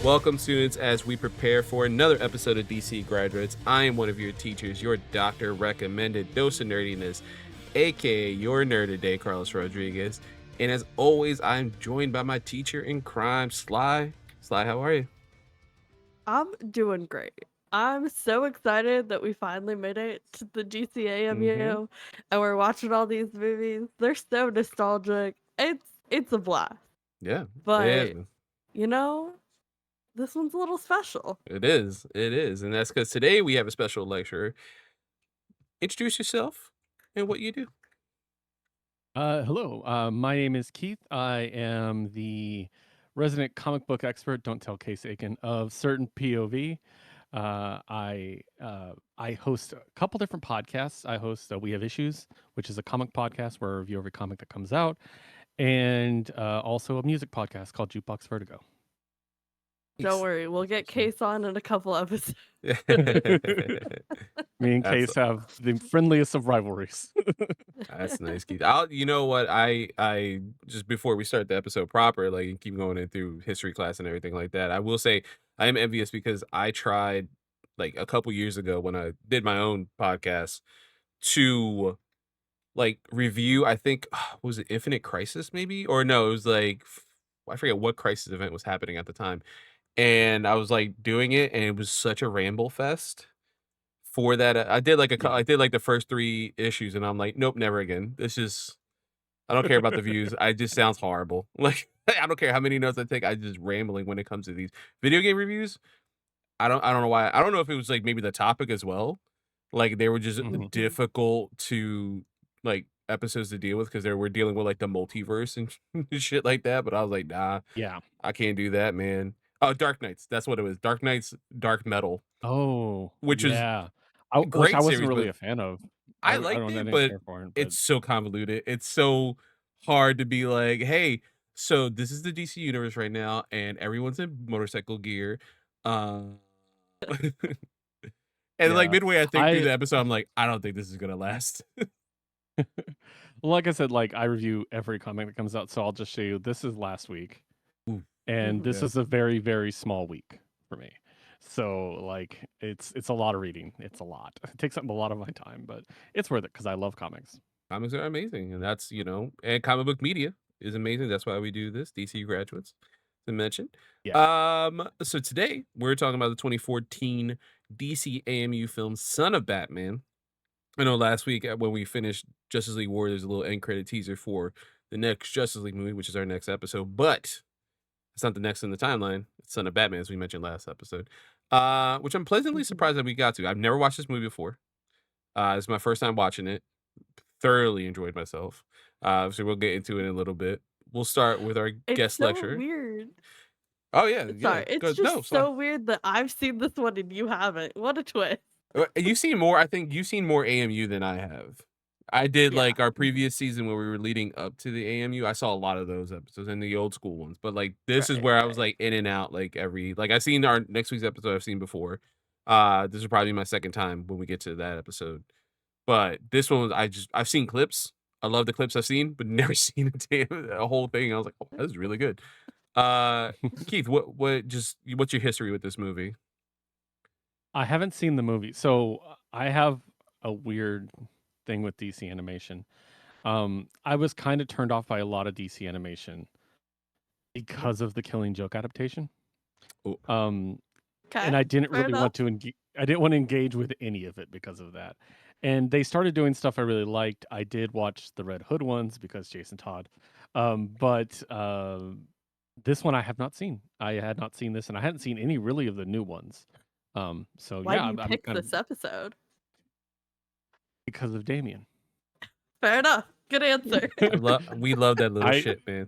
Welcome, students, as we prepare for another episode of DC Graduates. I am one of your teachers, your doctor recommended dose of nerdiness, aka your nerd today, Carlos Rodriguez. And as always, I'm joined by my teacher in crime, Sly. Sly, how are you? I'm doing great. I'm so excited that we finally made it to the GCAMU and we're watching all these movies. They're so nostalgic. It's a blast. Yeah, it is. But you know, this one's a little special. It is. It is. And that's because today we have a special lecturer. Introduce yourself and what you do. Hello. My name is Keith. I am the resident comic book expert, don't tell Case Aiken, of Certain POV. I host a couple different podcasts. I host We Have Issues, which is a comic podcast where I review every comic that comes out, and also a music podcast called Jukebox Vertigo. Don't worry, we'll get Case on in a couple episodes. Me and Case have the friendliest of rivalries. That's nice, Keith. You know what? I just before we start the episode proper, like keep going in through history class and everything like that. I will say I am envious because I tried like a couple years ago when I did my own podcast to like review. I think was it Infinite Crisis maybe, or no? It was like I forget what crisis event was happening at the time, and I was like doing it, and it was such a ramble fest. For that, I did like I did like the first 3 issues, and I'm like, nope, never again. This is I don't care about the views. I just sounds horrible. Like I don't care how many notes I take. I just rambling when it comes to these video game reviews. I don't know why. I don't know if it was like maybe the topic as well. Like they were just difficult to like episodes to deal with because they were dealing with like the multiverse and shit like that. But I was like, nah, Yeah. I can't do that, man. Oh, Dark Knights. That's what it was. Dark Knights, Dark Metal. Oh, Which was which I wasn't series, really but a fan of. I I liked don't it, really but care for it, it's so convoluted. It's so hard to be like, hey, so this is the DC universe right now, and everyone's in motorcycle gear. And like midway, I think through the episode, I'm like, I don't think this is gonna last. Like I said, like I review every comic that comes out, so I'll just show you. This is last week, and this is a very, very small week for me. So like it's a lot of reading. It's a lot. It takes up a lot of my time, but it's worth it because I love comics. Comics are amazing, and that's and comic book media is amazing. That's why we do this. DC Graduates, to mention. Yeah. So today we're talking about the 2014 DC AMU film Son of Batman. I know last week when we finished Justice League War, there's a little end credit teaser for the next Justice League movie, which is our next episode, but it's not the next in the timeline. It's Son of Batman, as we mentioned last episode, which I'm pleasantly surprised that we got to. I've never watched this movie before. This is my first time watching it. Thoroughly enjoyed myself. So we'll get into it in a little bit. We'll start with our guest lecturer. Weird. Oh yeah, Sorry, it's just so weird that I've seen this one and you haven't. What a twist. You've seen more. I think you've seen more AMU than I have. I did like our previous season when we were leading up to the AMU. I saw a lot of those episodes and the old school ones, but like this is where I was like in and out like every I've seen our next week's episode. I've seen before. This is probably my second time when we get to that episode. But this one was I've seen clips. I love the clips I've seen, but never seen a whole thing. I was like, oh, this is really good. Keith, what's your history with this movie? I haven't seen the movie, so I have a weird thing with DC animation. I was kind of turned off by a lot of DC animation because of the Killing Joke adaptation. And I didn't really want to I didn't want to engage with any of it because of that. And they started doing stuff I really liked. I did watch the Red Hood ones because Jason Todd. But this one I have not seen. I had not seen this, and I hadn't seen any really of the new ones. So why do you pick this episode? Because of Damien. Fair enough. Good answer. We love that little shit, man.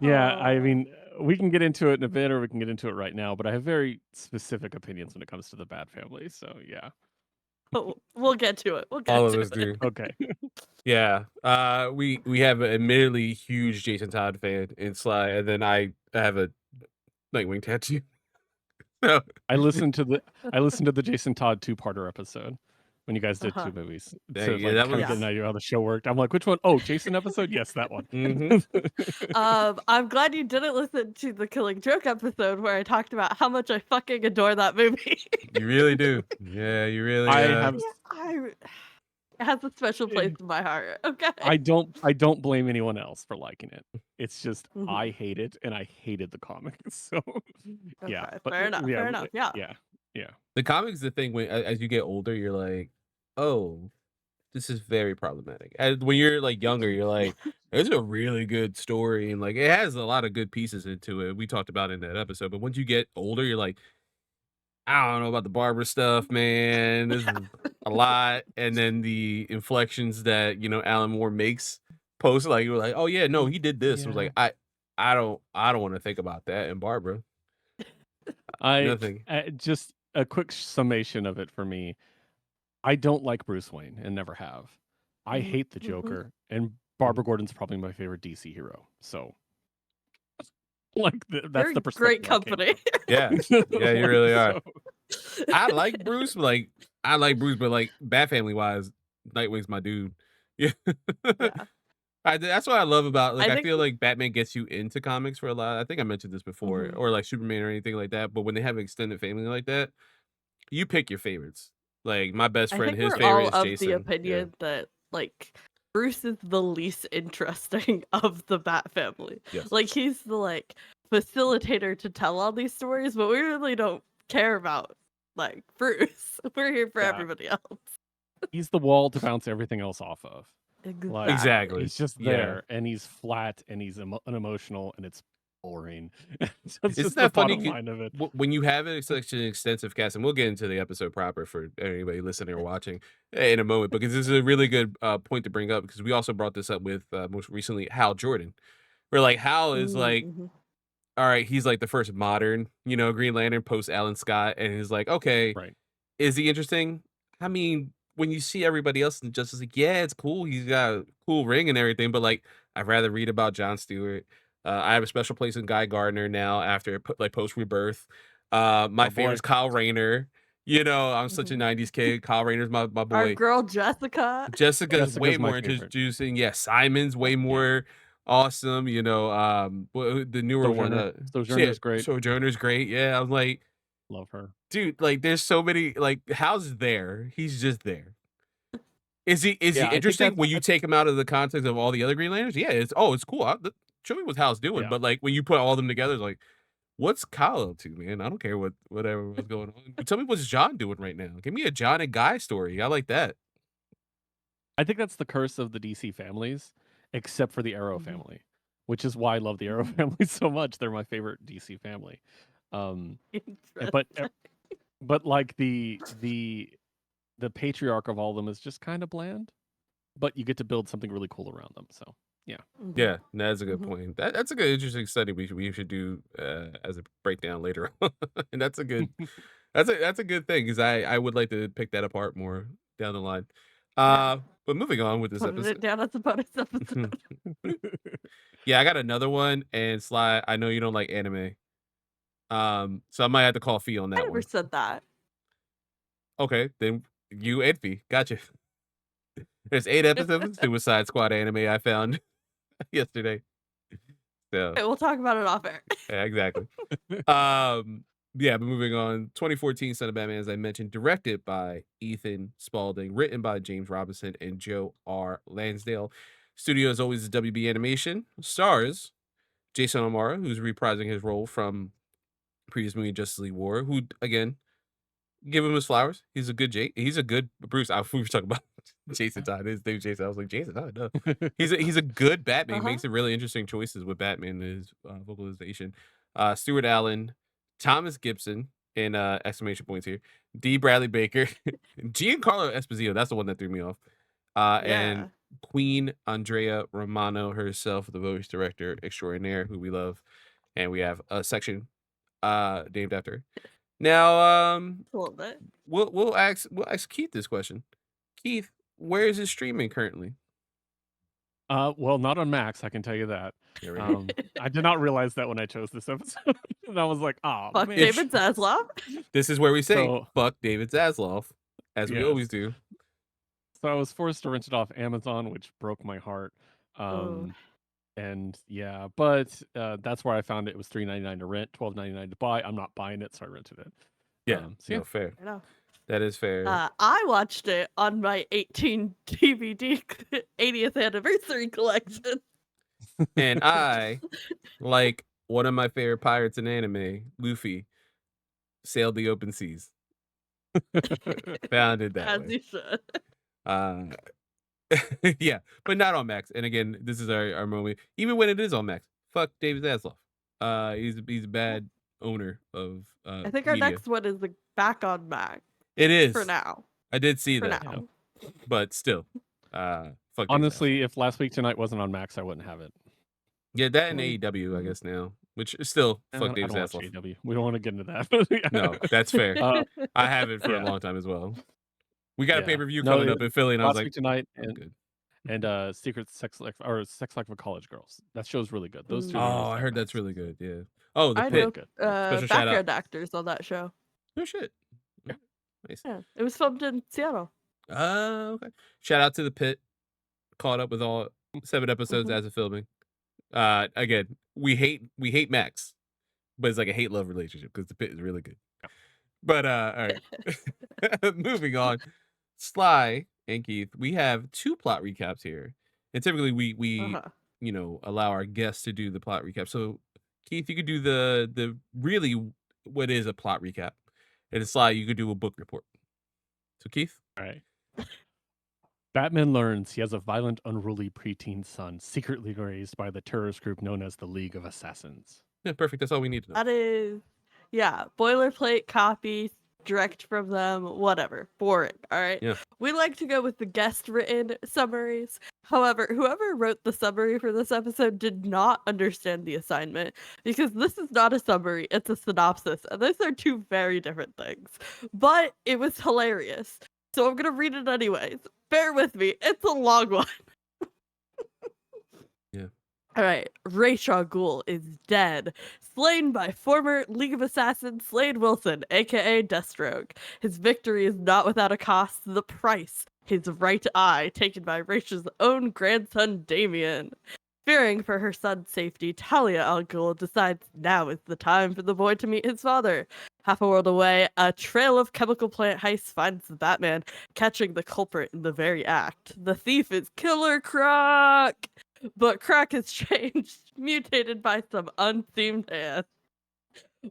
Yeah, I mean, we can get into it in a bit, or we can get into it right now. But I have very specific opinions when it comes to the Bat Family. So yeah. Oh, we'll get to it. All of us do. Okay. Yeah. We have an admittedly huge Jason Todd fan in Sly, and then I have a Nightwing tattoo. I listened to the Jason Todd 2-parter episode. when you guys did Uh-huh. 2 movies Yeah, to yeah, like that kind of Yeah. get was. an idea how the show worked. I'm like, which one? Oh, Jason episode? Yes, that one. I'm glad you didn't listen to the Killing Joke episode where I talked about how much I fucking adore that movie. You really do. Yeah, you really. I have Yeah, it has a special place in my heart. Okay. I don't blame anyone else for liking it. It's just Mhm. I hate it, and I hated the comic. So yeah, Okay, but fair enough. Fair enough. Yeah. yeah. The comics, the thing when as you get older, you're like, oh, this is very problematic. And when you're like younger, you're like, it's a really good story, and like it has a lot of good pieces into it. We talked about it in that episode, but once you get older, you're like, I don't know about the Barbara stuff, man. This is a lot. And then the inflections that Alan Moore makes post, like you're like, oh yeah, no, he did this. I was Yeah. like, I don't want to think about that. And Barbara, nothing. Just a quick summation of it for me. I don't like Bruce Wayne and never have. I hate the Joker, and Barbara Gordon's probably my favorite DC hero. So, like, that's You're the in perspective. great company. Yeah, yeah, you really are. So, I like Bruce, but like Bat Family wise, Nightwing's my dude. Yeah. Yeah. That's what I love about I I think feel like Batman gets you into comics for a lot. I think I mentioned this before, Mhm. or like Superman or anything like that. But when they have an extended family like that, you pick your favorites. Like my best I friend, think his we're favorite all is of the Jason. Yeah. opinion that like Bruce is the least interesting of the Bat family. Yes. Like he's the like facilitator to tell all these stories, but we really don't care about like Bruce. We're here for Yeah. everybody else. he's the wall to bounce everything else off of. Like, Exactly. he's just Yeah. there, and he's flat, and he's unemotional, and it's boring. That's Isn't just that the funny? bottom line of it. When you have such an extensive cast, and we'll get into the episode proper for anybody listening or watching in a moment, because this is a really good point to bring up, because we also brought this up with most recently Hal Jordan, where like Hal is like, Mhm. all right, he's like the first modern, Green Lantern post Alan Scott, and he's like, okay, Right. is he interesting? I mean, when you see everybody else in Justice League, yeah, it's cool. He's got a cool ring and everything, but like, I'd rather read about John Stewart. I have a special place in Guy Gardner now after like post Rebirth. My favorite is Kyle Rayner. I'm such a '90s kid. Kyle Rayner's my Our boy. girl Jessica. Jessica's way Jessica's my more favorite. introducing. Yeah, Simon's way more awesome. The newer one. Sojourner's great. Sojourner's great. Yeah, I'm like, Love her. dude, like there's so many, like Hal's there. He's just there. Is he Yeah, I think interesting when you take him out of the context of all the other Green Lanterns? Yeah, it's cool. Show me what Hal's doing. Yeah. But like when you put all of them together, it's like, what's Kyle up to, man? I don't care whatever was going on. Tell me what's John doing right now. Give me a John and Guy story. I like that. I think that's the curse of the DC families, except for the Arrow Mhm. family, which is why I love the Arrow family so much. They're my favorite DC family. But like the patriarch of all of them is just kind of bland, but you get to build something really cool around them. So yeah. Yeah, that's a good Mhm. point. That's a good, interesting study. We should do as a breakdown later on, and that's a good that's a good thing, because I would like to pick that apart more down the line. Yeah. But moving on with this Putting it episode. down as a bonus episode. Yeah, I got another one, and Sly, I know you don't like anime. So I might have to call Fee on I that never one. said that. Okay, then you and Fee. Gotcha. There's 8 episodes of Suicide Squad anime I found yesterday. So Okay, we'll talk about it off air. yeah, exactly. Yeah, but moving on. 2014 Son of Batman, as I mentioned, directed by Ethan Spalding, written by James Robinson and Joe R. Lansdale. Studio, as always, is WB Animation. Stars Jason O'Mara, who's reprising his role from previous movie Justice League War, who, again, give him his flowers. He's a good he's a good Bruce. We were talking about Jason Todd. His name Jason. I was like, Jason Todd. No. He's a good Batman. He makes some really interesting choices with Batman and his vocalization. Stuart Allen, Thomas Gibson, and exclamation points here. D. Bradley Baker, Giancarlo Esposito. That's the one that threw me off. And Queen Andrea Romano herself, the voice director extraordinaire, who we love, and we have a section named after her. Now, A little bit. we'll ask Keith this question. Keith, where is it streaming currently? Well, not on Max, I can tell you that. There we go. I did not realize that when I chose this episode, and I was like, "Oh, Fuck man." David Zaslav. This is where we say So- fuck David Zaslav, as we Yes. always do. So I was forced to rent it off Amazon, which broke my heart. Oh, And yeah, but that's where I found it. It was $3.99 to rent, $12.99 to buy. I'm not buying it, so I rented it. Yeah, So yeah, no, fair. I know. That is fair. I watched it on my 18 DVD 80th anniversary collection. And I, like one of my favorite pirates in anime, Luffy, sailed the open seas. Found it that As way. you should. Uh, yeah, but not on Max. And again, this is our moment. Even when it is on Max, fuck David Zaslav. He's a bad owner of I think our media. next one is back on Mac It is for now. I did see For that, now. but still, fuck David Zaslav. honestly, if Last Week Tonight wasn't on Max, I wouldn't have it. Yeah, that and Mm. AEW, I guess now, which is still I fuck don't, David watch Zaslav. AEW. We don't want to get into that. No, that's fair. I have it for yeah. a long time as well. We got a Yeah. pay per view No, coming up in Philly, and I was Last like, Week Tonight I'm and good. Secret Sex Life or Sex Life of College Girls. That show's really good. Those two. Oh, movies I on heard that's Max. really good. Yeah. Oh, the I Pit. know Good. Special shout out. background actors on that show. No shit. Nice. Yeah, it was filmed in Seattle. Okay. Shout out to the Pit. Caught up with all 7 episodes as of filming. Again, we hate Max, but it's like a hate love relationship because the Pit is really good. But all right, moving on. Sly and Keith, we have 2 plot recaps here, and typically we allow our guests to do the plot recap. So Keith, you could do the really what is a plot recap, and Sly, you could do a book report. So Keith, All right. Batman learns he has a violent, unruly preteen son, secretly raised by the terrorist group known as the League of Assassins. yeah, perfect. That's all we need to know. That is, boilerplate copy, direct from them, whatever. Boring, all right? Yeah. We like to go with the guest-written summaries. However, whoever wrote the summary for this episode did not understand the assignment because this is not a summary, it's a synopsis, and those are 2 very different things. But it was hilarious, so I'm going to read it anyways. Bear with me, it's a long one. Yeah. All right, Ra's al Ghul is dead, slain by former League of Assassins Slade Wilson, aka Deathstroke. His victory is not without a cost. The price, his right eye, taken by Ra's own grandson Damien. Fearing for her son's safety, Talia al Ghul decides now is the time for the boy to meet his father. Half a world away, a trail of chemical plant heists finds the Batman, catching the culprit in the very act. The thief is Killer Croc! But Croc has changed, mutated by some unseen hand.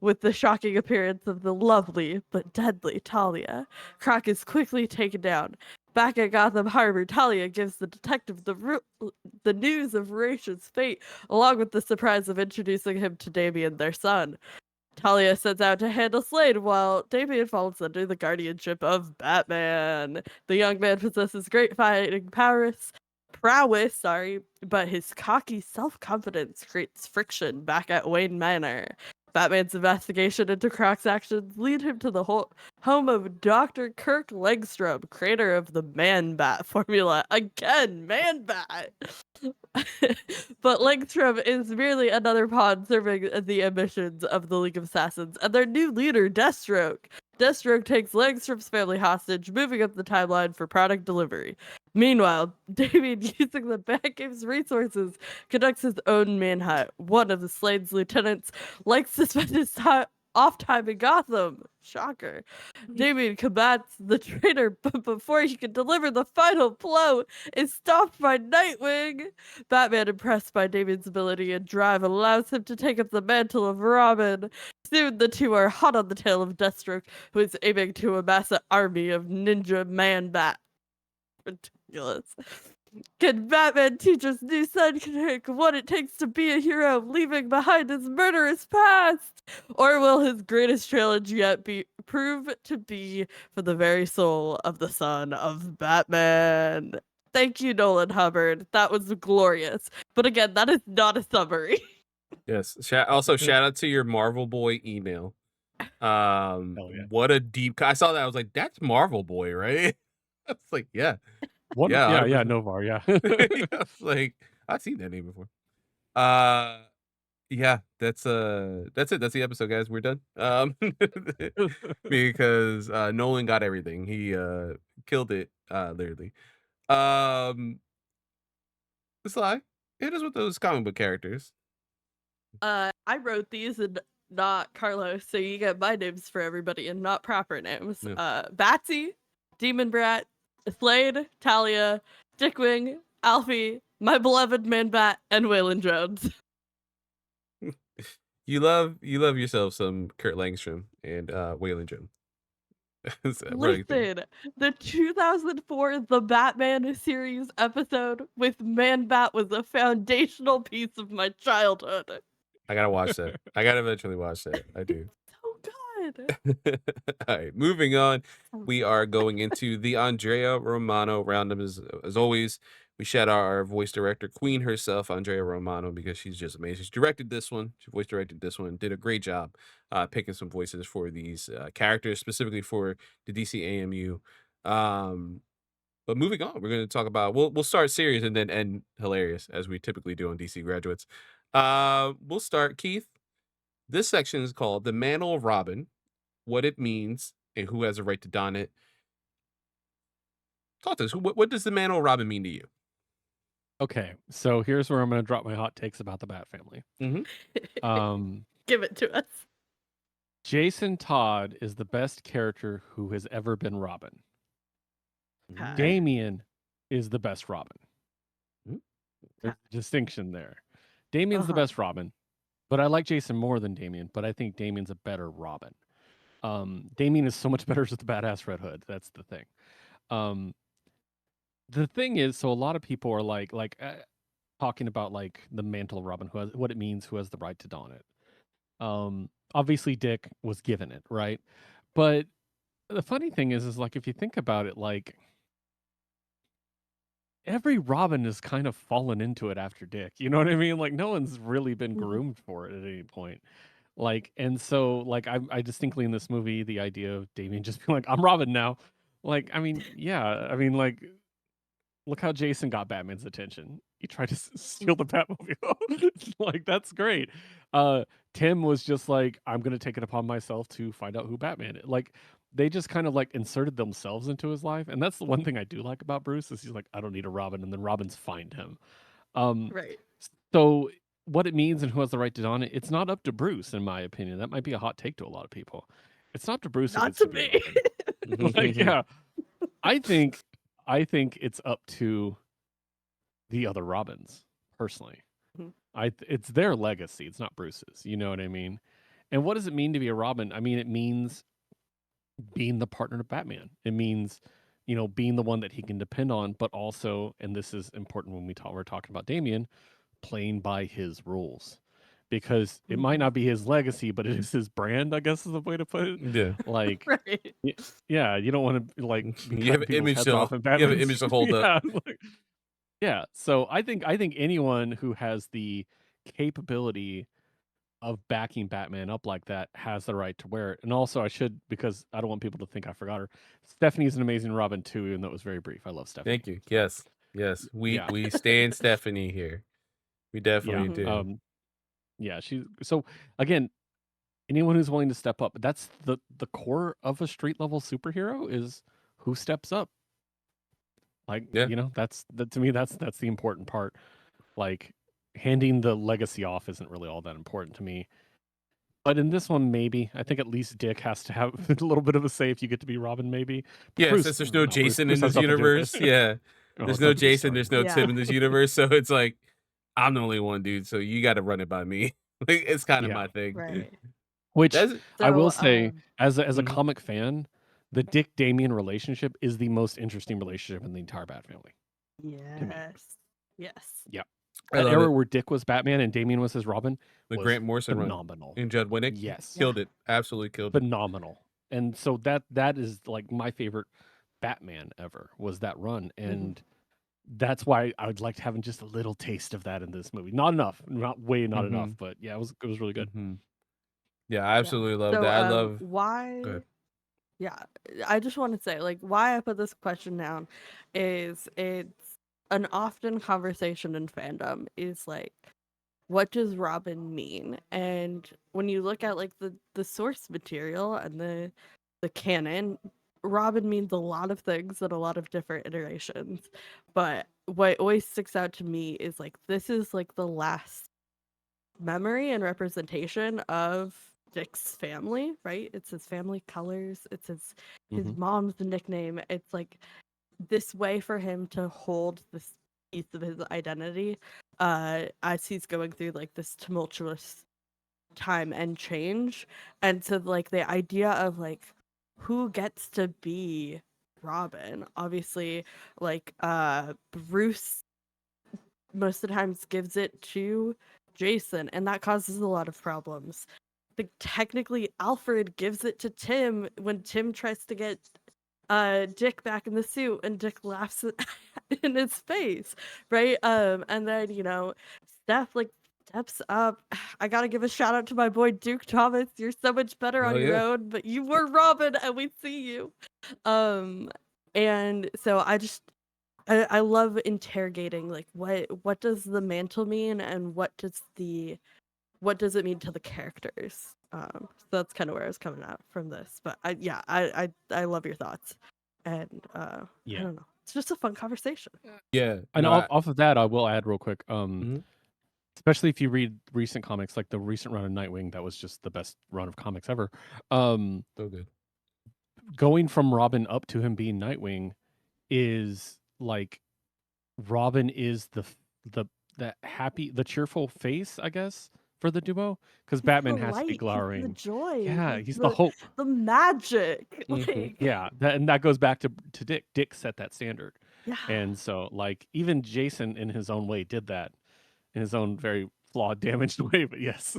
With the shocking appearance of the lovely but deadly Talia, Croc is quickly taken down. Back at Gotham Harbor, Talia gives the detective the news of Ra's fate, along with the surprise of introducing him to Damien, their son. Talia sets out to handle Slade while Damien falls under the guardianship of Batman. The young man possesses great fighting prowess, but his cocky self-confidence creates friction back at Wayne Manor. Batman's investigation into Croc's actions lead him to the home of Dr. Kirk Langstrom, creator of the Man-Bat formula. Again, Man-Bat! But Langstrom is merely another pawn serving the ambitions of the League of Assassins and their new leader, Deathstroke. Deathstroke takes Langstrom's family hostage, moving up the timeline for product delivery. Meanwhile, Damien, using the Batcave's resources, conducts his own manhunt. One of the Slade's lieutenants likes to spend his off time in Gotham. Shocker. Damien combats the traitor, but before he can deliver the final blow, is stopped by Nightwing. Batman, impressed by Damien's ability and drive, allows him to take up the mantle of Robin. Soon, the 2 are hot on the tail of Deathstroke, who is aiming to amass an army of ninja Man-Bat. Ridiculous. Can Batman teach his new son Kirk what it takes to be a hero, leaving behind his murderous past? Or will his greatest challenge yet prove to be for the very soul of the son of Batman? Thank you, Nolan Hubbard. That was glorious. But again, that is not a summary. Yes. Also, shout out to your Marvel Boy email. Yeah. What a deep. I saw that. I was like, that's Marvel Boy, right? I was like, yeah. What? Yeah, Yeah, Novar, yeah. Yeah, I was like, I've seen that name before. Yeah, that's it. That's the episode, guys. We're done. Because Nolan got everything. He killed it, literally. Um, Sly, hit us with those comic book characters. I wrote these and not Carlos, so you get my names for everybody and not proper names. Yeah. Batsy, Demon Brat, Slade, Talia, Dickwing, Alfie, my beloved Man Bat, and Waylon Jones. You love yourself some Kurt Langstrom and Waylon Jones. It's a running thing. Listen, the 2004 The Batman series episode with Man Bat was a foundational piece of my childhood. I gotta watch that. I gotta eventually watch that. I do. So good. All right, moving on. We are going into the Andrea Romano roundup. As always, we shout out our voice director, Queen herself, Andrea Romano, because she's just amazing. She directed this one. She voice directed this one. Did a great job picking some voices for these characters, specifically for the DC AMU. But moving on, we're going to talk about. We'll start serious and then end hilarious, as we typically do on DC Graduates. We'll start, Keith. This section is called "The Mantle of Robin," what it means, and who has a right to don it. Talk to us. What does the Mantle of Robin mean to you? Okay, so here's where I'm going to drop my hot takes about the Bat Family. Give it to us. Jason Todd is the best character who has ever been Robin. Hi. Damian is the best Robin. Mhm. There's a distinction there. Damian's the best Robin, but I like Jason more than Damian, but I think Damian's a better Robin. Damian is so much better as the badass Red Hood. That's the thing. The thing is, so a lot of people are like talking about like the mantle of Robin, what it means, who has the right to don it. Obviously Dick was given it, right? But the funny thing is like if you think about it, like every Robin has kind of fallen into it after Dick. You know what I mean? Like no one's really been groomed for it at any point. Like, and so like I distinctly in this movie, the idea of Damian just being like, I'm Robin now. Like, I mean, yeah, I mean, like, look how Jason got Batman's attention. He tried to steal the Batmobile. Like, that's great. Tim was just like, I'm gonna take it upon myself to find out who Batman is. Like, they just kind of like inserted themselves into his life, and that's the one thing I do like about Bruce is he's like, I don't need a Robin, and then Robins find him. Right. So what it means and who has the right to don it, it's not up to Bruce, in my opinion. That might be a hot take to a lot of people. It's not up to Bruce. Not It to gets me. be Robin. Like, yeah, I think it's up to the other Robins personally. It's their legacy. It's not Bruce's. You know what I mean? And what does it mean to be a Robin? I mean, it means being the partner to Batman. It means, you know, being the one that he can depend on, but also, and this is important when we're talking about Damian, playing by his rules. Because it might not be his legacy, but it is his brand, I guess is the way to put it. Yeah. Like, Right. yeah, you don't want to like be You have cutting an people's image heads to off in you have an Batman's- image to hold up. Yeah, like- yeah. So I think anyone who has the capability of backing Batman up like that has the right to wear it. And also I should, because I don't want people to think I forgot her. Stephanie's an amazing Robin too, even though it was very brief. I love Stephanie. Thank you. Yes. We Yeah. stand Stephanie here. We definitely Yeah. do. Yeah, she's so again, anyone who's willing to step up, that's the core of a street level superhero is who steps up. Like, Yeah. you know, to me that's the important part. Like handing the legacy off isn't really all that important to me. But in this one, maybe. I think at least Dick has to have a little bit of a say if you get to be Robin, maybe. But Yeah, Bruce, since there's no Jason Bruce in has this nothing to do with universe. it. Yeah. Oh, There's it's no not Bruce, Jason, sorry. there's no Yeah. Tim in this universe. So it's like, I'm the only one, dude. So you got to run it by me. Like, it's kind of Yeah. my thing. Right. Which That's, I will So, say, as a Mhm. comic fan, the Dick Damian relationship is the most interesting relationship in the entire Bat family. Yes. Yes. Yeah. I That love era it. where Dick was Batman and Damian was his Robin The was Grant Morrison run phenomenal. and Judd Winnick. Yes. Killed it. Absolutely killed it. Phenomenal. And so that is like my favorite Batman ever was that run. And that's why I would like to have just a little taste of that in this movie. Not enough, not enough, but yeah, it was really good. Mhm. Yeah, I absolutely love So, that. I love. Go why. ahead. Yeah, I just want to say, like, why I put this question down is it's an often conversation in fandom is like, what does Robin mean? And when you look at like the source material and the canon, Robin means a lot of things in a lot of different iterations, but what always sticks out to me is like this is like the last memory and representation of Dick's family, right? It's his family colors, it's his Mhm. mom's nickname. It's like this way for him to hold this piece of his identity as he's going through like this tumultuous time and change. And so like the idea of like who gets to be Robin, obviously like Bruce most of the times gives it to Jason, and that causes a lot of problems. Like technically Alfred gives it to Tim when Tim tries to get Dick back in the suit, and Dick laughs in his face, right? And then Steph like steps up. I gotta give a shout out to my boy Duke Thomas. You're so much better Hell on your yeah. own, but you were Robin, and we see you. Um, and so I love interrogating like what does the mantle mean, and what does it mean to the characters. So that's kind of where I was coming at from this. But I love your thoughts, and I Yeah. don't know, it's just a fun conversation. Yeah. And No, off of that, I will add real quick. Mhm. Especially if you read recent comics, like the recent run of Nightwing, that was just the best run of comics ever. Um, So good. Going from Robin up to him being Nightwing is like Robin is the cheerful face, I guess, for the duo, because He's the Batman has to be light. He's the glowering. joy. Yeah, He's he's the hope. the magic. Mhm. Like Yeah, and that goes back to Dick. Dick set that standard, yeah. and so like even Jason in his own way did that in his own very flawed, damaged way. But yes,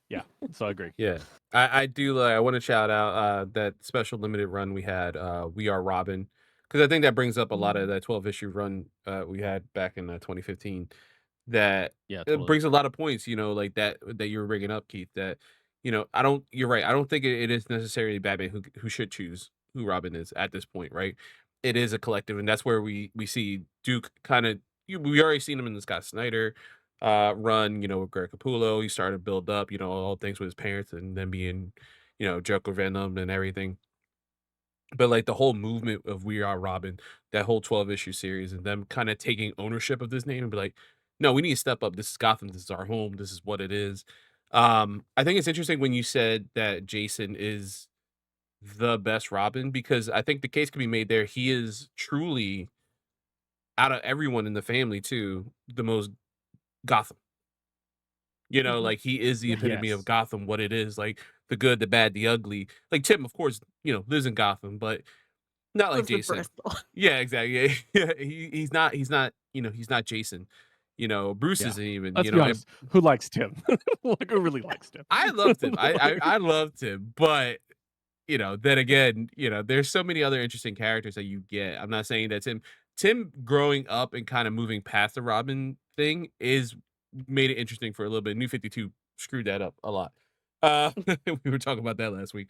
yeah. So I agree. Yeah. I do I want to shout out that special limited run we had, We Are Robin, because I think that brings up a lot of Mm. that 12-issue run we had back in 2015. That Yeah, it totally. brings a lot of points, like that you were bringing up, Keith. That I don't. You're right. I don't think it is necessarily Batman who should choose who Robin is at this point, right? It is a collective, and that's where we see Duke kind of. We already seen him in the Scott Snyder run, with Greg Capullo. He started to build up, all things with his parents, and then being, Joker Venom and everything. But like the whole movement of We Are Robin, that whole 12-issue series, and them kind of taking ownership of this name and be like, no, we need to step up. This is Gotham. This is our home. This is what it is. I think it's interesting when you said that Jason is the best Robin, because I think the case can be made there. He is truly, out of everyone in the family too, the most Gotham. Mhm. Like he is the Yeah. epitome of Yes. Gotham, what it is, like the good, the bad, the ugly. Like Tim, of course, lives in Gotham, but not like Lives in Jason. Bristol. Yeah, exactly. Yeah, he's not, he's not Jason. Bruce Yeah. isn't even, Let's be honest. Who likes Tim? Like, who really likes Tim? I loved him. I, Like, I I loved him, but then again, there's so many other interesting characters that you get. I'm not saying that Tim growing up and kind of moving past the Robin thing is made it interesting for a little bit. New 52 screwed that up a lot. We were talking about that last week,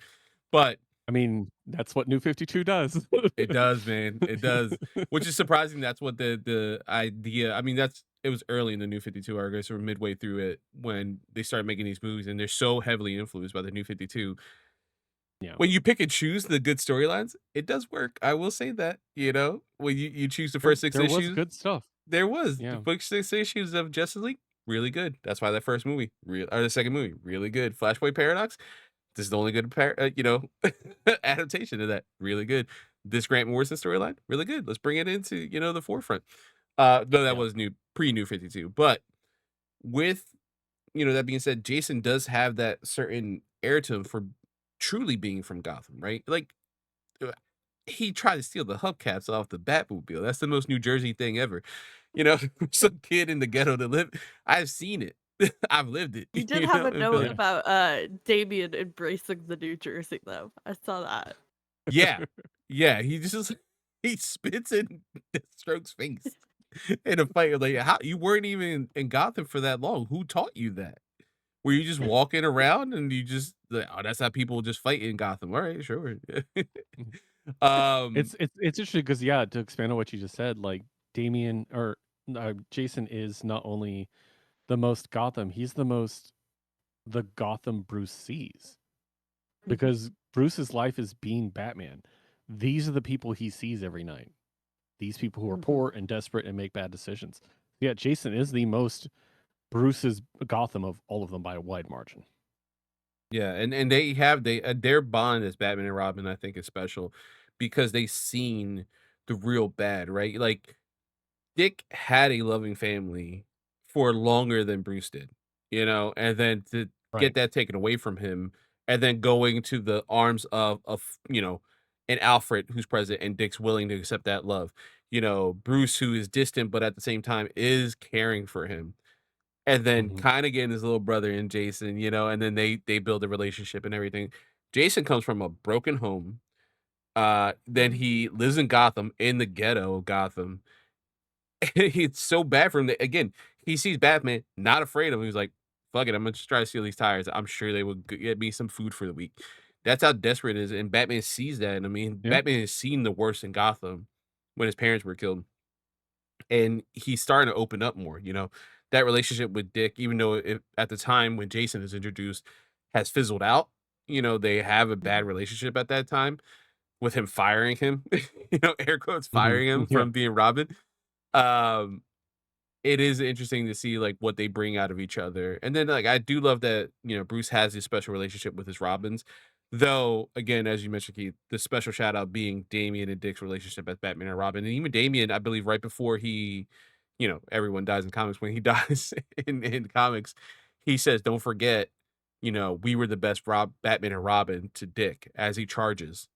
but I mean, that's what New 52 does. it does, man. It does, which is surprising. That's what the idea. I mean, it was early in the New 52 arc, or midway through it when they started making these movies, and they're so heavily influenced by the New 52. Yeah. When you pick and choose the good storylines, it does work. I will say that, when you choose the first six There was issues, good stuff. there was the Yeah. first 6 issues of Justice League, really good. That's why that first movie, or the second movie, really good. Flashpoint Paradox, this is the only good, adaptation of that, really good. This Grant Morrison storyline, really good. Let's bring it into, the forefront. Though that Yeah. was New 52, but with that being said, Jason does have that certain air to him for truly being from Gotham, right? Like uh, he tried to steal the hubcaps off the Batmobile. That's the most New Jersey thing ever. Some kid in the ghetto that live. I've seen it. I've lived it. You did have a And be note like, Yeah. about Damien embracing the New Jersey though. I saw that. yeah, yeah. He just he spits in Deathstroke's face in a fight. Like, how you weren't even in Gotham for that long? Who taught you that? Were you just walking around and you just like, oh, that's how people just fight in Gotham? All right, sure. um, It's interesting because, yeah, to expand on what you just said, like Damien or Jason is not only the most Gotham, he's the Gotham Bruce sees, Mhm. because Bruce's life is being Batman. these are the people he sees every night. These people who are poor and desperate and make bad decisions. Yeah, Jason is the most Bruce's Gotham of all of them by a wide margin. Yeah, and they have their bond as Batman and Robin, I think, is special because they seen the real bad, right? Like Dick had a loving family for longer than Bruce did, and then to get Right. that taken away from him, and then going to the arms of an Alfred who's present and Dick's willing to accept that love. Bruce who is distant but at the same time is caring for him. And then Mhm. kinda getting his little brother in Jason, and then they build a relationship and everything. Jason comes from a broken home, then he lives in Gotham, in the ghetto of Gotham. It's so bad for him that again, he sees Batman, not afraid of him, he's like, "Fuck it, Imma just try to steal these tires, I'm sure they will get me some food for the week." That's how desperate it is, and Batman sees that, and I mean, Yeah. Batman has seen the worst in Gotham when his parents were killed. And he's starting to open up more, That relationship with Dick, even though it at the time when Jason is introduced has fizzled out, they have a bad relationship at that time with him firing him, air quotes Mhm. firing him Yeah. from being Robin. Um, it is interesting to see like what they bring out of each other. And then like I do love that, Bruce has this special relationship with his Robins. Though again, as you mentioned, Keith, the special shout out being Damian and Dick's relationship as Batman and Robin. And even Damian, I believe, right before he, everyone dies in comics, when he dies in comics, he says, "Don't forget, we were the best Batman and Robin" to Dick as he charges.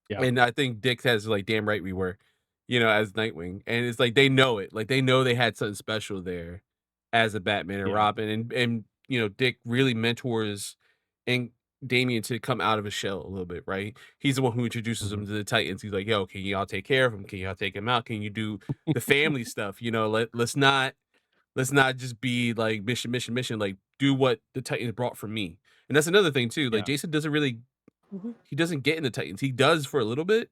Yeah. And I think Dick has like, damn right we were, as Nightwing. And it's like they know it. Like they know they had something special there as a Batman and Yeah. Robin. And Dick really mentors and Damian to come out of his shell a little bit, right? He's the one who introduces him Mhm. to the Titans. He's like, yo, can y'all take care of him? Can y'all take him out? Can you do the family stuff? Let's not just be like mission, mission, mission. Like do what the Titans brought for me. And that's another thing too. Like Yeah. Jason doesn't really Mhm. he doesn't get in the Titans. He does for a little bit,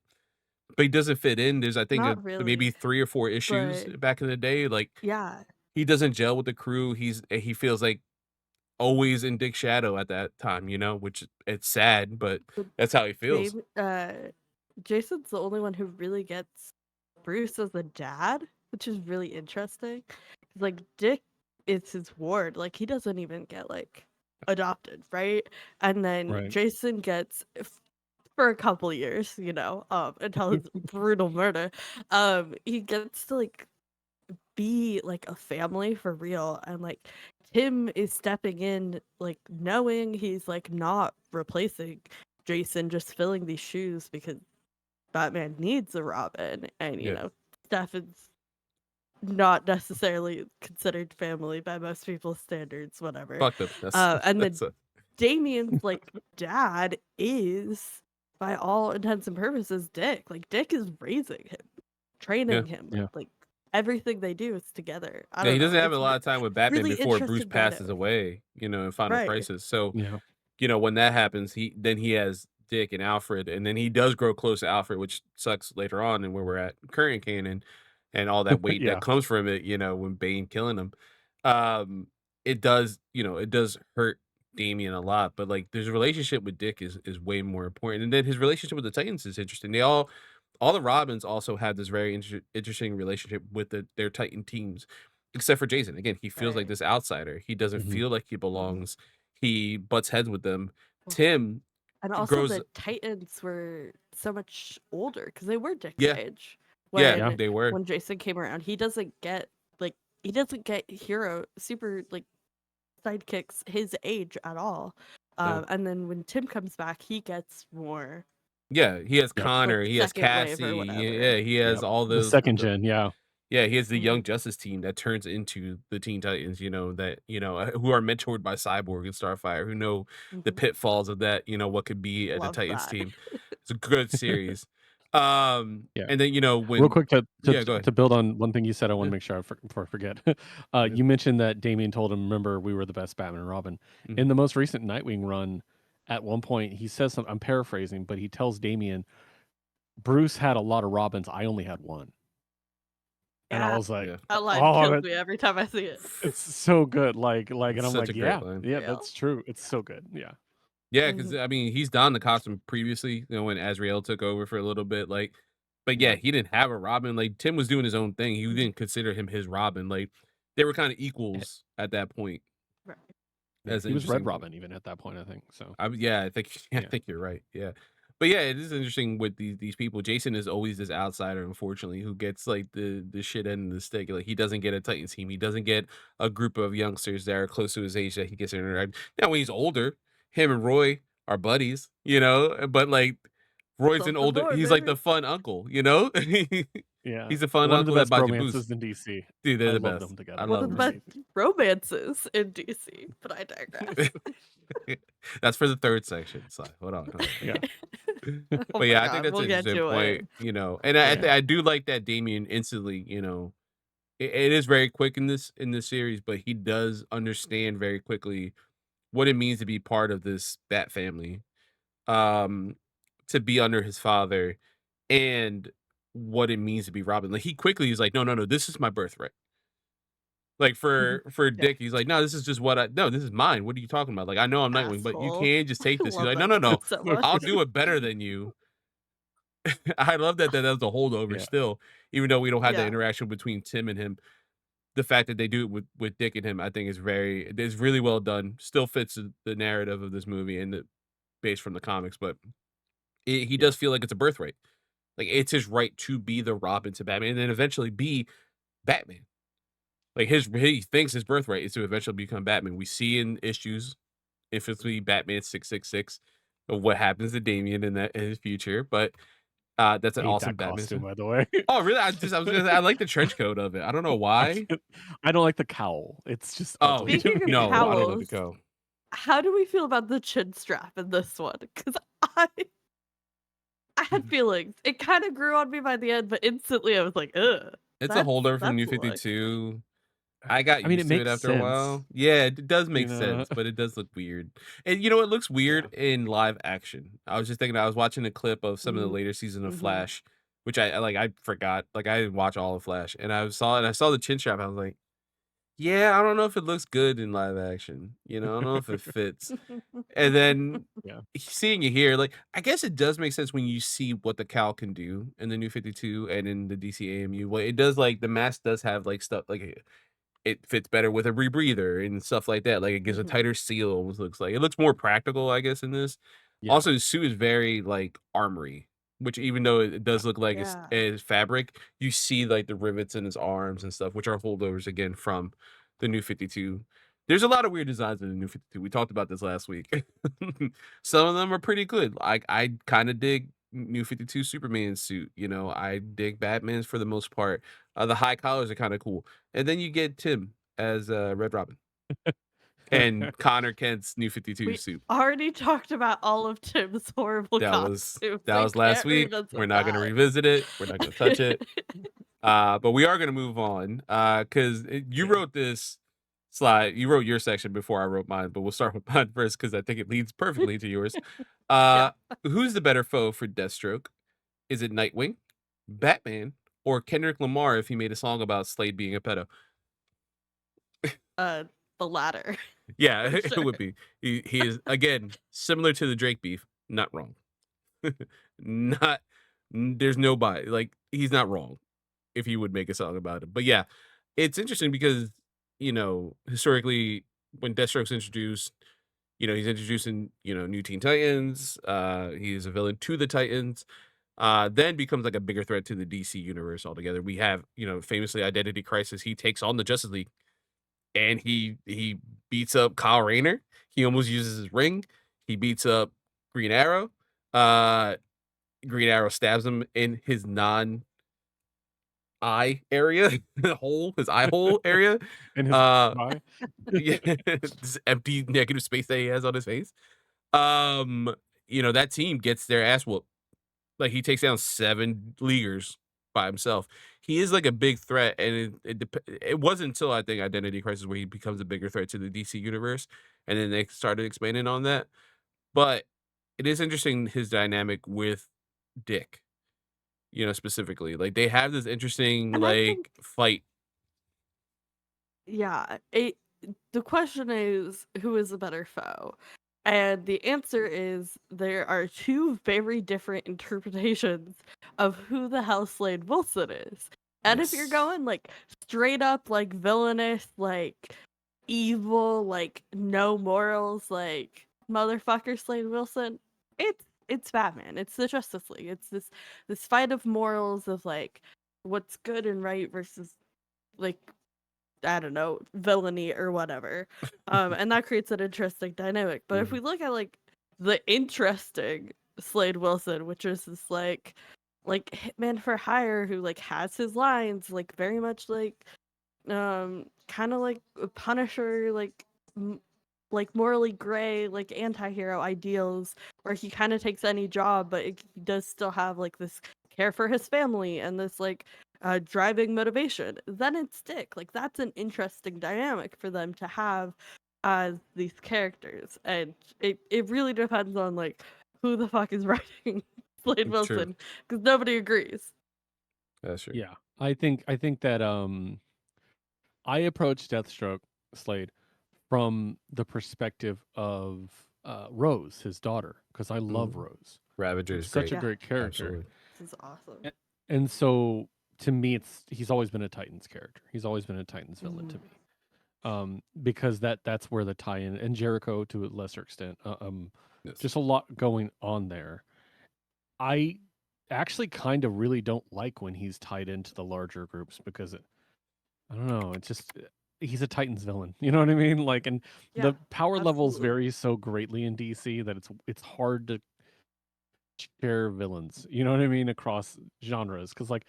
but he doesn't fit in. There's, I think, Not maybe really, 3 or 4 issues but back in the day. Like yeah, he doesn't gel with the crew. He feels like always in Dick's shadow at that time, which it's sad, but but that's how he feels. Dave, Jason's the only one who really gets Bruce as a dad, which is really interesting. 'Cause, like Dick is his ward, like he doesn't even get like adopted, right? And then Right. Jason gets for a couple years, until his brutal murder, he gets to like be like a family for real, and like Tim is stepping in like knowing he's like not replacing Jason, just filling these shoes because Batman needs a Robin, and Yeah. Stefan's not necessarily considered family by most people's standards, whatever. Fuck them. That's And that's then a Damien's like dad is by all intents and purposes Dick. Like Dick is raising him, yeah. training him. Yeah. Like everything they do is together. I Yeah, he don't know. doesn't have a It's lot of time with Batman really before Bruce interesting passes dynamic. away, in Final Right. Crisis. So, Yeah. when that happens, he has Dick and Alfred, and then he does grow close to Alfred, which sucks later on and where we're at current canon and all that weight that Yeah. comes from it, when Bane killing him. Um, it does hurt Damien a lot, but like his relationship with Dick is way more important. And then his relationship with the Titans is interesting. All the Robins also have this very interesting relationship with their Titan teams, except for Jason. Again, he feels like Right. this outsider. He doesn't Mhm. feel like he Mhm. belongs. He butts heads with them. Well, Tim and also grows. the Titans were so much older because they were Dick's Yeah, age yeah, Yeah. when they were. Jason came around. He doesn't get hero super like sidekicks his age at all. No. And then when Tim comes back, he gets more Yeah, he has Yep. Connor, like he has second wave Cassie, or yeah, whatever. he has Yep. all The those second gen. Yeah. yeah, he has the Mhm. Young Justice team that turns into the Teen Titans, that, who are mentored by Cyborg and Starfire, who know the Mhm. pitfalls of that, what could be at the Love Titans that. team. It's a good series. Yeah. And then, Real when quick to yeah, go ahead. to build on one thing you said, I want Yeah, to make sure before I forget. yeah, You mentioned that Damien told him, "Remember, we were the best Batman and Robin." mhm, In the most recent Nightwing run, at one point he says something. I'm paraphrasing, but he tells Damien, "Bruce had a lot of Robins. I only had one." And I Yeah, was like, yeah. that line "Oh, kills me every time I see it. it's so good." Like, and It's I'm such like, a great "Yeah, line. yeah, Real. that's true. It's Yeah. so good." Yeah. Yeah, because Mhm. I mean, he's donned the costume previously, when Azrael took over for a little bit, like, but yeah, Yeah. he didn't have a Robin. Like Tim was doing his own thing. He Mhm. didn't consider him his Robin. Like they were kind of Eh, equals at that point. Right. yeah. As an He was Red interesting Robin even at that point, I think. So yeah, I think I yeah. think you're right. Yeah. But yeah, it is interesting with these people. Jason is always this outsider, unfortunately, who gets like the shit end of the stick. Like he doesn't get a Titans team. He doesn't get a group of youngsters that are close to his age that he gets to interact. Now when he's older, him and Roy are buddies, but like Roy's an Salt the older board, he's like the baby. fun uncle, Yeah. He's a fun One of the uncle that best buys you boost. romances in DC. Dude, they're I the love best. them I together One love of the for them. best DC. romances in DC, but I digress. That's for the third section. So hold on, hold on. Yeah. Oh But my yeah, I think god, that's we'll an get interesting to point, it. and Yeah. I do like that Damien instantly, it is very quick in this series, but he does understand very quickly what it means to be part of this Bat family, um, to be under his father, and what it means to be Robin. Like he quickly is like, no, no, no, this is my birthright. Like Mhm. for Yeah. Dick, he's like, no, this is just what I no, this is mine. What are you talking about? Like I know I'm Nightwing, but you Asshole. can't just I take this. He's love like, no, that no, quote no, so So much. I'll funny. do it better than you. I love that was a holdover Yeah. still, even though we don't have the Yeah. interaction between Tim and him. The fact that they do it with Dick and him, I think is really well done. Still fits the narrative of this movie and the based from the comics, but he Yeah. does feel like it's a birthright. Like it's his right to be the Robin to Batman, and then eventually be Batman. Like he thinks his birthright is to eventually become Batman. We see in issues, infamously Batman 666, of what happens to Damian in his future, but that's I an hate awesome that Batman. costume, by the way. Oh, really? I was gonna say I like the trench coat of it. I don't know I why. can't I don't like the cowl. It's just Oh, ugly to Speaking of me. no, I don't like the cowls, coat. how do we feel about the chin strap in this one? Because I I had feelings. It kind of grew on me by the end, but instantly I was like, ugh, It's a holdover from that's New look. 52. I got I mean, it used to it makes after a sense, while. Yeah, it does you make know? sense, but it does look weird. And it looks weird Yeah. in live action. I was just thinking, I was watching a clip of some of the Mm, later season of mm-hmm. Flash, which I forgot. Like I didn't watch all of Flash, and I saw the chin strap. I was like, yeah, I don't know if it looks good in live action. I don't know if it fits. And then Yeah. seeing it here, like I guess it does make sense when you see what the cowl can do in the New 52 and in the DC AMU. Well, it does like the mask does have like stuff like it fits better with a rebreather and stuff like that. Like it gives a Mhm. tighter seal. Almost looks like it looks more practical, I guess, in this. Yeah. Also, the suit is very like armory, which even though it Yeah. does look like Yeah. it's fabric, you see like the rivets in his arms and stuff, which are holdovers again from the New 52. There's a lot of weird designs in the New 52. We talked about this last week. Some of them are pretty good. Like I kind of dig New 52 Superman suit. I dig Batman's for the most part. The high collars are kind of cool. And then you get Tim as Red Robin and Connor Kent's New 52 We suit. already talked about all of Tim's horrible That was costumes. that We was last can't week. We're revisit not gonna that. revisit it. We're not gonna touch it. But we are gonna move on. Because you Yeah. wrote this slide. You wrote your section before I wrote mine, but we'll start with mine first because I think it leads perfectly to yours. Yeah. Who's the better foe for Deathstroke? Is it Nightwing, Batman, or Kendrick Lamar if he made a song about Slade being a pedo? The latter. Yeah, For it sure. would be. He is again similar to the Drake beef. Not wrong. Not there's nobody like he's not wrong if he would make a song about it. But yeah, it's interesting because historically when Deathstroke's introduced, he's introducing New Teen Titans. He is a villain to the Titans. Then becomes like a bigger threat to the DC universe altogether. We have famously Identity Crisis. He takes on the Justice League and he beats up Kyle Rayner. He almost uses his ring. He beats up Green Arrow. Uh, Green Arrow stabs him in his eye area, his eye hole area. And his Uh, eye. yeah, this empty negative space that he has on his face. Um, that team gets their ass whooped. Like he takes down 7 leaguers by himself. He is like a big threat, and it wasn't until I think Identity Crisis where he becomes a bigger threat to the DC universe, and then they started expanding on that. But it is interesting his dynamic with Dick, specifically. Like they have this interesting And I think, like fight. yeah, the question is, who is a better foe? And the answer is there are two very different interpretations of who the hell Slade Wilson is. And if you're Yes. going like straight up like villainous, like evil, like no morals, like motherfucker Slade Wilson, it's Batman. It's the Justice League. It's this fight of morals of like what's good and right versus like I don't know, villainy or whatever. And that creates an interesting dynamic. But if we look at like the interesting Slade Wilson, which is this like hitman for hire who like has his lines, like very much like kind of like a Punisher, like morally gray, like anti-hero ideals, where he kind of takes any job, but he does still have like this care for his family and this like driving motivation. Then it's Stick. Like that's an interesting dynamic for them to have as these characters, and it really depends on like who the fuck is writing Slade True. Wilson, because nobody agrees. That's true. Yeah, I think that I approach Deathstroke Slade from the perspective of Rose, his daughter, because I love Rose. Ravager She's is such great. a Yeah, great character. Absolutely. this is awesome. And so to me, he's always been a Titans character. He's always been a Titans villain to me. Because that's where the tie-in, and Jericho to a lesser extent. Yes. Just a lot going on there. I actually kind of really don't like when he's tied into the larger groups because I don't know, it's just he's a Titans villain. You know what I mean? Like, and Yeah, the power levels absolutely. vary so greatly in DC that it's hard to share villains. You know what I mean, across genres, because like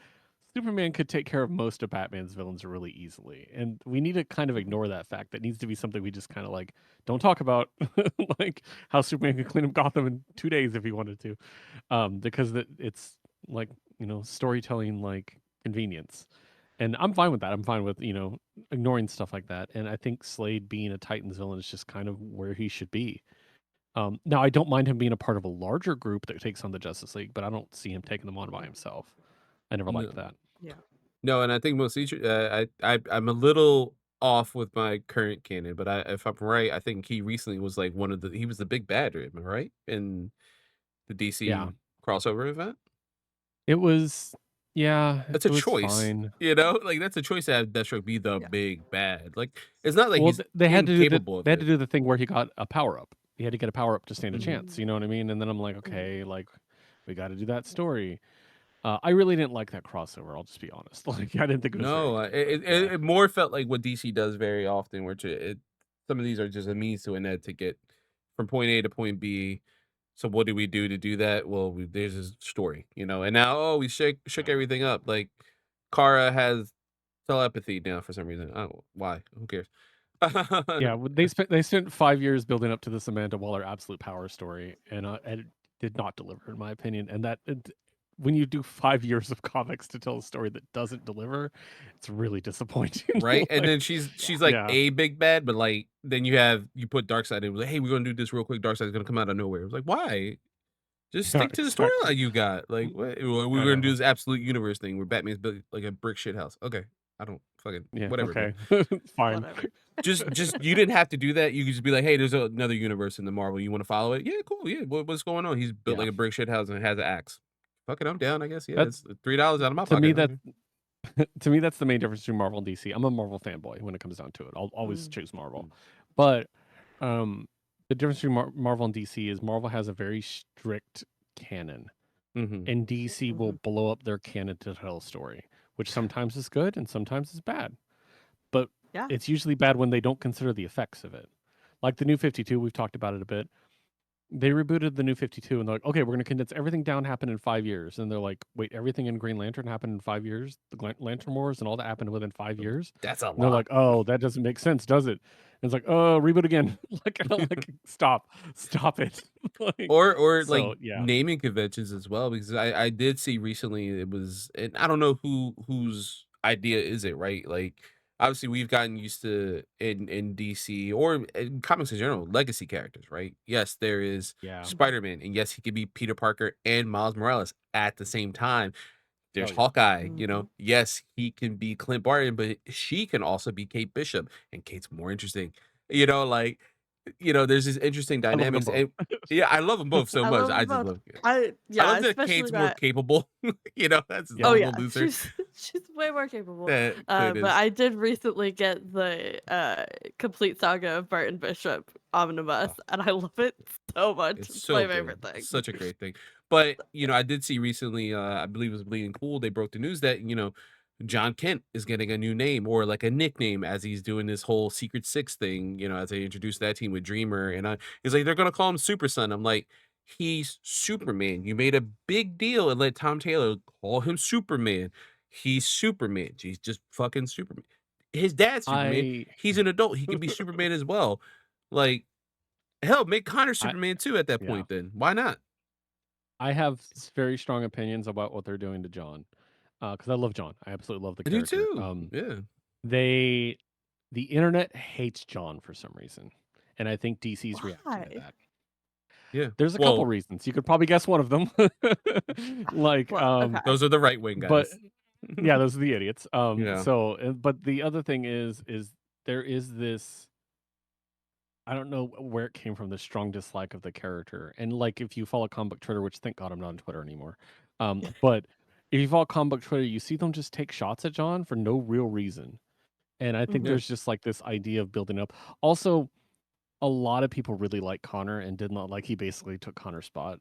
Superman could take care of most of Batman's villains really easily, and we need to kind of ignore that fact. That needs to be something we just kind of like don't talk about, like how Superman could clean up Gotham in 2 days if he wanted to, because it's like storytelling like convenience, and I'm fine with that. I'm fine with ignoring stuff like that, and I think Slade being a Titans villain is just kind of where he should be. Now I don't mind him being a part of a larger group that takes on the Justice League, but I don't see him taking them on by himself. I never liked No. that. Yeah. No, and I think most teachers, I'm a little off with my current canon, but if I'm right, I think he recently was like he was the big bad, am I right? In the Yeah. DC crossover event? It was yeah, That's it a was choice, fine. like that's a choice to have Deathstroke be the Yeah. big bad. Like it's not like Well, he's they had to do incapable of they had to it. do the thing where he got a power up. He had to get a power up to stand a chance. Mm. You know what I mean? And then I'm like, Mm. okay, like we got to do that story. I really didn't like that crossover. I'll just be honest. Like I didn't think it was very No, good. it, But, yeah, it more felt like what DC does very often, which some of these are just a means to an end to get from point A to point B. So what do we do to do that? Well, there's a story, and now we shook yeah, everything up. Like Kara has telepathy now for some reason. Oh, why? Who cares? yeah. They spent 5 years building up to this Amanda Waller absolute power story, and it did not deliver, in my opinion. And when you do 5 years of comics to tell a story that doesn't deliver, it's really disappointing. Right? And then Like, she's Yeah. like yeah, a big bad, but like then you put Darkseid in, like, hey, we're gonna do this real quick. Darkseid's gonna come out of nowhere. It was like, why? Just yeah, stick to the exactly. storyline you got. Like, what? We're I gonna do know. this absolute universe thing where Batman's built like a brick shit house. Okay, I don't fucking Yeah, whatever, man. okay. Fine. Whatever. Just you didn't have to do that. You could just be like, hey, there's another universe in the Marvel. You want to follow it? Yeah, cool. Yeah, what's going on? He's built Yeah. like a brick shit house and has an axe. Fuck it, I'm down. I guess. Yeah, That it's $3 out of my to me pocket. that Okay. to me that's the main difference between Marvel and DC. I'm a Marvel fanboy when it comes down to it. I'll always Mm. choose Marvel. Mm. But the difference between Marvel and DC is Marvel has a very strict canon, Mm-hmm. and DC will Mhm. blow up their canon to tell a story, which sometimes is good and sometimes is bad. But Yeah. it's usually bad when they don't consider the effects of it. Like the New 52, we've talked about it a bit. They rebooted the New 52 and they're like, okay, we're going to condense everything down, happen in 5 years. And they're like, wait, everything in Green Lantern happened in 5 years? The Lantern Wars and all that happened within 5 years? That's a And they're lot. like, oh, that doesn't make sense, does it? And it's like, oh, reboot again. like, stop it. like, Or like so, yeah. naming conventions as well, because I did see recently it was, and I don't know whose idea is it, right? Like obviously we've gotten used to in DC or in comics in general, legacy characters, right? Yes, there is Yeah. Mhm. Spider-Man, and yes, he could be Peter Parker and Miles Morales at the same time. There's Oh, yeah. Hawkeye, Mhm. yes, he can be Clint Barton, but she can also be Kate Bishop, and Kate's more interesting. Like there's this interesting I love them dynamics, both. and yeah, I love them both so I much. love I them just both. love it. I Yeah, love that especially Kate's more that. capable. That's Oh Yeah. Little yeah, Luther. she's way more capable. That Kate But is. I did recently get the complete saga of Barton Bishop omnibus, Oh, and I love it so much. it's It's so my good. favorite thing. Such a great thing. But I did see recently. I believe it was Bleeding Cool. They broke the news that John Kent is getting a new name or like a nickname as he's doing this whole Secret Six thing, as they introduced that team with Dreamer. And he's like, they're going to call him Super Son. I'm like, he's Superman. You made a big deal and let Tom Taylor call him Superman. He's Superman. He's just fucking Superman. His dad's Superman. I He's an adult. He can be Superman as well. Like, hell, make Connor I Superman too at that yeah. point then. Why not? I have very strong opinions about what they're doing to John. Because I love John. I absolutely love the I do character. too. Yeah. The internet hates John for some reason, and I think DC's reacting to Why? that. Yeah. There's a couple Well, reasons. You could probably guess one of them. Like, Well, okay. those are the right wing but guys. yeah, those are the idiots. Yeah. But the other thing is there is this. I don't know where it came from, this strong dislike of the character. And like, if you follow comic book Twitter, which thank God I'm not on Twitter anymore, but if you follow comic book Twitter, you see them just take shots at John for no real reason. And I think Mhm. Yeah. there's just like this idea of building up. Also, a lot of people really like Connor and did not like he basically took Connor's spot.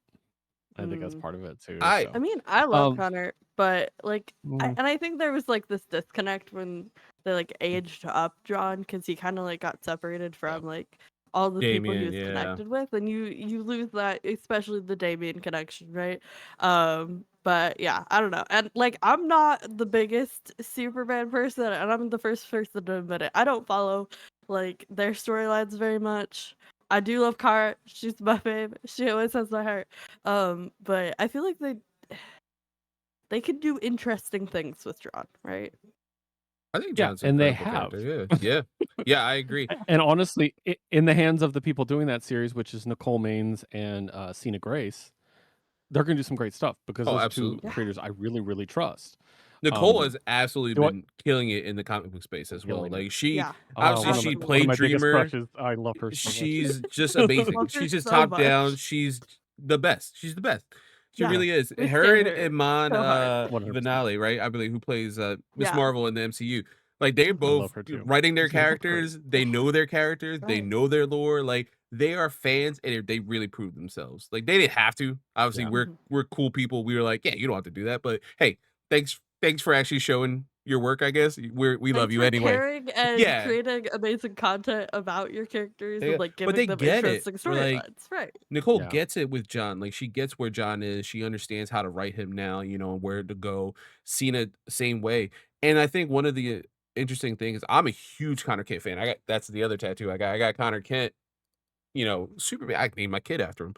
I think that's Mm. part of it too. I I mean, I love Um, Connor, but like, mm, and I think there was like this disconnect when they like aged up John because he kind of like got separated yeah. from like all the people he Damien, was yeah. connected with, and you lose that, especially the Damien connection, right? But yeah, I don't know, and like I'm not the biggest Superman person, and I'm the first person to admit it. I don't follow like their storylines very much. I do love Kara. She's my fave. She always has my heart. But I feel like they could do interesting things with John, right? I think Yeah, John's an and they incredible have. character. Yeah. Yeah. Yeah, I agree. And honestly, in the hands of the people doing that series, which is Nicole Maines and Cena Grace, they're going to do some great stuff because Oh, those two absolutely. Yeah. creators I really, really trust. Nicole has absolutely Do I been killing it in the comic book space as well. killing it? Like she Yeah, obviously One she of one of played my biggest Dreamer. crushes. I love her so much. She's just amazing. love her She's just so top down. much. She's the best. She's the best. She Yeah, really is. we Her stand and her Iman so hard. 100%. Vinale, right? I believe who plays Miss Yeah. Marvel in the MCU. Like they're Mhm. I love both her too. writing their She's great. characters. They know their characters. They Right. know their lore. Like they are fans, and they really prove themselves. Like they didn't have to. Obviously, Yeah. Mhm. we're cool people. We were like, yeah, you don't have to do that. But hey, thanks for actually showing your work. I guess we love Thanks you for anyway. caring and Yeah, creating amazing content about your characters yeah. and like But giving they them get it. interesting We're like storylines. Right. Nicole Yeah. gets it with John. Like she gets where John is. She understands how to write him now, and where to go. Cena same way. And I think one of the interesting things, I'm a huge Connor Kent fan. That's the other tattoo I got. I got Connor Kent, Superman. I can name my kid after him.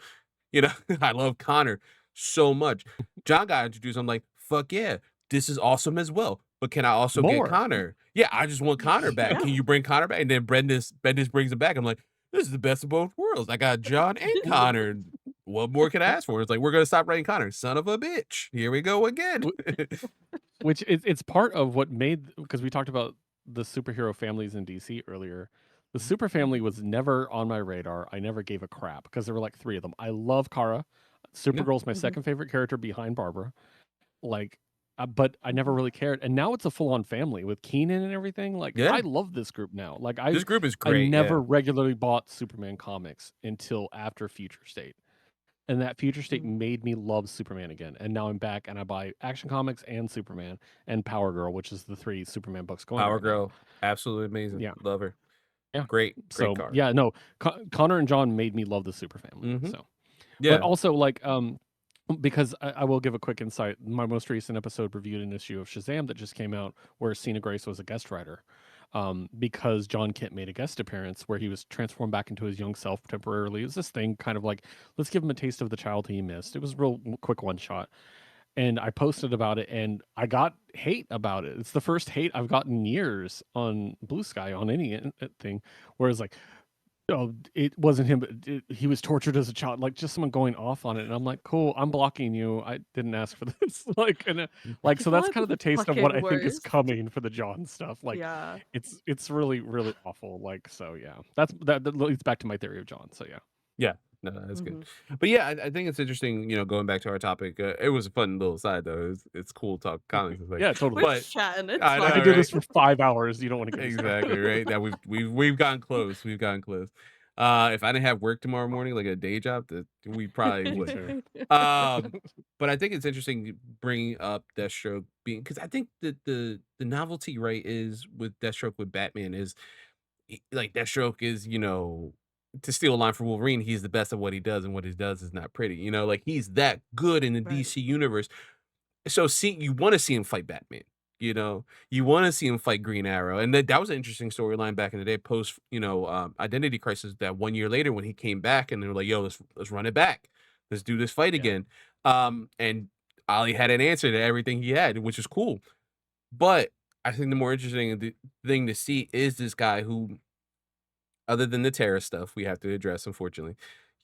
You know, I love Connor so much. John got introduced. I'm like, fuck yeah, this is awesome as well. But can I also get More. Connor? Yeah, I just want Connor back. Yeah. Can you bring Connor back? And then Bendis brings him back. I'm like, this is the best of both worlds. I got John and Connor. What more can I ask for? It's like we're gonna stop writing Connor. Son of a bitch. Here we go again. Which it's part of what made, because we talked about the superhero families in DC earlier. The super family was never on my radar. I never gave a crap because there were like three of them. I love Kara. Supergirl's my Mhm. second favorite character behind Barbara. Like, but I never Mhm. really cared. And now it's a full on family with Keenan and everything. Like, Yeah. I love this group now. Like, This group is I great. never Yeah. regularly bought Superman comics until after Future State. And that Future State Mhm. made me love Superman again. And now I'm back and I buy Action Comics and Superman and Power Girl, which is the 3 Superman books going Power right now. Girl, absolutely amazing. Yeah. Love her. Yeah. Great So card. yeah, no, Connor and John made me love the super family. Mhm. So, Yeah. but also like because I will give a quick insight. My most recent episode reviewed an issue of Shazam that just came out where Cena Grace was a guest writer. Because John Kent made a guest appearance where he was transformed back into his young self temporarily. It was this thing kind of like, let's give him a taste of the child he missed. It was a real quick one shot. And I posted about it and I got hate about it. It's the first hate I've gotten in years on Blue Sky on any thing where it's like, Oh, it wasn't him, but he was tortured as a child, like, just someone going off on it, and I'm like, "Cool, I'm blocking you. I didn't ask for this." Like, and, like, so that's What kind of the the taste of what fucking I think is worst. coming for the John stuff. Like, Yeah. it's really, really awful. Like, so yeah, that leads back to my theory of John. So yeah. Yeah, no, that's good. Mhm. But yeah, I think it's interesting. Going back to our topic, it was a fun little side though. It's cool talk comics and things. Yeah, We're totally. But just chatting. It's I I know, fine. did right? this for 5 hours. You don't want to get me started. Exactly, right? That we've gotten close. We've gotten close. If I didn't have work tomorrow morning, like a day job, that we probably Me would. too. But I think it's interesting bringing up Deathstroke being because I think that the novelty, right, is with Deathstroke with Batman is like Deathstroke is, to steal a line from Wolverine, he's the best at what he does, and what he does is not pretty. Like he's that good in the Right. DC universe. So you want to see him fight Batman. You want to see him fight Green Arrow, and that was an interesting storyline back in the day, post Identity Crisis. That 1 year later when he came back, and they were like, "Yo, let's run it back, let's do this fight Yeah. again." And Ollie had an answer to everything he had, which is cool. But I think the more interesting thing to see is this guy who, other than the Terra stuff we have to address, unfortunately,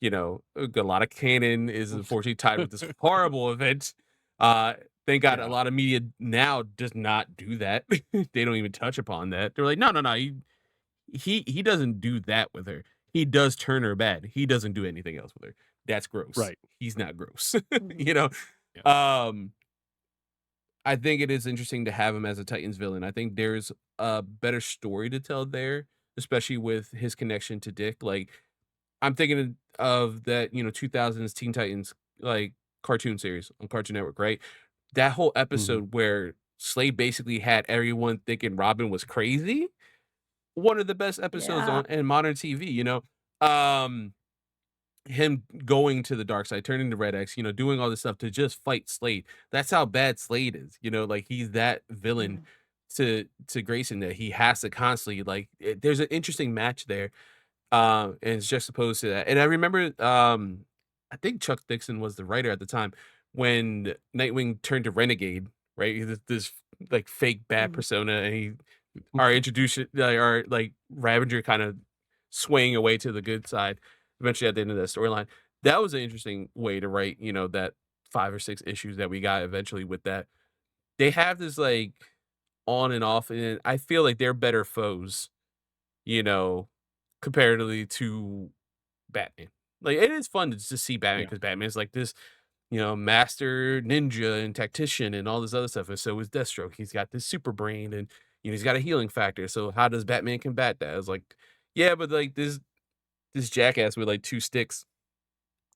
a lot of canon is unfortunately tied with this horrible event. Uh, thank God a Yeah. lot of media now does not do that. They don't even touch upon that. They're like, no, no, no. He doesn't do that with her. He does turn her bad. He doesn't do anything else with her. That's gross. Right. He's not gross. Mhm. you know. Yeah. Um, I think it is interesting to have him as a Titans villain. I think there's a better story to tell there, especially with his connection to Dick. Like I'm thinking of that, 2000s Teen Titans like cartoon series on Cartoon Network, right? That whole Mhm. episode where Slade basically had everyone thinking Robin was crazy. One of the best episodes Yeah. on in modern TV, Um him going to the dark side, turning to Red X, doing all this stuff to just fight Slade. That's how bad Slade is, like he's that Yeah. villain to Grayson that he has to constantly there's an interesting match there, and it's just opposed to that. And I remember, I think Chuck Dixon was the writer at the time when Nightwing turned to Renegade, right? This like fake bad Mhm. persona, and our introduction, our like Ravager kind of swaying away to the good side. Eventually, at the end of that storyline, that was an interesting way to write. That 5 or 6 issues that we got eventually with that. They have this like on and off, and I feel like they're better foes, you know, comparatively to Batman. Like, it is fun to just see Batman Yeah. because Batman is like this, master ninja and tactician and all this other stuff. And so is Deathstroke. He's got this super brain and he's got a healing factor. So how does Batman combat that? I was like, yeah, but like this jackass with like 2 sticks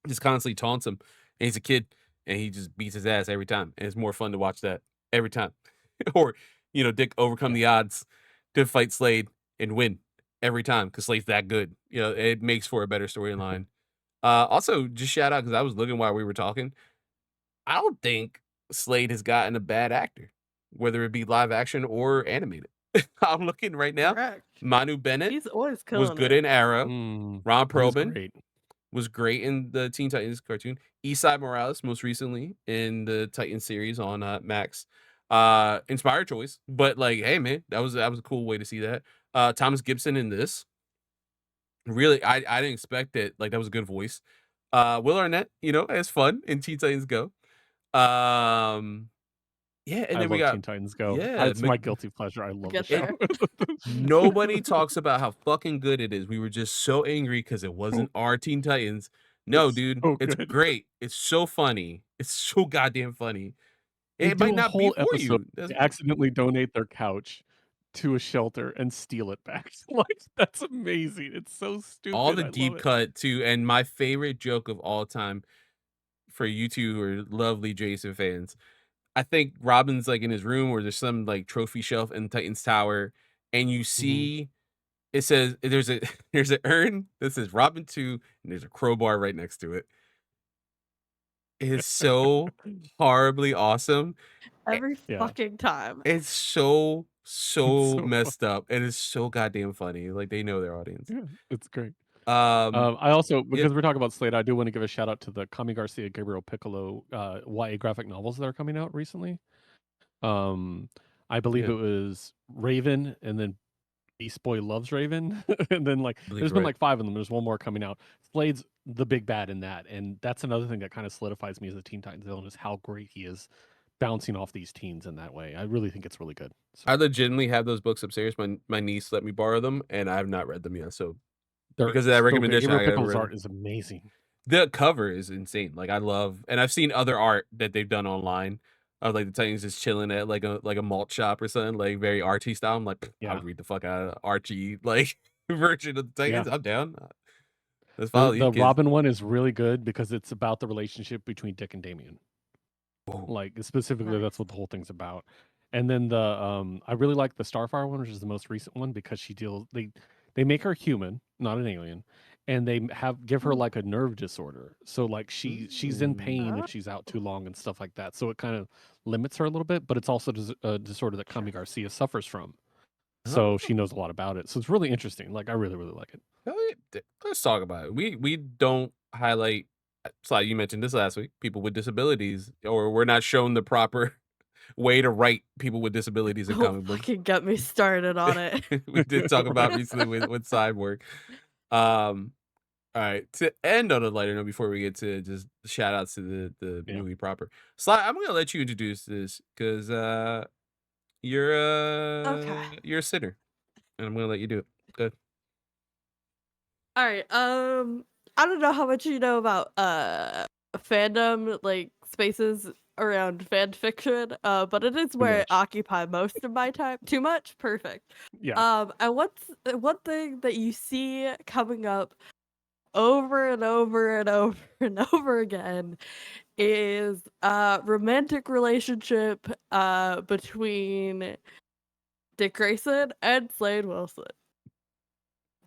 just constantly taunts him. And he's a kid and he just beats his ass every time. And it's more fun to watch that every time. Or, Dick overcome Yeah. the odds to fight Slade and win every time because Slade's that good. It makes for a better storyline. Also, just shout out because I was looking while we were talking. I don't think Slade has gotten a bad actor, whether it be live action or animated. I'm looking right now. Correct. Manu Bennett He's always was killing good it. in Arrow. Ron He's Perlman great. was great in the Teen Titans cartoon. Eastside Morales, most recently in the Titan series on Max. Inspired choice, but like, hey man, that was a cool way to see that. Thomas Gibson in this, really, I didn't expect it. Like that was a good voice. Will Arnett, as fun in Teen Titans Go. Um, yeah, and I then we love got Teen Titans Go. yeah, It's my guilty pleasure. I love the Get show. there. nobody talks about how fucking good it is. We were just so angry because it wasn't our Teen Titans. No, It's dude, so it's good. great. It's so funny. It's so goddamn funny. They It might do a not be whole for episode. you. They accidentally donate their couch to a shelter and steal it back. Like, that's amazing. It's so All stupid. the I love deep it. cut too, and my favorite joke of all time for you two who are lovely Jason fans. I think Robin's like in his room or there's some like trophy shelf in Titan's Tower, and you Mhm. see it says there's a there's an urn that says Robin 2, and there's a crowbar right next to it. It is so horribly awesome. I Every Yeah. fucking time. It's so, It's so so fun. messed up, and it's so goddamn funny, like, they know their audience. Yeah, it's great. Um, I also, yeah, because we're talking about Slade, I do want to give a shout out to the Kami Garcia, Gabriel Piccolo YA graphic novels that are coming out recently. Um, I believe yeah. it was Raven and then Beast Boy loves Raven, and then like believe there's you're been right. like 5 of them. There's one more coming out. Slade's the big bad in that, and that's another thing that kind of solidifies me as a Teen Titans villain is how great he is bouncing off these teens in that way. I really think it's really good. So I legitimately have those books upstairs. My niece let me borrow them, and I have not read them yet. So they're because of that so good. recommendation, Gabriel I gotta Pickle's read them. art is amazing. The cover is insane. Like I love, and I've seen other art that they've done online of like the Titans just chilling at like a malt shop or something, like very Archie style. I'm like, I Yeah, would read the fuck out of Archie like version of the yeah. Titans. I'm down. Let's The follow these the kids. Robin one is really good because it's about the relationship between Dick and Damian. Whoa. Like specifically, that's Nice. what the whole thing's about. And then the I really like the Starfire one, which is the most recent one because they make her human, not an alien, and they give her Mm. like a nerve disorder. So like she's in pain Oh, if she's out too long and stuff like that. So it kind of limits her a little bit, but it's also a disorder that Kami sure. Garcia suffers from. Oh, So she knows a lot about it. So it's really interesting. Like I really like it. let's talk about it. We don't highlight. Sly, you mentioned this last week. People with disabilities, or we're not shown the proper way to write people with disabilities in Don't comic books. fucking get me started on it. We did talk about recently with Cyborg. Um, all right. To end on a lighter note, before we get to just shout outs to the Yeah. movie proper, Sly, I'm gonna let you introduce this because you're Okay. you're a sinner, and I'm gonna let you do it. Good. All right. I don't know how much you know about fandom, like spaces around fan fiction. But it is Too where I much. occupy most of my time. Too much? Perfect. Yeah. And what's one thing that you see coming up over and over and over and over again is romantic relationship between Dick Grayson and Slade Wilson,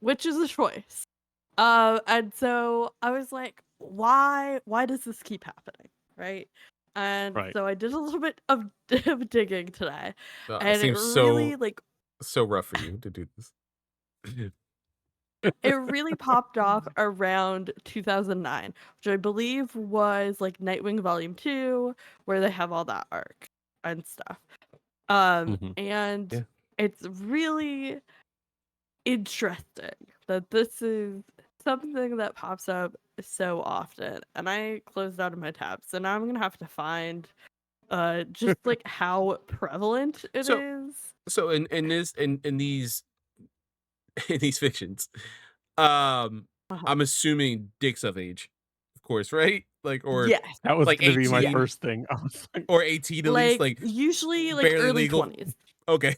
which is a choice. And so I was like, why does this keep happening? Right. And Right. so I did a little bit of, of digging today. It And it seems really like so rough for you to do this. it really popped off around 2009, which I believe was like Nightwing Volume 2, where they have all that arc and stuff. Mhm. And Yeah. it's really interesting that this is something that pops up so often. And I closed out of my tabs, and now I'm gonna have to find just like how prevalent it So is. so in this in these in these fictions, um, Uh-huh. I'm assuming Dick's of age, of course, right? Like or Yes. That was like gonna be my 18. first thing. I was like, or 18 at least, Like like usually like barely early legal. 20s. Okay.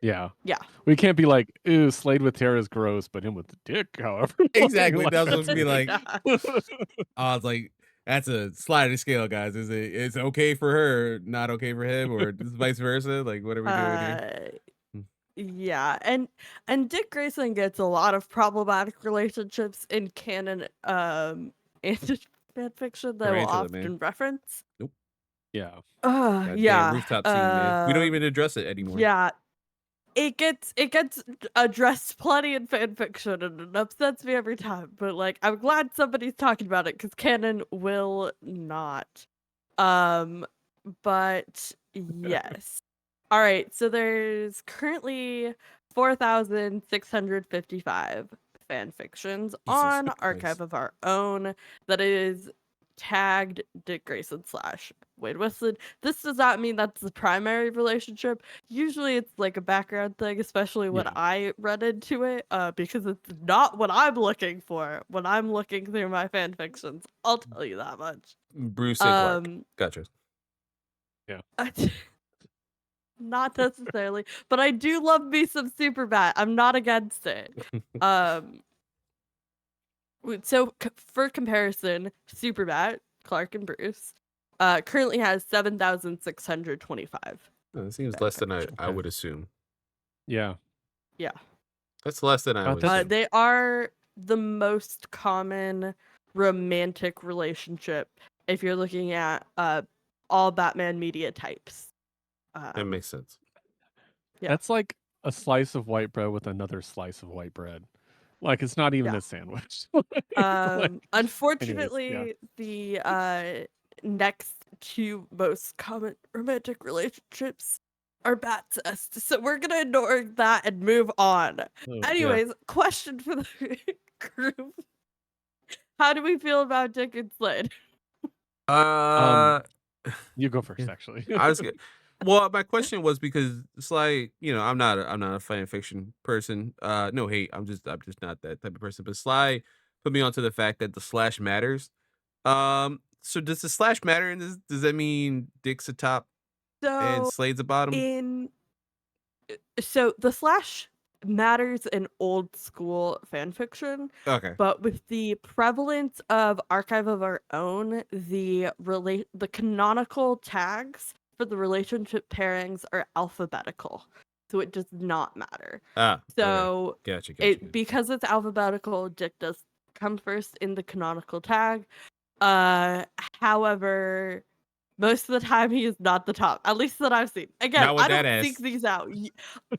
yeah. Yeah. We can't be like, ooh, Slade with Tara is gross, but him with the dick, however. Exactly. Like, That was supposed to be like, Yeah. I was like, that's a sliding scale, guys. It's okay for her, not okay for him, or vice versa? Like, what are we doing here? uh Hmm. yeah, and Dick Grayson gets a lot of problematic relationships in canon and fan fiction that will Tarantula, man. often reference. Nope. yeah. That damn Yeah. rooftop scene, man. We don't even address it anymore. Yeah. It gets addressed plenty in fan fiction, and it upsets me every time. But like, I'm glad somebody's talking about it because canon will not. But yes. All right. So there's currently 4,655 fan fictions Jesus on Archive Christ. of Our Own that is tagged Dick Grayson slash Wade Wilson. This does not mean that's the primary relationship. Usually it's like a background thing, especially when Yeah. I run into it, because it's not what I'm looking for when I'm looking through my fan fictions. I'll tell you that much. Bruce and Clark. Gotcha. Yeah. Not necessarily, but I do love me some Superbat. I'm not against it. So for comparison, Superbat, Clark and Bruce, currently has 7,625. That seems less than I Okay. would assume. Yeah. Yeah. That's less than I would assume. They are the most common romantic relationship if you're looking at all Batman media types. That makes sense. Yeah. That's like a slice of white bread with another slice of white bread. Like it's not even Yeah. a sandwich. Like, Unfortunately, the next two most common romantic relationships are Batcist, so we're gonna ignore that and move on. Oh, Anyways, question for the group: how do we feel about Dick and Slade? Uh, you go first, yeah, actually. I was good. Well, my question was because it's like, I'm not a fan fiction person. No hate. I'm just not that type of person. But Sly put me onto the fact that the slash matters. So does the slash matter in this? Does that mean Dick's a top and So Slade's a bottom? in so the slash matters in old school fan fiction, Okay. but with the prevalence of Archive of Our Own, the canonical tags for the relationship pairings are alphabetical, so it does not matter. Ah, okay. So Gotcha. because it's alphabetical, Dick does come first in the canonical tag. However, most of the time he is not the top, at least that I've seen. Again, Not with I that don't seek ass. these out.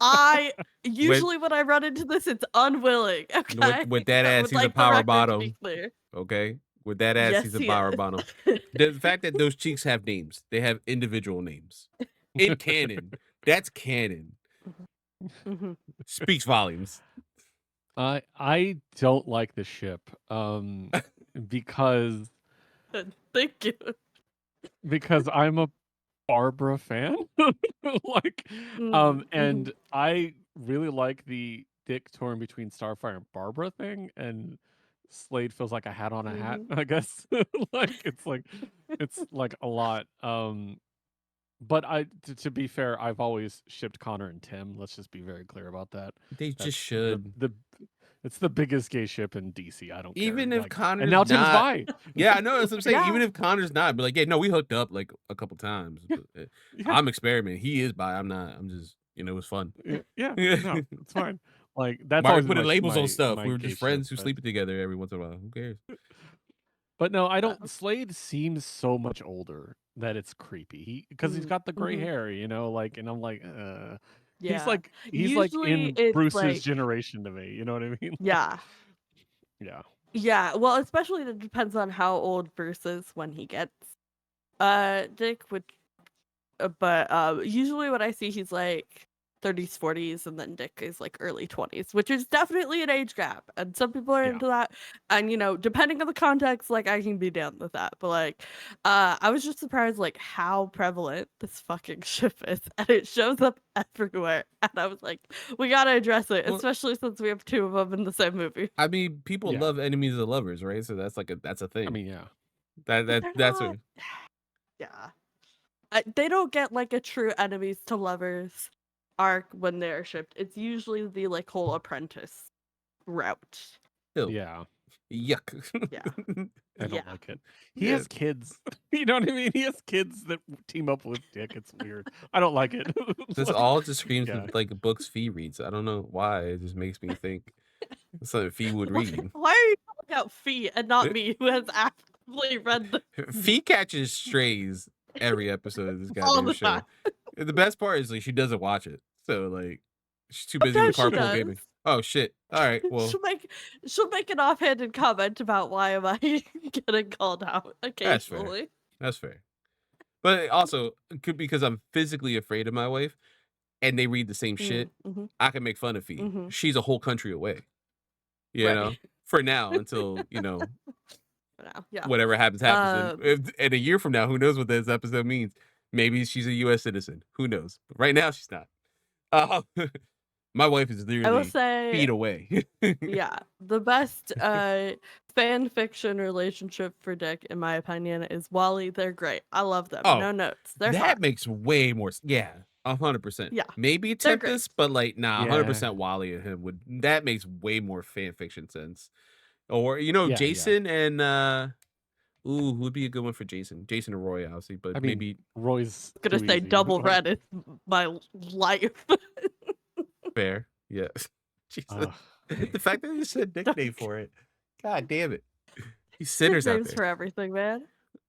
I With usually when I run into this, it's unwilling. Okay, with that I ass, would he's a like the power record to be bottom. clear. Okay. With that ass, Yes, he's a he power is. bottom. The fact that those cheeks have names, they have individual names. In canon, that's canon. Mhm. Speaks volumes. I don't like the ship because Thank you. I'm a Barbara fan. like Mhm. and I really like the Dick torn between Starfire and Barbara thing, and Slade feels like a hat on a hat, Mhm. I guess. It's like a lot. But to be fair, I've always shipped Connor and Tim. Let's just be very clear about that. They just That's should. the it's the biggest gay ship in DC. I don't care. Even if Like, and Connor's now Tim's not. bi. Yeah, I know. That's what I'm saying. Yeah. Even if Connor's not, but like, yeah, no, we hooked up like a couple times. Yeah, But, yeah, I'm experimenting. He is bi. I'm not. I'm just, it was fun. yeah. Why No, it's fine. Like that's are we always been putting labels on stuff? my We were gay just ship, friends who but sleep together every once in a while. Who cares? no, I don't. Uh, Slade seems so much older that it's creepy. Because he's mm, got the gray mhm. hair, like, and I'm like, Yeah. he's like Usually in it's Bruce's like, generation to me. You know what I mean? yeah. Yeah. Yeah. Well, especially it depends on how old versus when he gets Dick, which but usually when I see he's like 30s, 40s, and then Dick is like early 20s, which is definitely an age gap. And some people are Yeah. into that. And depending on the context, like I can be down with that. But like I was just surprised like how prevalent this fucking ship is. And it shows up everywhere. And I was like, we gotta address it, Well, especially since we have two of them in the same movie. I mean, people Yeah. love enemies of lovers, right? So that's that's a I thing. mean, yeah. But they're That's not what. yeah. They don't get like a true enemies to lovers arc when they're shipped. It's usually the like whole apprentice route. Ew. Yeah. Yuck. Yeah. I don't Yeah. like it. He Yeah. has kids. You know what I mean? He has kids that team up with Dick. It's weird. I don't like it. This Like, all just screams yeah. like books Fee reads. I don't know why. It just makes me think it's something Fee would read. Why are you calling out Fee and not me, who has actively read the Fee catches strays every episode of this all goddamn the show. time? And the best part is like she doesn't watch it. So like she's too busy with Sometimes she carpool does. gaming. Oh shit. All right. Well, She'll make an offhanded comment about why am I getting called out that's fair. occasionally. That's fair. But also because I'm physically afraid of my wife and they read the same shit, Mm-hmm. I can make fun of Fee. Mm-hmm. She's a whole country away. You Right. know? For now, until, For now, yeah. whatever happens. And a year from now, who knows what this episode means? Maybe she's a U.S. citizen. Who knows? But right now, she's not. My wife is I will literally say, feet away. yeah, the best fan fiction relationship for Dick, in my opinion, is Wally. They're great. I love them. Oh, No notes. They're that fun. makes way more. Yeah, 100%. Yeah, Maybe they're great. Tempest, but like, nah, Yeah. 100% Wally and him would. That makes way more fan fiction sense. Or Yeah. Jason and who would be a good one for Jason? Jason and Roy, obviously, but I mean, maybe Roy's I'm gonna too say easy. Double Like, Red is my life. fair. Yeah. Jesus. ugh. The fact that you said nickname for it. God damn it. He's sinners out Nicknames there. for everything, man.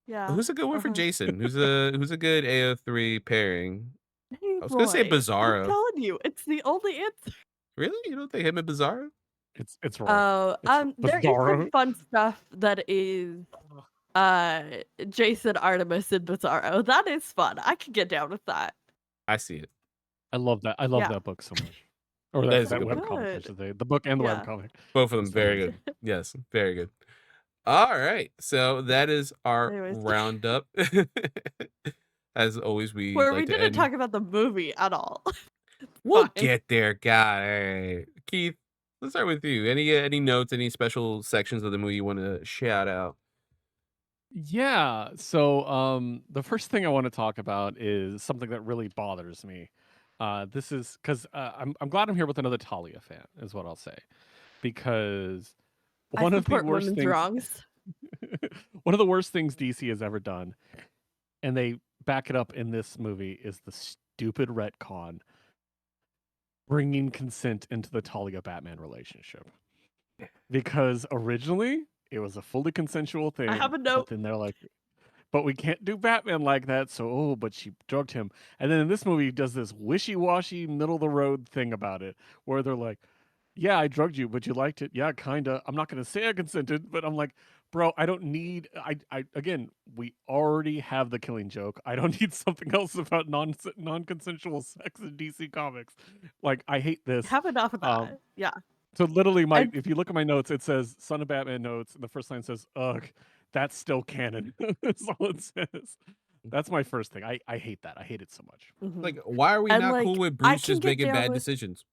Yeah. Who's a good one for Jason? Who's a good AO3 pairing? Hey, I was gonna say Roy, I'm Bizarro. telling you, it's the only answer. Really? You don't think him and Bizarro? It's Roy. Oh, It's there is some Bizarro. fun stuff that is Jason, Artemis, and Bizarro. That is fun. I could get down with that. I see it. I love that. I love Yeah. that book so much. Or That that is a So good book. webcomic, I good. should say. The book and the Yeah. webcomic. Both of them It's very fantastic. good. Yes, very good. All right. So that is our Anyways, roundup. As always, we where like we to didn't end. talk about the movie at all. We'll Fine. get there, guy. Keith, let's start with you. Any notes, any special sections of the movie you want to shout out? Yeah. So the first thing I want to talk about is something that really bothers me. This is because I'm glad I'm here with another Talia fan, is what I'll say. Because I one of the support worst women's things wrongs. one of the worst things DC has ever done, and they back it up in this movie, is the stupid retcon bringing consent into the Talia Batman relationship. Because originally it was a fully consensual thing, I have a but note. then they're like, but we can't do Batman like that, so but she drugged him. And then in this movie, he does this wishy-washy, middle-of-the-road thing about it, where they're like, yeah, I drugged you, but you liked it. Yeah, kinda. I'm not gonna say I consented, but I'm like, bro, I don't need. I again, we already have the Killing Joke. I don't need something else about non-consensual sex in DC Comics. Like, I hate I this. have enough of that. Yeah. So literally, And if you look at my notes, it says "Son of Batman" notes, and the first line says, "Ugh, that's still canon." That's all it says. That's my first thing. I hate that. I hate it so much. Like, why are we and not cool like with I Bruce can just get making down bad with decisions?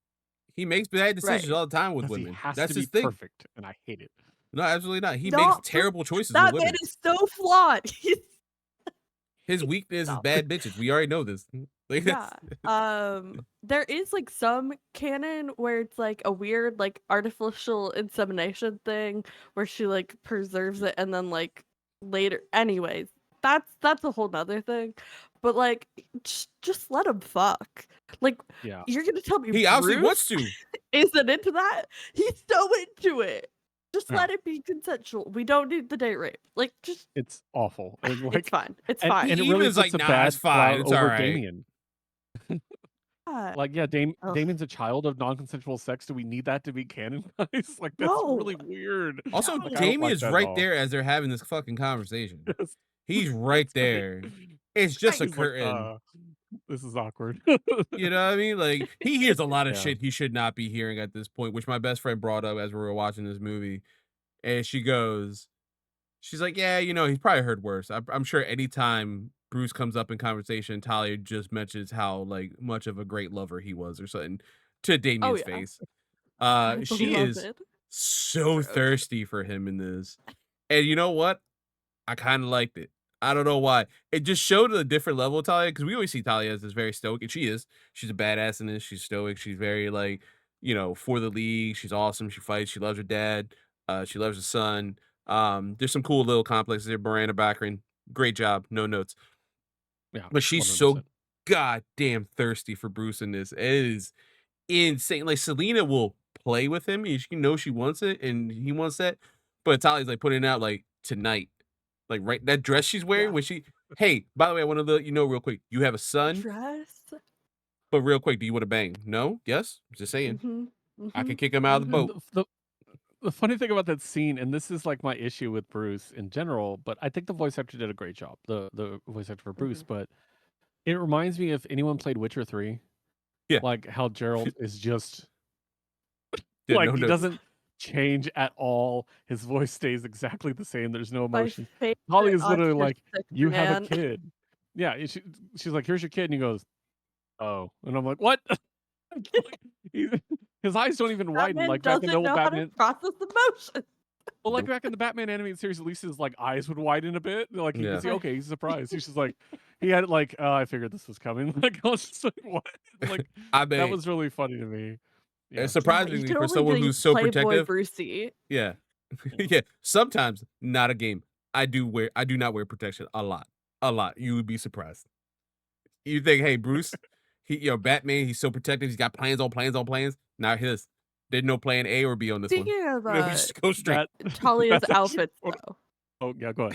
He makes bad decisions right. all the time with Because he women. has That's to be his thing. perfect, and I hate it. No, absolutely not. He makes Not for terrible choices with that man women. is so flawed. His weakness is Stop. bad bitches. We already know this. Like, Yeah. There is like some canon where it's like a weird like artificial insemination thing where she like preserves it and then like later anyways, that's a whole nother thing. But like just let him fuck. Like Yeah, you're gonna tell me he obviously wants Bruce to. isn't into that? He's so into it. Just yeah. let it be consensual. We don't need the date rape. Like just It's awful. it's Like, fine. It's and fine. and it He really even's like, puts a nah, it's bad fine. cloud It's all over right. Damien. Yeah. Like, yeah, Ugh. Damien's a child of non-consensual sex. Do we need that to be canon, guys? Like, that's No. really weird. Also, Like, I don't like Damien's that at right all. there as they're having this fucking conversation. Yes, He's right that's right. there. It's just a He's like, curtain. this is awkward. You know what I mean? Like, he hears a lot of Yeah. shit he should not be hearing at this point, which my best friend brought up as we were watching this movie. And she's like, yeah, he's probably heard worse. I'm sure anytime Bruce comes up in conversation, Talia just mentions how like much of a great lover he was or something to Oh Damien's yeah. face. I She love is it. so Gross. thirsty for him in this. And you know what? I kind of liked it. I don't know why. It just showed a different level of Talia, because we always see Talia as this very stoic, and she is. She's a badass in this. She's stoic. She's very like, for the league. She's awesome. She fights. She loves her dad. She loves her son. There's some cool little complexes there. Miranda Baccarin, great job. No notes. Yeah, But she's 100%. so goddamn thirsty for Bruce in this. It is insane. Like, Selena will play with him. She knows she wants it, and he wants that. But Talia's like putting it out like tonight. Like, right, that dress she's wearing Yeah. when hey, by the way, I want to let you know real quick. You have a son, Dress. but real quick, do you want to bang? No? Yes? Just saying. Mm-hmm. I can Mm-hmm. kick him out of the boat. The funny thing about that scene, and this is like my issue with Bruce in general, but I think the voice actor did a great job. The voice actor for Bruce, but it reminds me, if anyone played Witcher 3, Yeah. like how Geralt is just Yeah, like no he notes. doesn't change at all. His voice stays exactly the same. There's no My emotion. favorite Holly is literally like, autistic "You have a man. kid." Yeah, and she's like, "Here's your kid," and he goes, "Oh," and I'm like, "What?" His eyes don't even That widen man like back in doesn't the old know how to Batman. process emotions. Well, like back in the Batman animated series, at least his like eyes would widen a bit. Like he Yeah. could see, okay, he's surprised. He's just like, he had it like, I figured this was coming. Like I was just like, what? Like I that mean, was really funny to me. Yeah. it's Yeah, you surprisingly can for only someone be who's so Playboy protective. Brucey. Yeah. Yeah. Sometimes not a game. I do not wear protection a lot. A lot. You would be surprised. You think, hey, Bruce, Batman, he's so protective. He's got plans on plans on plans. Not his. There's no plan A or B on this one. Speaking of We just go straight. Talia's That's actually outfits what- though. Oh yeah, go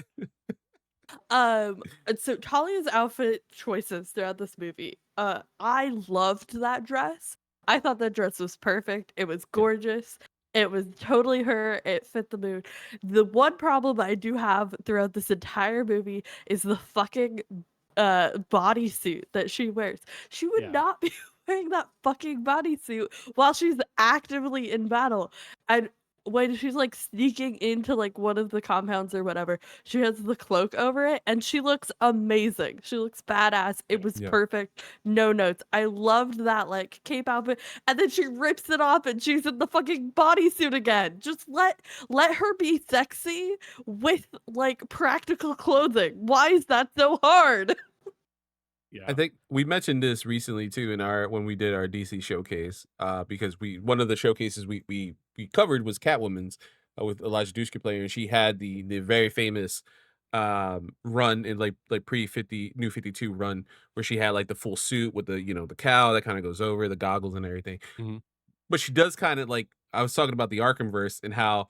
ahead. So Talia's outfit choices throughout this movie. I loved that dress. I thought that dress was perfect. It was gorgeous. It was totally her. It fit the mood. The one problem I do have throughout this entire movie is the fucking bodysuit that she wears. She would Yeah. not be wearing that fucking bodysuit while she's actively in battle. And when she's like sneaking into like one of the compounds or whatever, she has the cloak over it and she looks amazing. She looks badass. It was Yeah. perfect. No notes. I loved that like cape outfit. And then she rips it off and she's in the fucking bodysuit again. Just let her be sexy with like practical clothing. Why is that so hard? Yeah. I think we mentioned this recently too in our when we did our DC showcase, because one of the showcases we covered was Catwoman's with Elijah Dushku playing, and she had the very famous run in like pre 50 New 52 run where she had like the full suit with the the cowl that kind of goes over the goggles and everything. Mhm. But she does kind of like I was talking about the Arkhamverse and how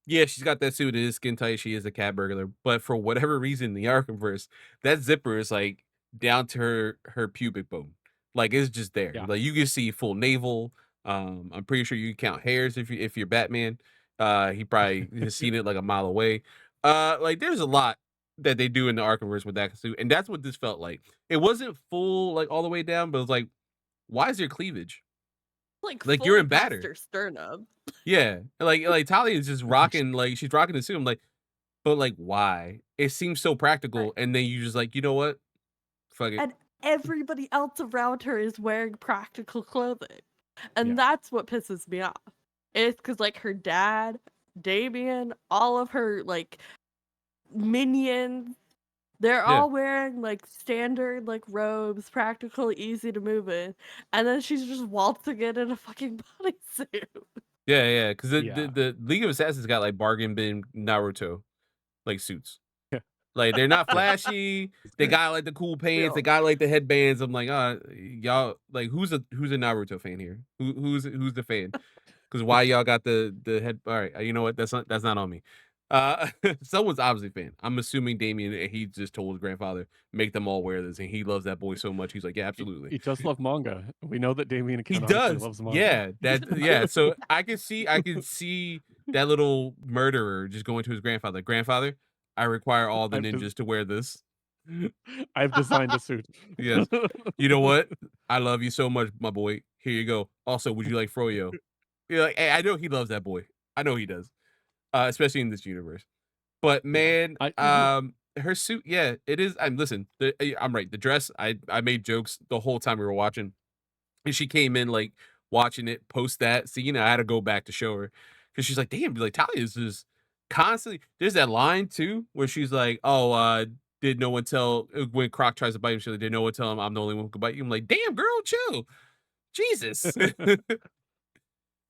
yeah, she's got that suit. It is skin tight. She is a cat burglar. But for whatever reason, the Arkhamverse, that zipper is like down to her pubic bone. Like it's just there. Yeah. Like you can see full navel. I'm pretty sure you can count hairs if you're Batman. He probably has seen it like a mile away. Like there's a lot that they do in the Arkhamverse with that suit, and that's what this felt like. It wasn't full like all the way down, but it was like, why is there cleavage? Like you're Fully in past batter. her sternum. Yeah, like Talia is just rocking, like she's rocking the suit. I'm like, but like, why? It seems so practical, and then you just like, you know what? Fuck it. And everybody else around her is wearing practical clothing. And Yeah. that's what pisses me off. It's because like her dad, Damien, all of her like minions, they're Yeah. all wearing like standard like robes, practical, easy to move in. And then she's just waltzing in a fucking bodysuit. Yeah, because Yeah. the League of Assassins got like bargain bin Naruto like suits. Yeah. Like they're not flashy. They got like the cool pants. They Real. got like the headbands. I'm like, y'all like who's a Naruto fan here? Who's the fan? Because why y'all got the head? All right, you know what? That's not on me. Someone's obviously a fan. I'm assuming Damien. He just told his grandfather make them all wear this, and he loves that boy so much. He's like, yeah, absolutely. He does love manga. We know that Damien He canonically does. loves manga. Yeah, yeah. So I can see that little murderer just going to his grandfather. Grandfather, I require all the I've des- ninjas to wear this. I've designed a suit. Yes. You know what? I love you so much, my boy. Here you go. Also, would you like Froyo? You're like, hey, I know he loves that boy. I know he does. Especially in this universe. But man, her suit, yeah, it is. Listen, I'm right. The dress, I made jokes the whole time we were watching, and she came in like watching it post that scene. I had to go back to show her because she's like, damn, like Talia is just constantly. There's that line too where she's like, oh, did no one tell when Croc tries to bite him? She's like, did no one tell him I'm the only one who can bite you? I'm like, damn, girl, chill, Jesus.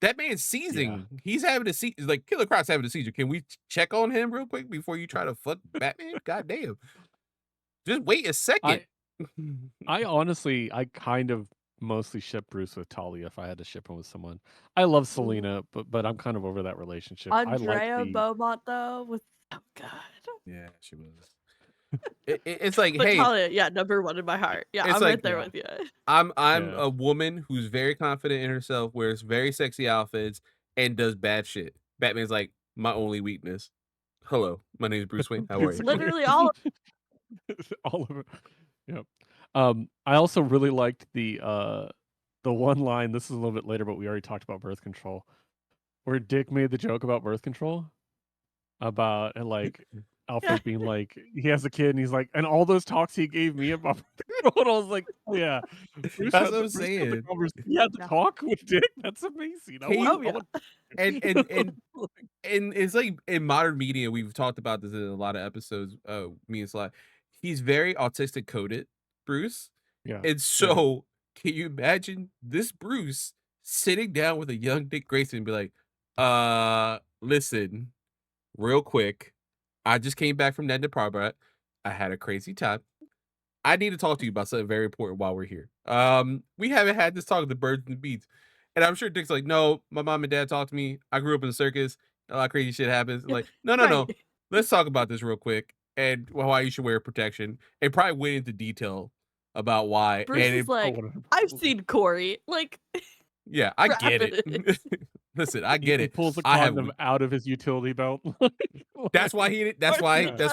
That man's seizing. Yeah. He's having a seizure. Like Killer Croc's having a seizure. Can we check on him real quick before you try to fuck Batman? God damn. Just wait a second. I honestly, I kind of mostly ship Bruce with Talia if I had to ship him with someone. I love Selena, but I'm kind of over that relationship. I like Andrea the Beaumont though was so good. Yeah, she was. It's like, But hey, Talia, yeah, number one in my heart. Yeah, it's I'm like, right there yeah. with you. I'm Yeah. a woman who's very confident in herself, wears very sexy outfits, and does bad shit. Batman's like my only weakness. Hello, my name is Bruce Wayne. How are you? Literally all all of it. Yep. I also really liked the one line. This is a little bit later, but we already talked about birth control, where Dick made the joke about birth control, about like Alfred being like he has a kid, and he's like, and all those talks he gave me about birth control, and I was like, oh, yeah, That's what I'm saying. He had the Yeah. talk with Dick. That's amazing. I Can want- you- I want- And it's like in modern media, we've talked about this in a lot of episodes. Me and Sly, he's very autistic coded, Bruce. yeah. And so, can you imagine this Bruce sitting down with a young Dick Grayson and be like, listen, real quick, I just came back from Ned Parmar. I had a crazy time. I need to talk to you about something very important while we're here. We haven't had this talk of the birds and the bees. And I'm sure Dick's like, no, my mom and dad talked to me. I grew up in the circus. A lot of crazy shit happens. I'm like, no. right. Let's talk about this real quick and why you should wear protection. And probably went into detail about why. Bruce and is like, I've seen Corey. Like, yeah, I get it. Listen, I get He it. pulls the I have condom out of his utility belt. That's why he. That's Yeah.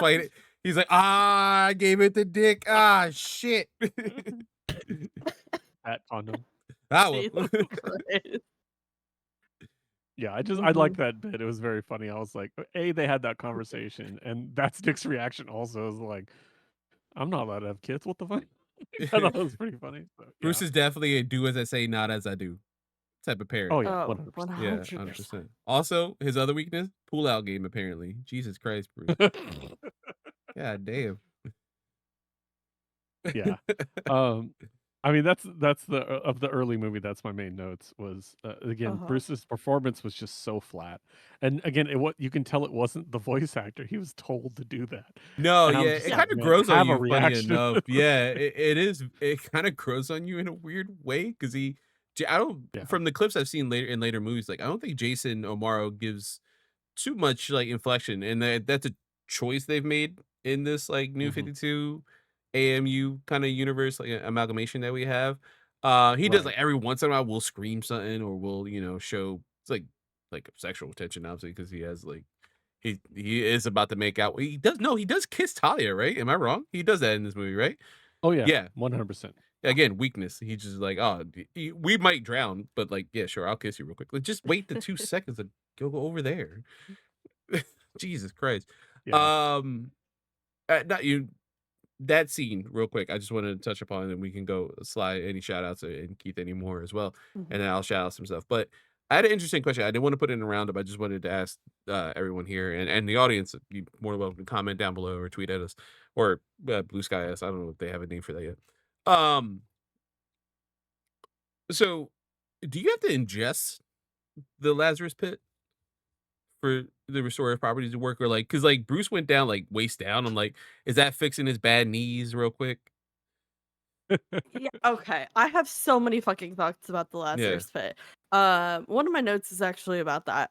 why he's like, I gave it to Dick. Ah, shit. That condom. Ow. Jesus Christ. Yeah, I Mhm. like that bit. It was very funny. I was like, A, they had that conversation, and that's Dick's reaction also is like, I'm not allowed to have kids. What the fuck? I thought that was pretty funny. So, yeah. Bruce is definitely a do as I say, not as I do type of parent. Oh yeah, Oh, 100%. Yeah, 100%. 100%. Also, his other weakness, pull out game apparently. Jesus Christ, Bruce. God damn. Yeah. Um, I mean, that's the of the early movie. That's my main notes. Was again, Uh-huh. Bruce's performance was just so flat, and again, what you can tell it wasn't the voice actor. He was told to do that, No, and I yeah, was just it Yeah. like, kind of man, grows on have a you, funny reaction. enough. Yeah, it is. It kind of grows on you in a weird way because I don't, Yeah. from the clips I've seen later in later movies, like I don't think Jason O'Mara gives too much like inflection, and that's a choice they've made in this like new Mhm. 52 AMU kind of universe, like amalgamation that we have. He does Right. like every once in a while will scream something or will show it's like sexual tension, obviously, because he has like he is about to make out. He does kiss Talia, right? Am I wrong? He does that in this movie, right? Oh yeah, Yeah. 100%. Again, weakness. He just like, oh, we might drown, but like, yeah, sure, I'll kiss you real quick. Like, just wait the 2 seconds and go over there. Jesus Christ. Yeah. Not you. That scene, real quick. I just wanted to touch upon, and we can go slide any shout outs and Keith anymore as well, Mhm. and then I'll shout out some stuff. But I had an interesting question. I didn't want to put it in a roundup. I just wanted to ask everyone here and the audience. You more than welcome to comment down below or tweet at us or Blue Sky us. I don't know if they have a name for that yet. So do you have to ingest the Lazarus pit for the restorative properties to work, or like, because like Bruce went down like waist down. I'm like, is that fixing his bad knees real quick? Yeah, okay. I have so many fucking thoughts about the Yeah. Lazarus Pit. One of my notes is actually about that.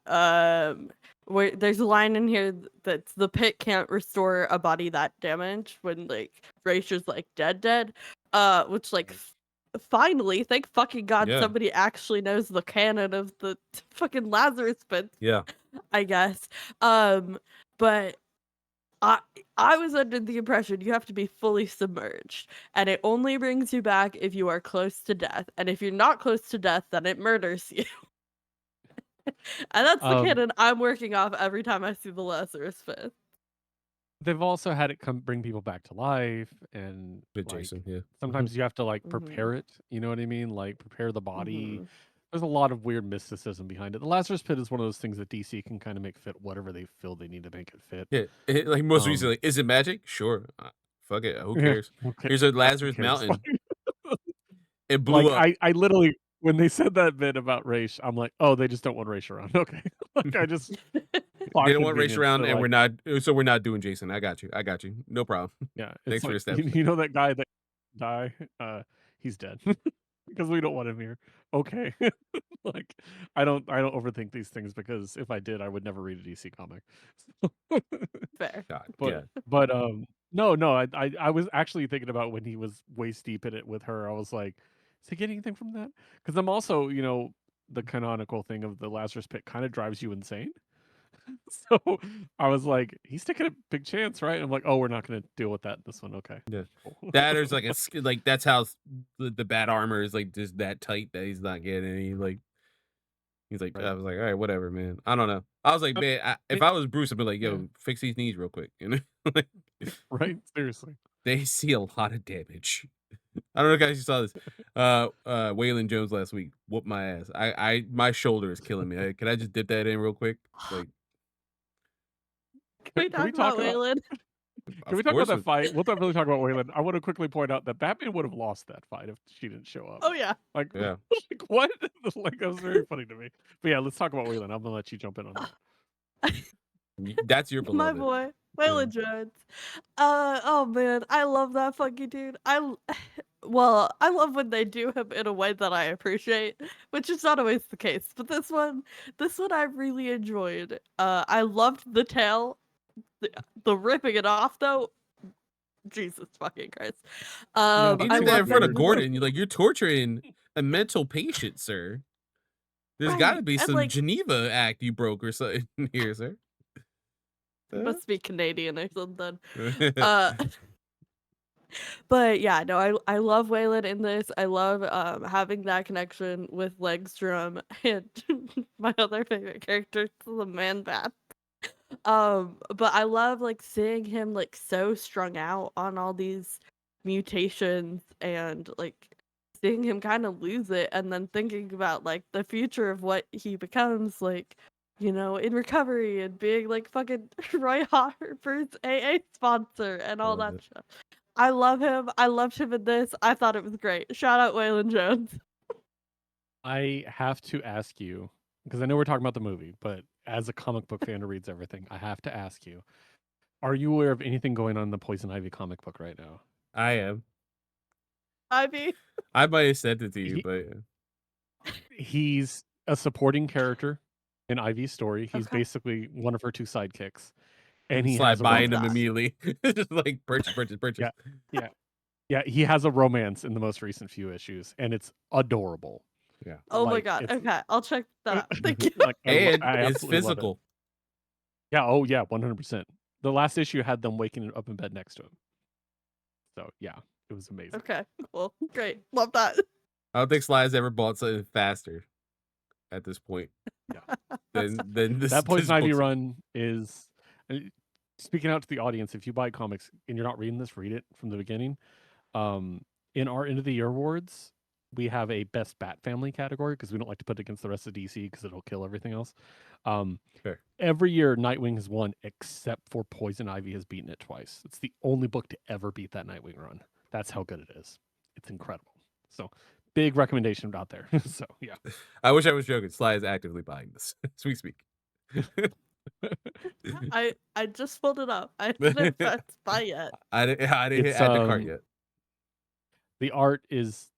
Where there's a line in here that's the pit can't restore a body that damaged when like Rachel's like dead. Which like finally, thank fucking God, Yeah. somebody actually knows the canon of the fucking Lazarus Pit, Yeah. I guess. But I I was under the impression you have to be fully submerged, and it only brings you back if you are close to death, and if you're not close to death, then it murders you. And that's the Um, canon I'm working off every time I see the Lazarus Pit. they've also had it bring people back to life, and Good like Jason. Yeah. sometimes you have to like Mhm, prepare it. You know what I mean? Like prepare the body. mhm. There's a lot of weird mysticism behind it. The Lazarus Pit is one of those things that DC can kind of make fit whatever they feel they need to make it fit. Yeah. Like most Um, recently, is it magic? Sure. Fuck it. Who yeah, cares? okay, Here's a who Lazarus cares? mountain. It blew Like up. I literally when they said that bit about race, I'm like, oh, they just don't want race around. Okay, like I just They plot don't want race convenience. around, They're and like, we're not doing Jason. I got you. I got you. No problem. yeah, it's Thanks for like the steps. you know that guy that die, he's dead because we don't want him here. Okay, like I don't overthink these things because if I did, I would never read a DC comic. Fair. God. But Yeah. no, I was actually thinking about when he was waist deep in it with her. I was like, is he getting anything from that? Because I'm also, the canonical thing of the Lazarus Pit kind of drives you insane. So I was like, he's taking a big chance, right? I'm like, oh, we're not going to deal with that in this one. Okay. Yeah. Cool. That is like like that's how the bad armor is like just that tight that he's not getting any like. He's like, Right. I was like, all right, whatever, man. I don't know. I was like, man, if I was Bruce, I'd be like, Yeah. yo, fix these knees real quick. You know, like, Right. Seriously. they see a lot of damage. I don't know if you guys saw this. Waylon Jones last week whooped my ass. My shoulder is killing me. Can I just dip that in real quick? Like, Can we Can we talk talk about about Waylon? Can we of talk about course, that fight? We'll definitely talk about Waylon. I want to quickly point out that Batman would have lost that fight if she didn't show up. Oh yeah. Like, yeah. like what? Like that was very funny to me. But yeah, let's talk about Waylon. I'm gonna let you jump in on that. That's your My beloved. boy, Yeah. Waylon Jones. Oh man, I love that fucking dude. Well, I love when they do him in a way that I appreciate, which is not always the case. But this one I really enjoyed. I loved the tail, the ripping it off though. Jesus fucking Christ. Yeah, He the I did that in love torture. front that of he Gordon. You're torturing a mental patient, sir. There's got to right be and some like Geneva Act you broke or something here, sir. he must be Canadian or something. Huh? Uh, But yeah, no, I love Waylon in this. I love having that connection with Legstrom and my other favorite character, the Man Bat. But I love like seeing him like so strung out on all these mutations and like seeing him kind of lose it and then thinking about like the future of what he becomes like, in recovery and being like fucking Roy Harper's AA sponsor and all Love that it. shit. I love him. I loved him in this. I thought it was great. Shout out Waylon Jones. I have to ask you, because I know we're talking about the movie, but as a comic book fan who reads everything, I have to ask you, are you aware of anything going on in the Poison Ivy comic book right now? I am. I mean, I might have sent it to you, He, but he's a supporting character in Ivy's story. He's okay. basically one of her two sidekicks, and he just like has a Love buying them that. romance. immediately. Just like purchase. Yeah, yeah, yeah. He has a romance in the most recent few issues, and it's adorable. Yeah. Oh my Like god. it's Okay, I'll check that out. Thank you. like And I it's absolutely love it. physical. Yeah. Oh yeah. 100%. The last issue had them waking up in bed next to him. So yeah, it was amazing. Okay, cool. Great. Love that. I don't think Sly's ever bought something faster at this point Yeah. than this. That Poison This Ivy book's. run is speaking out to the audience. If you buy comics and you're not reading this, read it from the beginning. In our end of the year awards, we have a best Bat Family category because we don't like to put it against the rest of DC because it'll kill everything else. Fair. Every year, Nightwing has won except for Poison Ivy has beaten it twice. It's the only book to ever beat that Nightwing run. That's how good it is. It's incredible. So, big recommendation out there. So, yeah. I wish I was joking. Sly is actively buying this as we speak. I just pulled it up. I didn't press buy yet. I didn't It's add the cart yet. the art is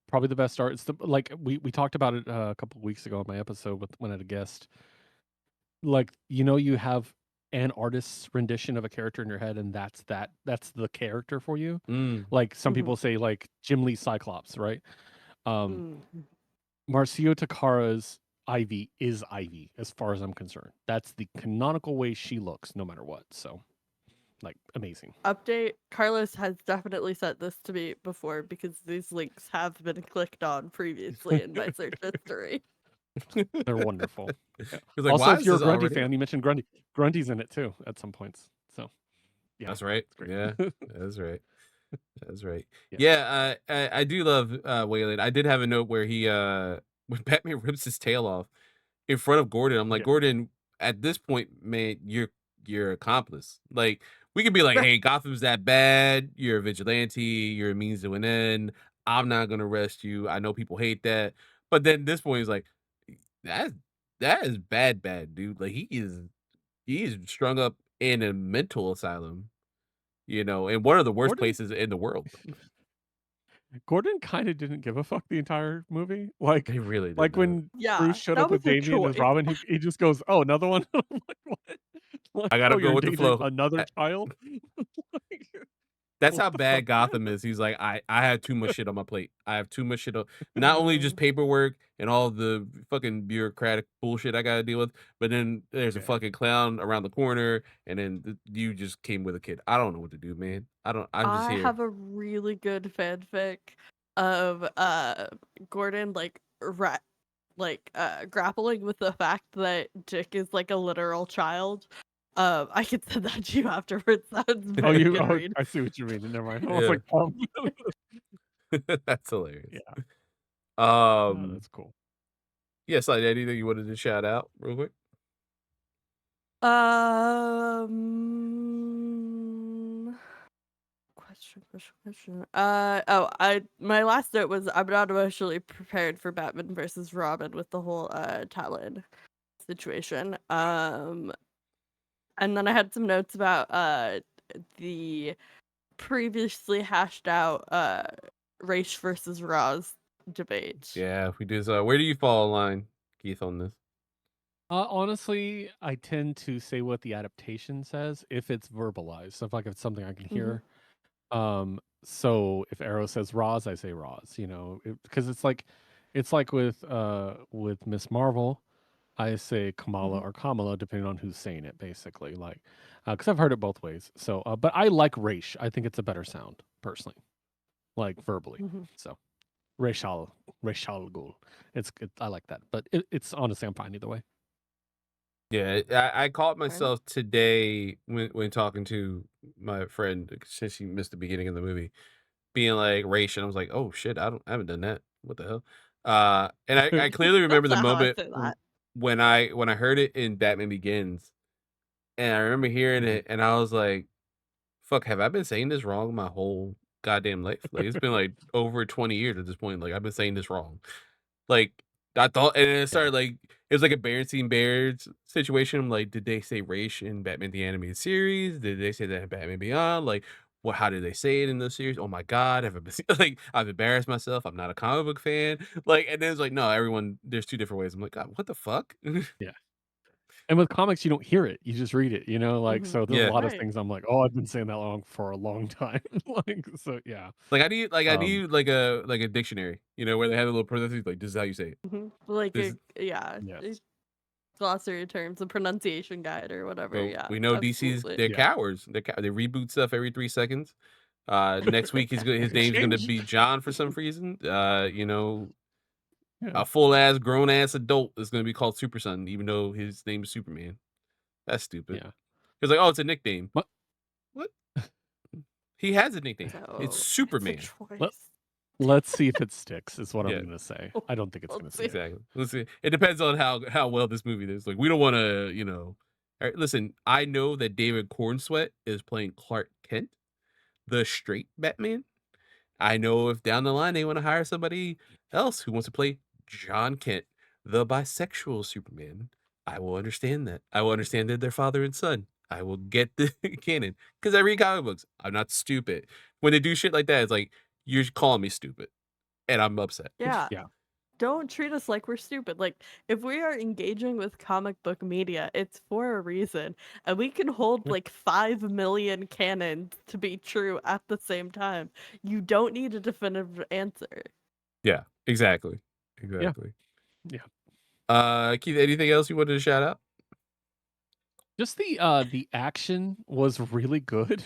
probably the best art. It's the like we talked about it a couple of weeks ago on my episode when I had a guest. Like you have an artist's rendition of a character in your head, and that's the character for you. Like some Mhm. people say, like Jim Lee Cyclops, right? Mm. Marcio Takara's Ivy is Ivy, as far as I'm concerned. That's the canonical way she looks, no matter what. So, like, amazing. Update: Carlos has definitely sent this to me before because these links have been clicked on previously in my search history. They're wonderful. He's like, Also, why if is you're a this Grundy already fan, up? you mentioned Grundy. Grundy's in it too at some points. So, yeah, That's right. it's great. Yeah, that's right. That's right. Yeah. Yeah, I do love Waylon. I did have a note where he when Batman rips his tail off in front of Gordon. I'm like, Yeah. Gordon, at this point, man, you're accomplice. Like, we could be like, hey, Gotham's that bad. You're a vigilante. You're a means to an end. I'm not gonna arrest you. I know people hate that, but then this point is like, that that is bad, dude. Like he's strung up in a mental asylum, in one of the worst Gordon, places in the world. Gordon kind of didn't give a fuck the entire movie. Like, He really did like not. when Yeah, Bruce showed that up with was a Damian as choice. Robin, he just goes, "Oh, another one." I'm like, what? Like, I gotta oh, go you're with the endangering flow. another child. Like, That's what how the bad fuck? Gotham is. He's like, I had too much shit on my plate. I have too much shit on not only just paperwork and all the fucking bureaucratic bullshit I gotta deal with, but then there's a Yeah. fucking clown around the corner, and then you just came with a kid. I don't know what to do, man. I'm just I here. have a really good fanfic of Gordon grappling with the fact that Dick is like a literal child. I can send that to you afterwards. That was Oh, very good read. I see what you mean. Never mind. I was Yeah. like, That's hilarious. yeah, that's cool. Yes, like anything you wanted to shout out real quick? Question. My last note was I'm not emotionally prepared for Batman versus Robin with the whole Talon situation. And then I had some notes about the previously hashed out Race versus Roz debate. Yeah, we do. So, where do you fall in line, Keith, on this? Honestly, I tend to say what the adaptation says if it's verbalized. So if it's something I can hear. So if Arrow says Roz, I say Roz. Because it's like with Miss Marvel, I say Kamala or Kamala depending on who's saying it. Basically, like because I've heard it both ways. So, but I like Raish. I think it's a better sound personally, like verbally. Mhm. So, Raishal Gul. I like that, but it's honestly I'm fine either way. Yeah, I caught Right. myself today when talking to my friend since she missed the beginning of the movie, being like race, and I was like, oh shit, I haven't done that. What the hell? And I clearly remember That's the not how I moment say that. when I heard it in Batman Begins, and I remember hearing Mhm. it, and I was like, fuck, have I been saying this wrong my whole goddamn life? Like it's been like over 20 years at this point. Like I've been saying this wrong. Like, I thought, and then it Yeah. started like it was like a Berenstein Bears situation. I'm like, did they say race in Batman the Animated Series? Did they say that in Batman Beyond? Like, what? How did they say it in those series? Oh my god, have I been like I've embarrassed myself. I'm not a comic book fan. Like, and then it's like, no, everyone. There's two different ways. I'm like, God, what the fuck? Yeah. And with comics, you don't hear it; you just read it. Like Mhm. so. There's a Yeah, lot of Right. things I'm like, oh, I've been saying that wrong for a long time. Like so, yeah. I Um, need like a dictionary. Where they have a little parentheses like this is how you say it. Mhm. Like This, yeah, yes. glossary terms, a pronunciation guide or whatever. but Yeah, we know DC's absolutely. they're Yeah. cowards. They reboot stuff every 3 seconds. Next week his name's gonna Change. be John for some reason. Yeah. A full ass grown ass adult is gonna be called Super Son, even though his name is Superman. That's stupid. Yeah. He's like, oh, it's a nickname. But What? He has a nickname. It's So it's a Superman. let, choice. let's see if it sticks. Is what I'm Yeah, gonna say. I don't think it's We'll gonna see. stick. exactly. Let's see. It depends on how well this movie is. Like, we don't want to, All right, listen, I know that David Cornsweet is playing Clark Kent, the straight Batman. I know if down the line they want to hire somebody else who wants to play John Kent, the bisexual Superman, I will understand that. I will understand that they're father and son. I will get the canon because I read comic books. I'm not stupid. When they do shit like that, it's like you're calling me stupid, and I'm upset. Yeah. Yeah. Don't treat us like we're stupid. Like, if we are engaging with comic book media, it's for a reason. And we can hold Yeah. like 5 million canons to be true at the same time. You don't need a definitive answer. Yeah, exactly, Yeah. exactly. Yeah. Keith, anything else you wanted to shout out? Just the action was really good.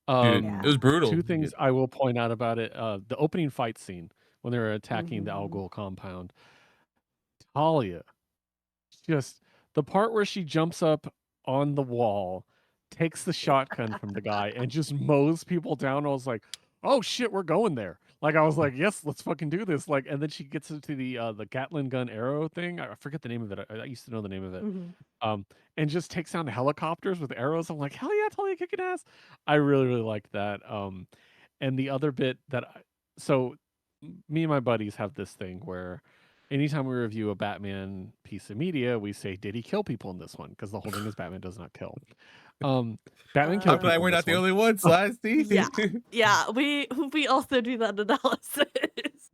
Dude, it was Yeah. Two brutal. things I will point out about it. The opening fight scene when they were attacking the Mhm. Algol compound. Talia, just the part where she jumps up on the wall, takes the shotgun from the guy, and just mows people down. I was like, oh shit, we're going there. Like I was like, yes, let's fucking do this. Like, and then she gets into the Gatling gun arrow thing. I forget the name of it. I used to know the name of it. Mhm. Um, and just takes down helicopters with arrows. I'm like, hell yeah, Talia kicking ass. I really, really liked that. And the other bit that so me and my buddies have this thing where anytime we review a Batman piece of media, we say, did he kill people in this one? Because the whole thing is Batman does not kill. Batman I'm killed glad people in we're not this the one. only ones, Sly Yeah. Steve. Yeah, we also do that analysis.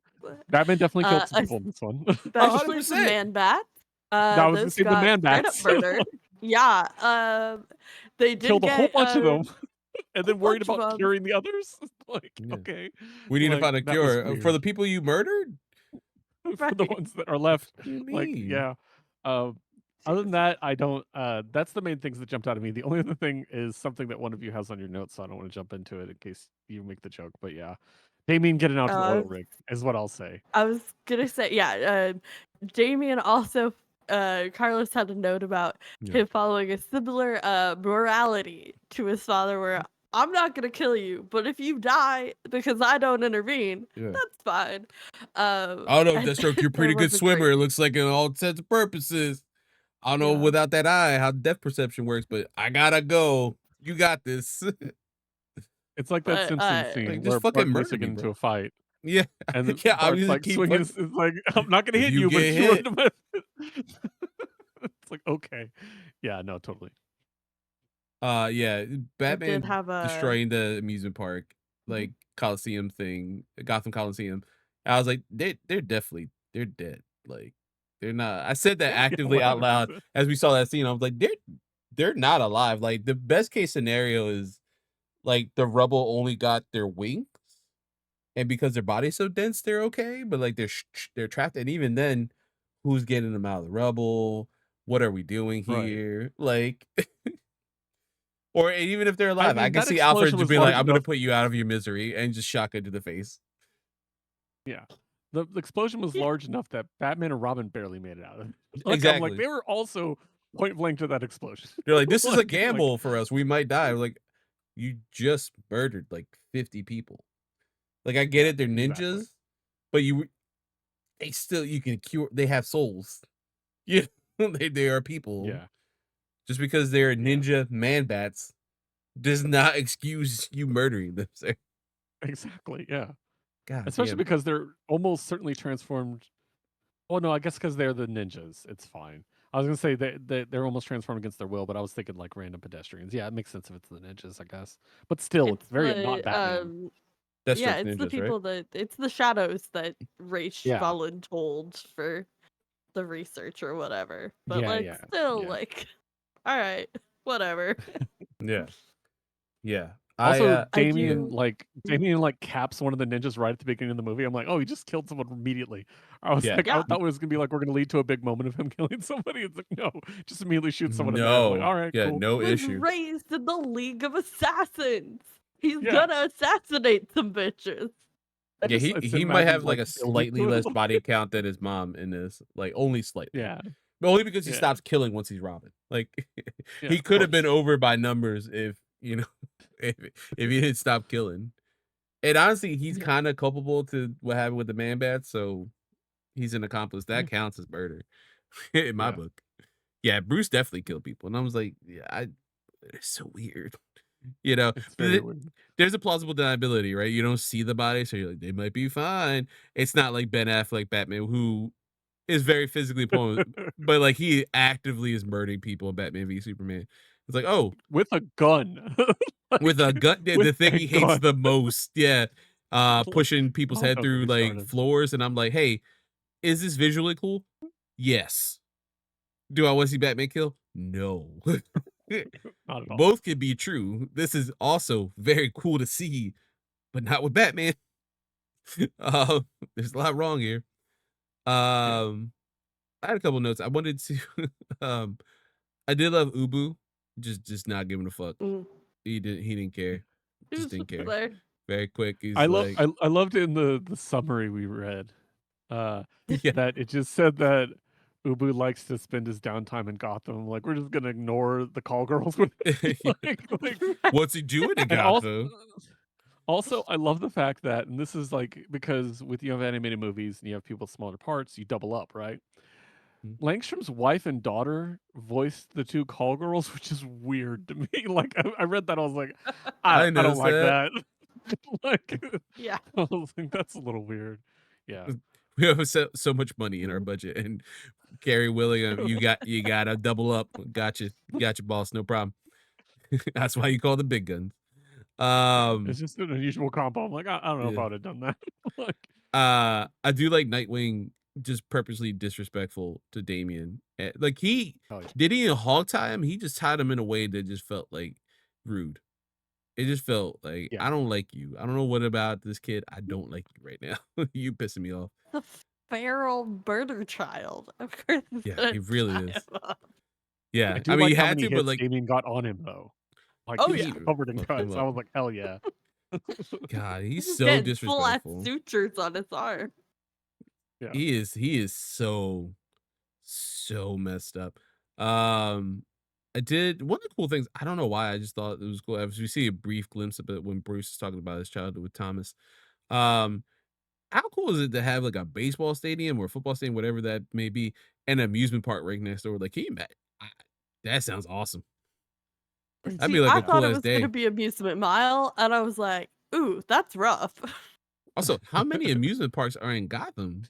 Batman definitely killed some Uh, people in this one. especially the 100%. man bats. I was gonna Those say the got man straight up bats. murdered. Yeah. They did Killed a whole get bunch of them. And whole then worried bunch of about them. curing the others. Like, Yeah. okay. We need to Like, find a that was cure for the weird. people you murdered. For the Right. ones that are left. What do you Like, mean? yeah. Um, other than that, I don't. That's the main things that jumped out at me. The only other thing is something that one of you has on your notes, so I don't want to jump into it in case you make the joke. But yeah, Damien getting out to the I oil was rig is what I'll say. I was gonna say, yeah, Damien also Carlos had a note about Yeah. him following a similar morality to his father where I'm not gonna kill you, but if you die because I don't intervene, Yeah. that's fine. I don't know, And Deathstroke, you're a there pretty good was a great swimmer. It looks like in all intents and purposes. I don't know yeah. without that eye how depth perception works, but I gotta go. You got this. It's like that But Simpsons scene Like, just where fucking Bart and Lisa murder get me, into bro. a fight, Yeah. and then Yeah, I'm Bart's just like keep swinging. fucking. It's like, I'm not gonna If hit you you, but get if you run hit, into my. It's like, okay, yeah, no, totally. yeah, I did Batman have a destroying the amusement park, Mhm. like Coliseum thing, Gotham Coliseum. I was like, they're definitely they're dead. Like they're not. I said that Yeah. Yeah, actively out loud 100%. as we saw that scene. I was like, they're not alive. Like the best case scenario is like the rubble only got their wings, and because their body's so dense, they're okay. But like they're trapped, and even then, who's getting them out of the rubble? What are we doing Right. here? Like Or even if they're I alive, I mean, can that see Alfred explosion just was being like, large "I'm gonna enough. put you out of your misery," and just shotgun to the face. Yeah. The explosion was Yeah. large enough that Batman and Robin barely made it out of it. Like, I'm like, Exactly. they were also point blank to that explosion. They're like, "This is a Like, gamble for us. We might die." We're like, you just murdered like 50 people. Like, I get yeah, it, they're exactly. ninjas, but they still you can cure. They have souls. Yeah, they are people. Yeah. Just because they're Yeah. ninja man bats does not excuse you murdering them. Sir. Exactly. Yeah. God Especially damn. because they're almost certainly transformed. Oh no, I guess because they're the ninjas, it's fine. I was gonna say they're almost transformed against their will, but I was thinking like random pedestrians. Yeah, it makes sense if it's the ninjas, I guess. But still, It's it's very not Batman. yeah, Deathstroke's it's the ninjas, right? people that it's the shadows that Raish Yeah. voluntold for the research or whatever. But Yeah, like yeah, still yeah. like all right, whatever. Yeah. Yeah. Also, I Damien do like caps one of the ninjas right at the beginning of the movie. I'm like, oh, he just killed someone immediately. I was Yeah. like, I yeah. thought it was gonna be like we're gonna lead to a big moment of him killing somebody. It's like, no, just immediately shoot someone in there. I'm like, No. all right, Yeah, cool. no Was issue. raised in the League of Assassins. He's Yeah. gonna assassinate some bitches. Yeah, I just he might imagined have like a building slightly less body count than his mom in this, like only slightly. Yeah, But only because he yeah, stops killing once he's Robin. Like yeah, he of could have been course. over by numbers if if he didn't stop killing. And honestly, he's Yeah, kind of culpable to what happened with the man bats, so he's an accomplice. yeah, That counts as murder in my yeah. book. Yeah, Bruce definitely killed people, and I was like, yeah, it's so weird. It's very But weird. there's a plausible deniability, right? You don't see the body, so you're like, they might be fine. It's not like Ben Affleck Batman, who is very physically opposed, but like he actively is murdering people in Batman v Superman. It's like, oh, With a gun. with a Like, gun, with the thing a he hates gun. the most, yeah, Like, pushing people's oh, head don't get through me like started. floors, and I'm like, hey, is this visually cool? Yes. Do I want to see Batman kill? No. Not at all. Both could be true. This is also very cool to see, but not with Batman. Uh, there's a lot wrong here. Yeah. I had a couple notes. I wanted to um I did love Ubu, just not giving a fuck. Mm. He didn't care. He Just was didn't just care. there. Very quick. I He's love like, I loved in the summary we read, uh, yeah. that it just said that Ubu likes to spend his downtime in Gotham. Like, we're just gonna ignore the call girls with like What's he doing in and also Gotham? also, I love the fact that, and this is like because with you have animated movies and you have people with smaller parts, you double up, right? Mm. Langstrom's wife and daughter voiced the two call girls, which is weird to me. Like I read that, I was like, I I don't noticed like that. that. Like Yeah. I was like, that's a little weird. Yeah. We have so much money in our budget, and Gary Willingham, you gotta double up. Gotcha, boss. No problem. That's why you call the big guns. It's just an unusual combo. I'm like, I don't know if Yeah. I would have done that. Like, I do like Nightwing just purposely disrespectful to Damien. Like he oh yeah. did he hog tie him? He just tied him in a way that just felt like rude. It just felt like Yeah. I don't like you. I don't know what about this kid. I don't like you right now. You pissing me off. The feral murder child. Of course he's Yeah, gonna he really tie is. him up. Yeah, I I do mean like you how had many to, but hits like Damien got on him though. Like Oh he was yeah. he covered in fucked him cuts. I up. was like, hell yeah. God, he's He's so getting full ass disrespectful. sutures on his arm. Yeah. He is so messed up. I did one of the cool things. I don't know why. I just thought it was cool. As we see a brief glimpse of it when Bruce is talking about his childhood with Thomas. Um, how cool is it to have like a baseball stadium or a football stadium, whatever that may be, and an amusement park right next door? Like, can you imagine? That sounds awesome. That'd See, be like I a Yeah. thought cool it ass was gonna day. be amusement mile, and I was like, ooh, that's rough. Also, how many amusement parks are in Gotham?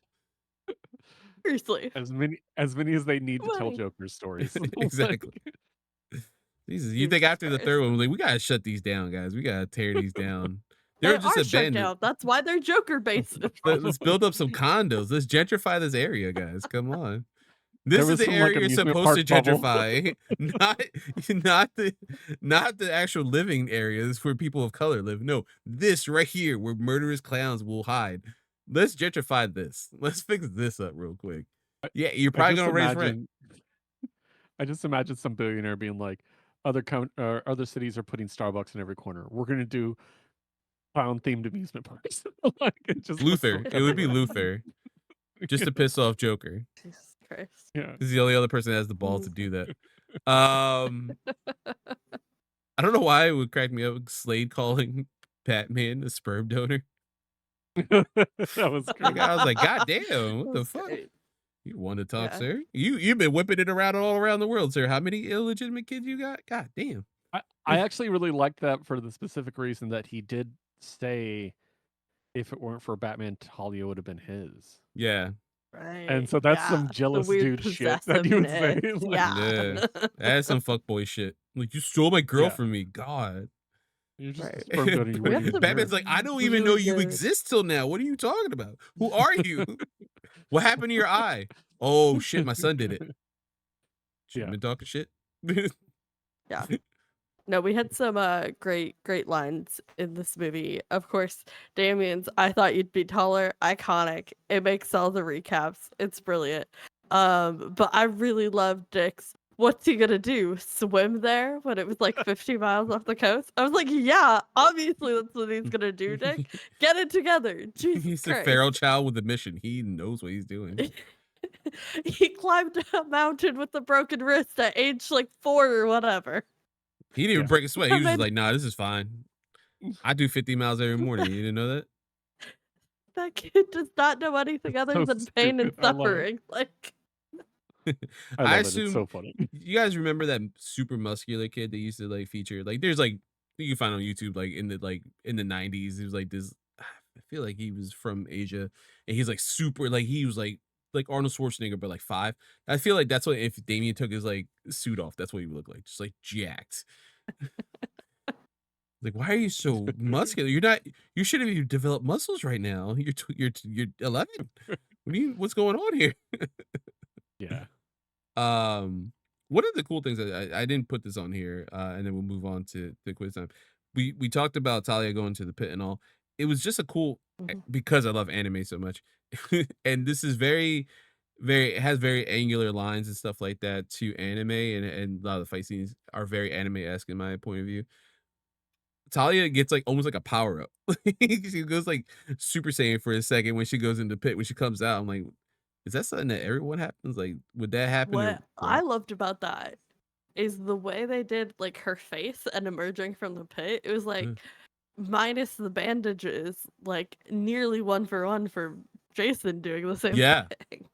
Seriously. As many as they need to tell Money. Joker's stories. Exactly. Like, Jesus, you think Jesus after the third Christ. one, like, we gotta shut these down, guys. We gotta tear these down. They They were just are shut abandoned. down. That's why they're Joker bases. Let's build up some condos. Let's gentrify this area, guys. Come on. there This is was the some like area you're amusement supposed to park bubble. gentrify, not not the not the actual living areas where people of color live. No, this right here where murderous clowns will hide. Let's gentrify this. Let's fix this up real quick. I, Yeah, you're I probably just gonna raise rent. imagine I just imagine some billionaire being like, other cities are putting Starbucks in every corner. We're gonna do clown themed amusement parks. Like it just looks Luther. like It would be everywhere. Luther, just to piss off Joker. Jesus Christ. Yeah. He's the only other person that has the balls to do that. I don't know why it would crack me up. Slade calling Batman a sperm donor. That was great. I was like, God damn, what the That's fuck? great. You want to talk, Yeah. sir? You've been whipping it around all around the world, sir. How many illegitimate kids you got? God damn. I actually really liked that for the specific reason that he did say if it weren't for Batman, Talia would have been his. Yeah. Right. And so that's yeah. some The jealous weird dude shit that you would say. possessiveness. Like, Yeah. That's some fuckboy shit. Like, you stole my girl Yeah. from me. God. You're just a Right. sperm donor. You We wouldn't have even some Batman's deserve. like, I don't even know really you good- exist till now. What are you talking about? Who are you? What happened to your eye? Oh shit, my son did it. Should've Yeah. been talking shit. Yeah. No, we had some great lines in this movie. Of course, Damien's I thought you'd be taller, iconic. It makes all the recaps. It's brilliant. But I really love Dick's what's he gonna do? Swim there when it was like 50 miles off the coast? I was like, yeah, obviously that's what he's gonna do, Dick. Get it together. Jesus He's a Christ. feral child with a mission. He knows what he's doing. He climbed a mountain with a broken wrist at age like 4 or whatever. He didn't even Yeah. break a sweat. He was just Batman- like, nah, this is fine. I do 50 miles every morning. You didn't know that? That kid does not know anything other so than pain and stupid. I love it. suffering. Like, I love it. assume It's so funny. you guys remember that super muscular kid that used to like feature like there's like you can find on YouTube like in the 90s. He was like this. I feel like he was from Asia and he's like super like he was like Arnold Schwarzenegger but like 5. I feel like that's what if Damien took his like suit off, that's what he would look like, just like jacked. Like, why are you so muscular? You shouldn't even develop muscles right now. You're 11. What's going on here? Yeah. One of the cool things that I didn't put this on here, and then we'll move on to the quiz time. We talked about Talia going to the pit and all. It was just a cool because I love anime so much, and this is very, it has very angular lines and stuff like that to anime, and a lot of the fight scenes are very anime-esque in my point of view. Talia gets like almost like a power up. She goes like Super Saiyan for a second when she goes in the pit. When she comes out, I'm like, is that something that everyone happens? Like, would that happen? what I loved about that is the way they did like her face and emerging from the pit. It was like minus the bandages, like nearly 1-for-1 for Jason doing the same thing.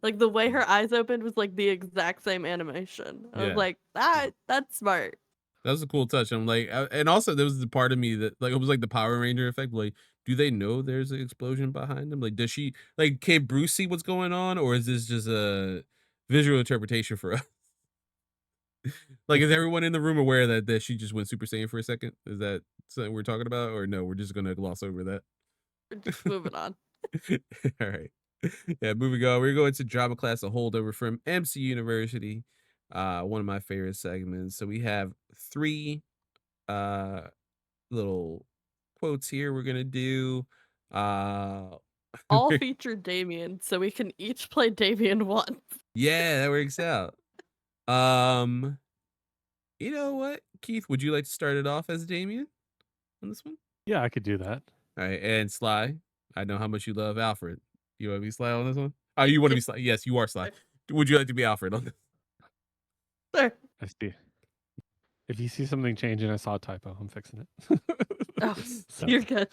Like the way her eyes opened was like the exact same animation. I was like, that's smart. That was a cool touch. I'm like, and also there was the part of me that like it was like the Power Ranger effect. Like, do they know there's an explosion behind them? Like, does she like can Bruce see what's going on, or is this just a visual interpretation for us? Like, is everyone in the room aware that she just went Super Saiyan for a second? Is that something we're talking about, or no? We're just gonna gloss over that. We're just moving on. All right. Yeah, moving on. We're going to drama class, a holdover from MC University. One of my favorite segments. So we have 3 little quotes here we're gonna do. All feature Damien, so we can each play Damien once. Yeah, that works out. You know what, Keith? Would you like to start it off as Damien on this one? Yeah, I could do that. All right, and Sly. I know how much you love Alfred. You want to be Sly on this one? Oh, you want to be Sly? Yes, you are Sly. Would you like to be Alfred on this? Sure. I see. If you see something changing, I saw a typo. I'm fixing it. Oh, So, you're good.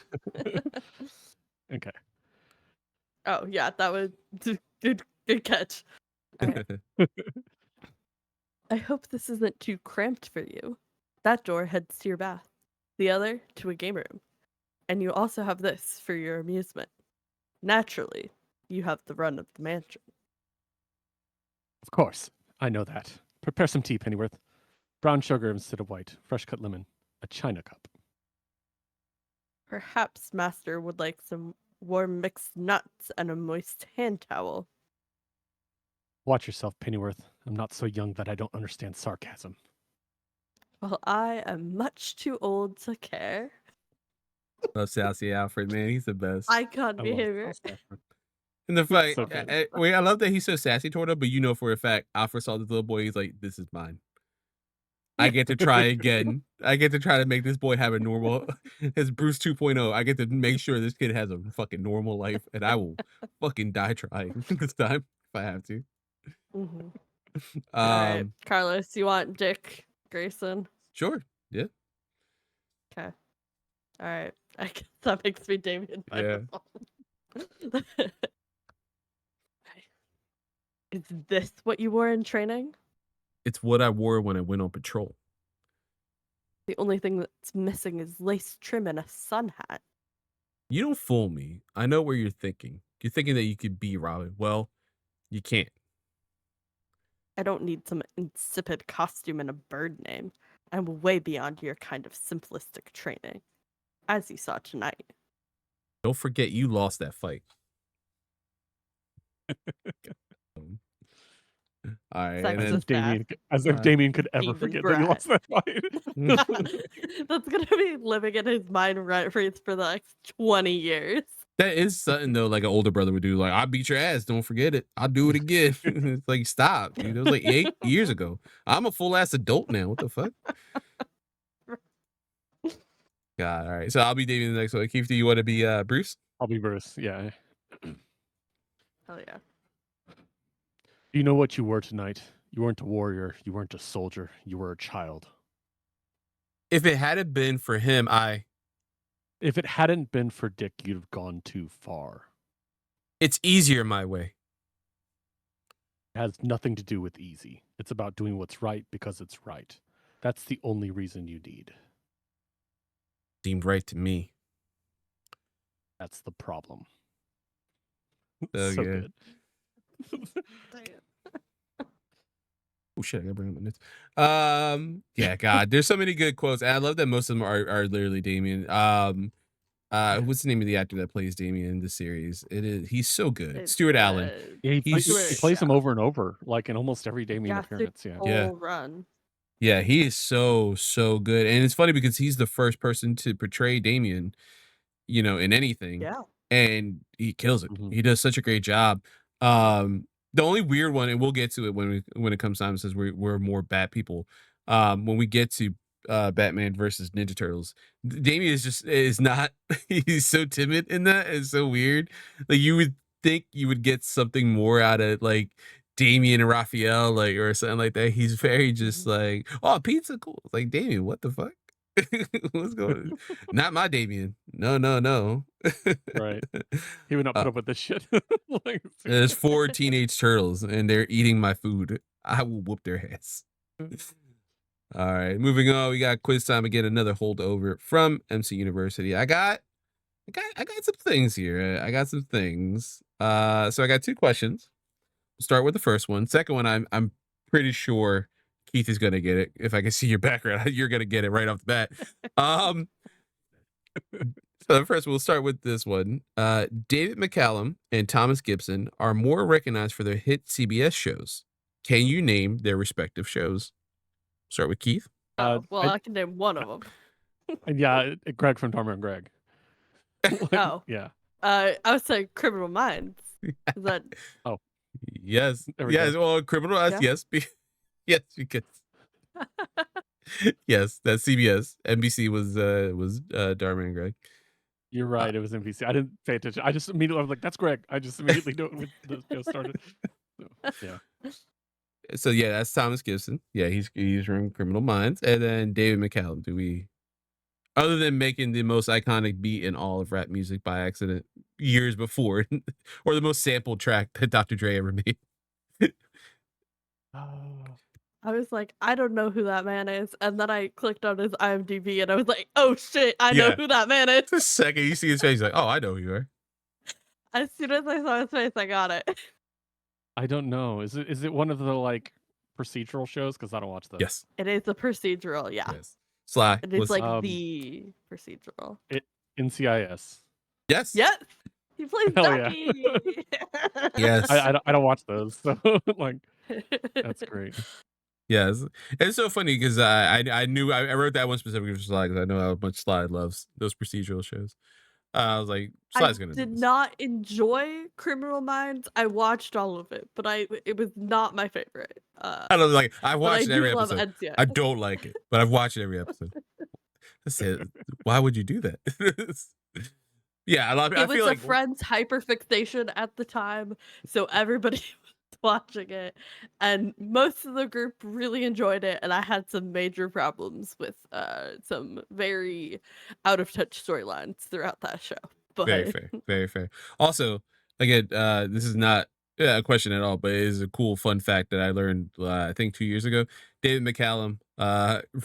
okay. Oh yeah, that was good catch. All right. I hope this isn't too cramped for you. That door heads to your bath, the other to a game room. And you also have this for your amusement. Naturally, you have the run of the mansion. Of course. I know that. Prepare some tea, Pennyworth. Brown sugar instead of white. Fresh cut lemon. A china cup. Perhaps Master would like some warm mixed nuts and a moist hand towel. Watch yourself, Pennyworth. I'm not so young that I don't understand sarcasm. Well, I am much too old to care. Love sassy Alfred, man. He's the best. Icon I love behavior. In the fight, so good. I love that he's so sassy toward him, but you know for a fact, Alfred saw this little boy. He's like, "This is mine." I get to try again. I get to try to make this boy have a normal, his Bruce 2.0. I get to make sure this kid has a fucking normal life, and I will fucking die trying this time if I have to. Mm-hmm. All right, Um, Carlos, you want Dick Grayson? sure. Yeah. Okay. All right. I guess that makes me Damien by Yeah. default. Is this what you wore in training? It's what I wore when I went on patrol. The only thing that's missing is lace trim and a sun hat. You don't fool me. I know where you're thinking. You're thinking that you could be Robin. Well, you can't. I don't need some insipid costume and a bird name. I'm way beyond your kind of simplistic training, as you saw tonight. Don't forget you lost that fight. All right. Sex And is bad. As if Damien could ever Demon forget that he lost that fight. That's gonna be living in his mind rent free for the next 20 years. that is something though, like an older brother would do. Like, I beat your ass. Don't forget it. I'll do it again. It's like, stop, dude. It was like 8 years ago. I'm a full ass adult now. What the fuck? God. All right. So I'll be Damien the next one. Keith, do you want to be Bruce? I'll be Bruce. Yeah. Hell yeah. You know what you were tonight? You weren't a warrior. You weren't a soldier. You were a child. If it hadn't been for him, If it hadn't been for Dick, you'd have gone too far. it's easier my way. It has nothing to do with easy. It's about doing what's right because it's right. That's the only reason you need. Seemed right to me. That's the problem. So So good. good. Oh shit, I gotta bring up my notes. Yeah, God, there's so many good quotes. And I love that most of them are literally Damien. What's the name of the actor that plays Damien in the series? He's so good. It's, Stuart Allen. Yeah, he He's plays him over and over, like in almost every Damien appearance. Yeah. Yeah. whole run. Yeah, he is so good. And it's funny because he's the first person to portray Damien, in anything. Yeah. And he kills it. Mhm. He does such a great job. The only weird one, and we'll get to it when it comes time, since we're more bad people. When we get to Batman versus Ninja Turtles, Damien is not. He's so timid in that. It's so weird. Like, you would think you would get something more out of like Damien and Raphael, like, or something like that. He's very just like, oh, pizza, cool. It's like, Damien, what the fuck? What's going on? Not my Damien. No. Right. He would not put up with this shit. Like, There's 4 teenage turtles and they're eating my food. I will whoop their ass. All right, moving on. We got quiz time again. Another holdover from MC University. I got some things here. I got some things. So I got 2 questions. We'll start with the first one. Second one, I'm pretty sure Keith is gonna get it. If I can see your background, you're gonna get it right off the bat. So first, we'll start with this one. David McCallum and Thomas Gibson are more recognized for their hit CBS shows. Can you name their respective shows? Start with Keith. Oh, well, I can name one of them. Yeah, Greg from Parmar and Greg. Oh. Yeah. I would say Criminal Minds. Is that? Yes. There we Yes. go. Well, criminal. Yeah. Yes. Yes, because. Yes, that's CBS. NBC was Dharma and Greg. You're right. It was NBC. I didn't pay attention. I just immediately I was like, "That's Greg." I just immediately knew it when the show started. So, yeah. So yeah, that's Thomas Gibson. Yeah, he's from Criminal Minds, and then David McCallum. Do we, other than making the most iconic beat in all of rap music by accident years before, or the most sampled track that Dr. Dre ever made? I was like, I don't know who that man is, and then I clicked on his IMDb, and I was like, oh shit, I know Yeah. who that man is. The second you see his face, like, oh, I know who you are. As soon as I saw his face, I got it. I don't know. Is it one of the like procedural shows? Because I don't watch those. Yes. It is a procedural, yeah. Yes. Sly. It is like Um, the procedural. NCIS. Yes. Yes, he plays Hell yeah. Ducky. Yes. I don't watch those, so like that's great. Yes. It's so funny because I knew I wrote that one specifically for Sly because I know how much Sly loves those procedural shows. I was like, I Sly's gonna do did this. not enjoy Criminal Minds. I watched all of it, but it was not my favorite. I don't like. I But I watched every do love episode. NCIS. I don't like it, but I've watched every episode. I said, why would you do that? Yeah, I It was feel a like friend's hyperfixation at the time, so everybody was watching it, and most of the group really enjoyed it, and I had some major problems with some very out of touch storylines throughout that show. very But fair, very fair. Also, again, this is not a question at all, but it is a cool fun fact that I learned. I think 2 years ago, David McCallum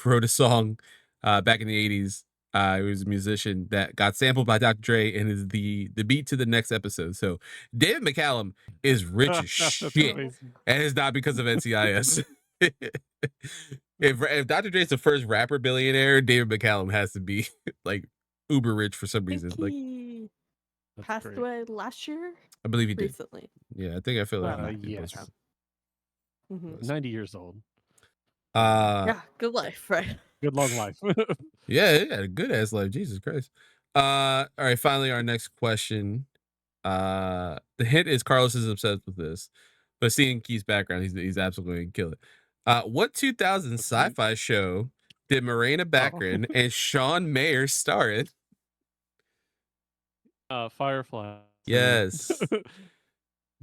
wrote a song back in the '80s. He was a musician that got sampled by Dr. Dre and is the beat to the next episode. So David McCallum is rich as That's shit, amazing. and it's not because of NCIS. If Dr. Dre's the first rapper billionaire, David McCallum has to be like uber rich for some I reason. think Like, he That's passed great. away last year, I believe he did. recently. Yeah, I think I feel like Yeah. Mhm. 90 years old. Yeah, good life, right? Good long life. Yeah, a good ass life. Jesus Christ. All right, finally our next question. The hint is Carlos is obsessed with this, but seeing Keith's background, he's absolutely gonna kill it. What 2000 Let's see. sci-fi show did Morena Baccarin and Sean Mayer star in? Firefly. Yes.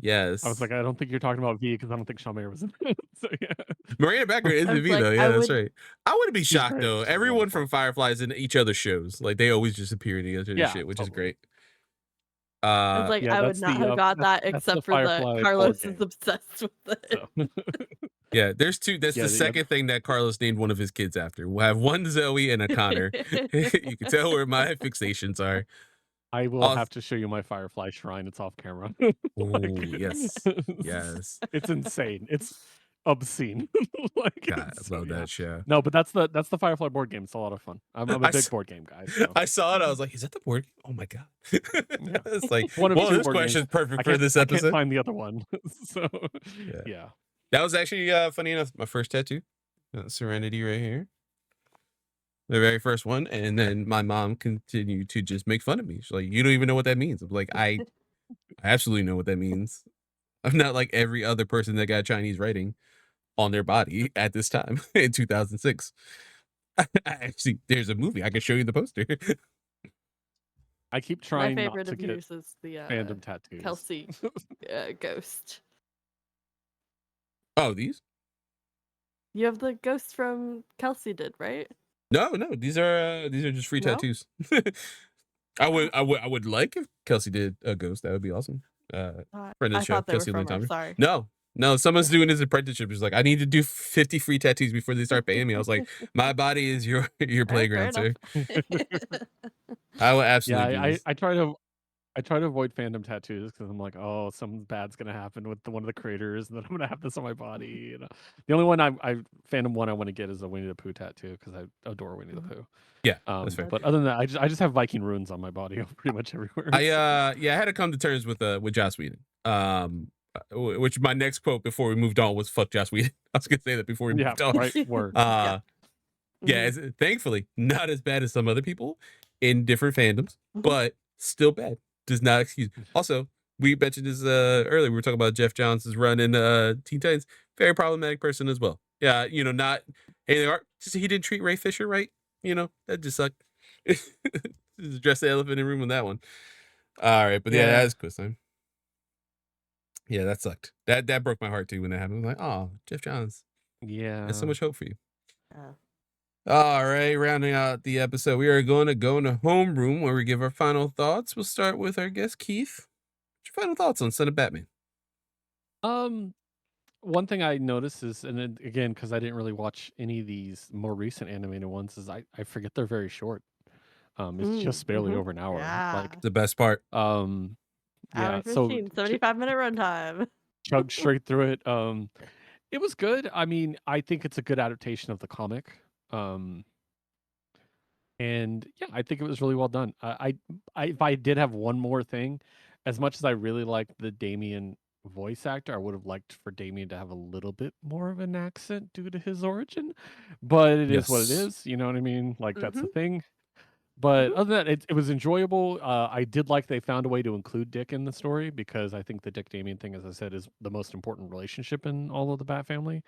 Yes. I was like, I don't think you're talking about V because I don't think Shawn Mayer was in it. So yeah. Marina Baccarin is I the was V like, though. I Yeah, that's would- right. I wouldn't be shocked great. though. She's Everyone wonderful. from Firefly is in each other's shows. Like they always just appear in each other's Yeah, shit, which is totally. great. I was like, yeah, I would that's not the, have got that that's the except for the Firefly board Carlos is game. obsessed with it. So. Yeah, there's two. That's Yeah, the second thing that Carlos named one of his kids after. We'll have one Zoe and a Connor. You can tell where my fixations are. I will Also- have to show you my Firefly shrine. It's off camera. Oh, yes. Yes. It's insane. It's obscene. Like, God, it's- I love yeah. that show. No, but that's the Firefly board game. It's a lot of fun. I'm a I big s- board game guy. So. I saw it. I was like, "Is that the board game? Oh my god!" It's like, One of well, two this board question is games. perfect for this I can't episode. find the other one. So Yeah. yeah. That was actually funny enough. My first tattoo, Serenity, right here, the very first one, and then my mom continued to just make fun of me. She's like, "You don't even know what that means." I'm like, I absolutely know what that means. I'm not like every other person that got Chinese writing on their body at this time in 2006. Actually, there's a movie. I can show you the poster. I keep My trying not favorite to of get yours is the fandom tattoos. Kelsey ghost. Oh, these? You have the ghost from Kelsey did, right? No, these are just free No? tattoos. I would like if Kelsey did a ghost. That would be awesome. Friend of the I show, thought they were Kelsey Lynn from her, Thomas. sorry. No, someone's doing his apprenticeship. He's like, I need to do 50 free tattoos before they start paying me. I was like, my body is your playground, sir. I will absolutely. Yeah, do this. I try to avoid fandom tattoos because I'm like, oh, something bad's gonna happen with one of the creators, and then I'm gonna have this on my body. You know? The only one I fandom one I want to get is a Winnie the Pooh tattoo because I adore Winnie the Pooh. Yeah, that's fair. But other than that, I just have Viking runes on my body pretty much everywhere. I had to come to terms with Joss Whedon. Which my next quote before we moved on was "fuck Joss Whedon." I was gonna say that before we moved on. Right, word. Yeah, it's, thankfully not as bad as some other people in different fandoms, but still bad. Does not excuse. Also, we mentioned this earlier. We were talking about Jeff Johns' run in Teen Titans. Very problematic person as well. Yeah, not anything. Just he didn't treat Ray Fisher right. That just sucked. Just address the elephant in the room with that one. All right, but yeah, that's quiz time. Yeah, that sucked. That broke my heart too when that happened. I was like, oh, Jeff Johns. Yeah. There's so much hope for you. Yeah. All right, rounding out the episode, we are going to go into homeroom where we give our final thoughts. We'll start with our guest, Keith. What's your final thoughts on Son of Batman? One thing I noticed is, and then, again, because I didn't really watch any of these more recent animated ones, is I forget they're very short. It's just barely over an hour. Yeah. Like, The best part. yeah. Hour 15, 75-minute runtime. Chug straight through it. It was good. I mean, I think it's a good adaptation of the comic. And yeah, I think it was really well done. If I did have one more thing, as much as I really liked the Damien voice actor, I would have liked for Damien to have a little bit more of an accent due to his origin. But it is what it Yes. is. You know what I mean? Like, that's the thing. But other than that, it was enjoyable. I did like they found a way to include Dick in the story because I think the Dick Damien thing, as I said, is the most important relationship in all of the Bat family.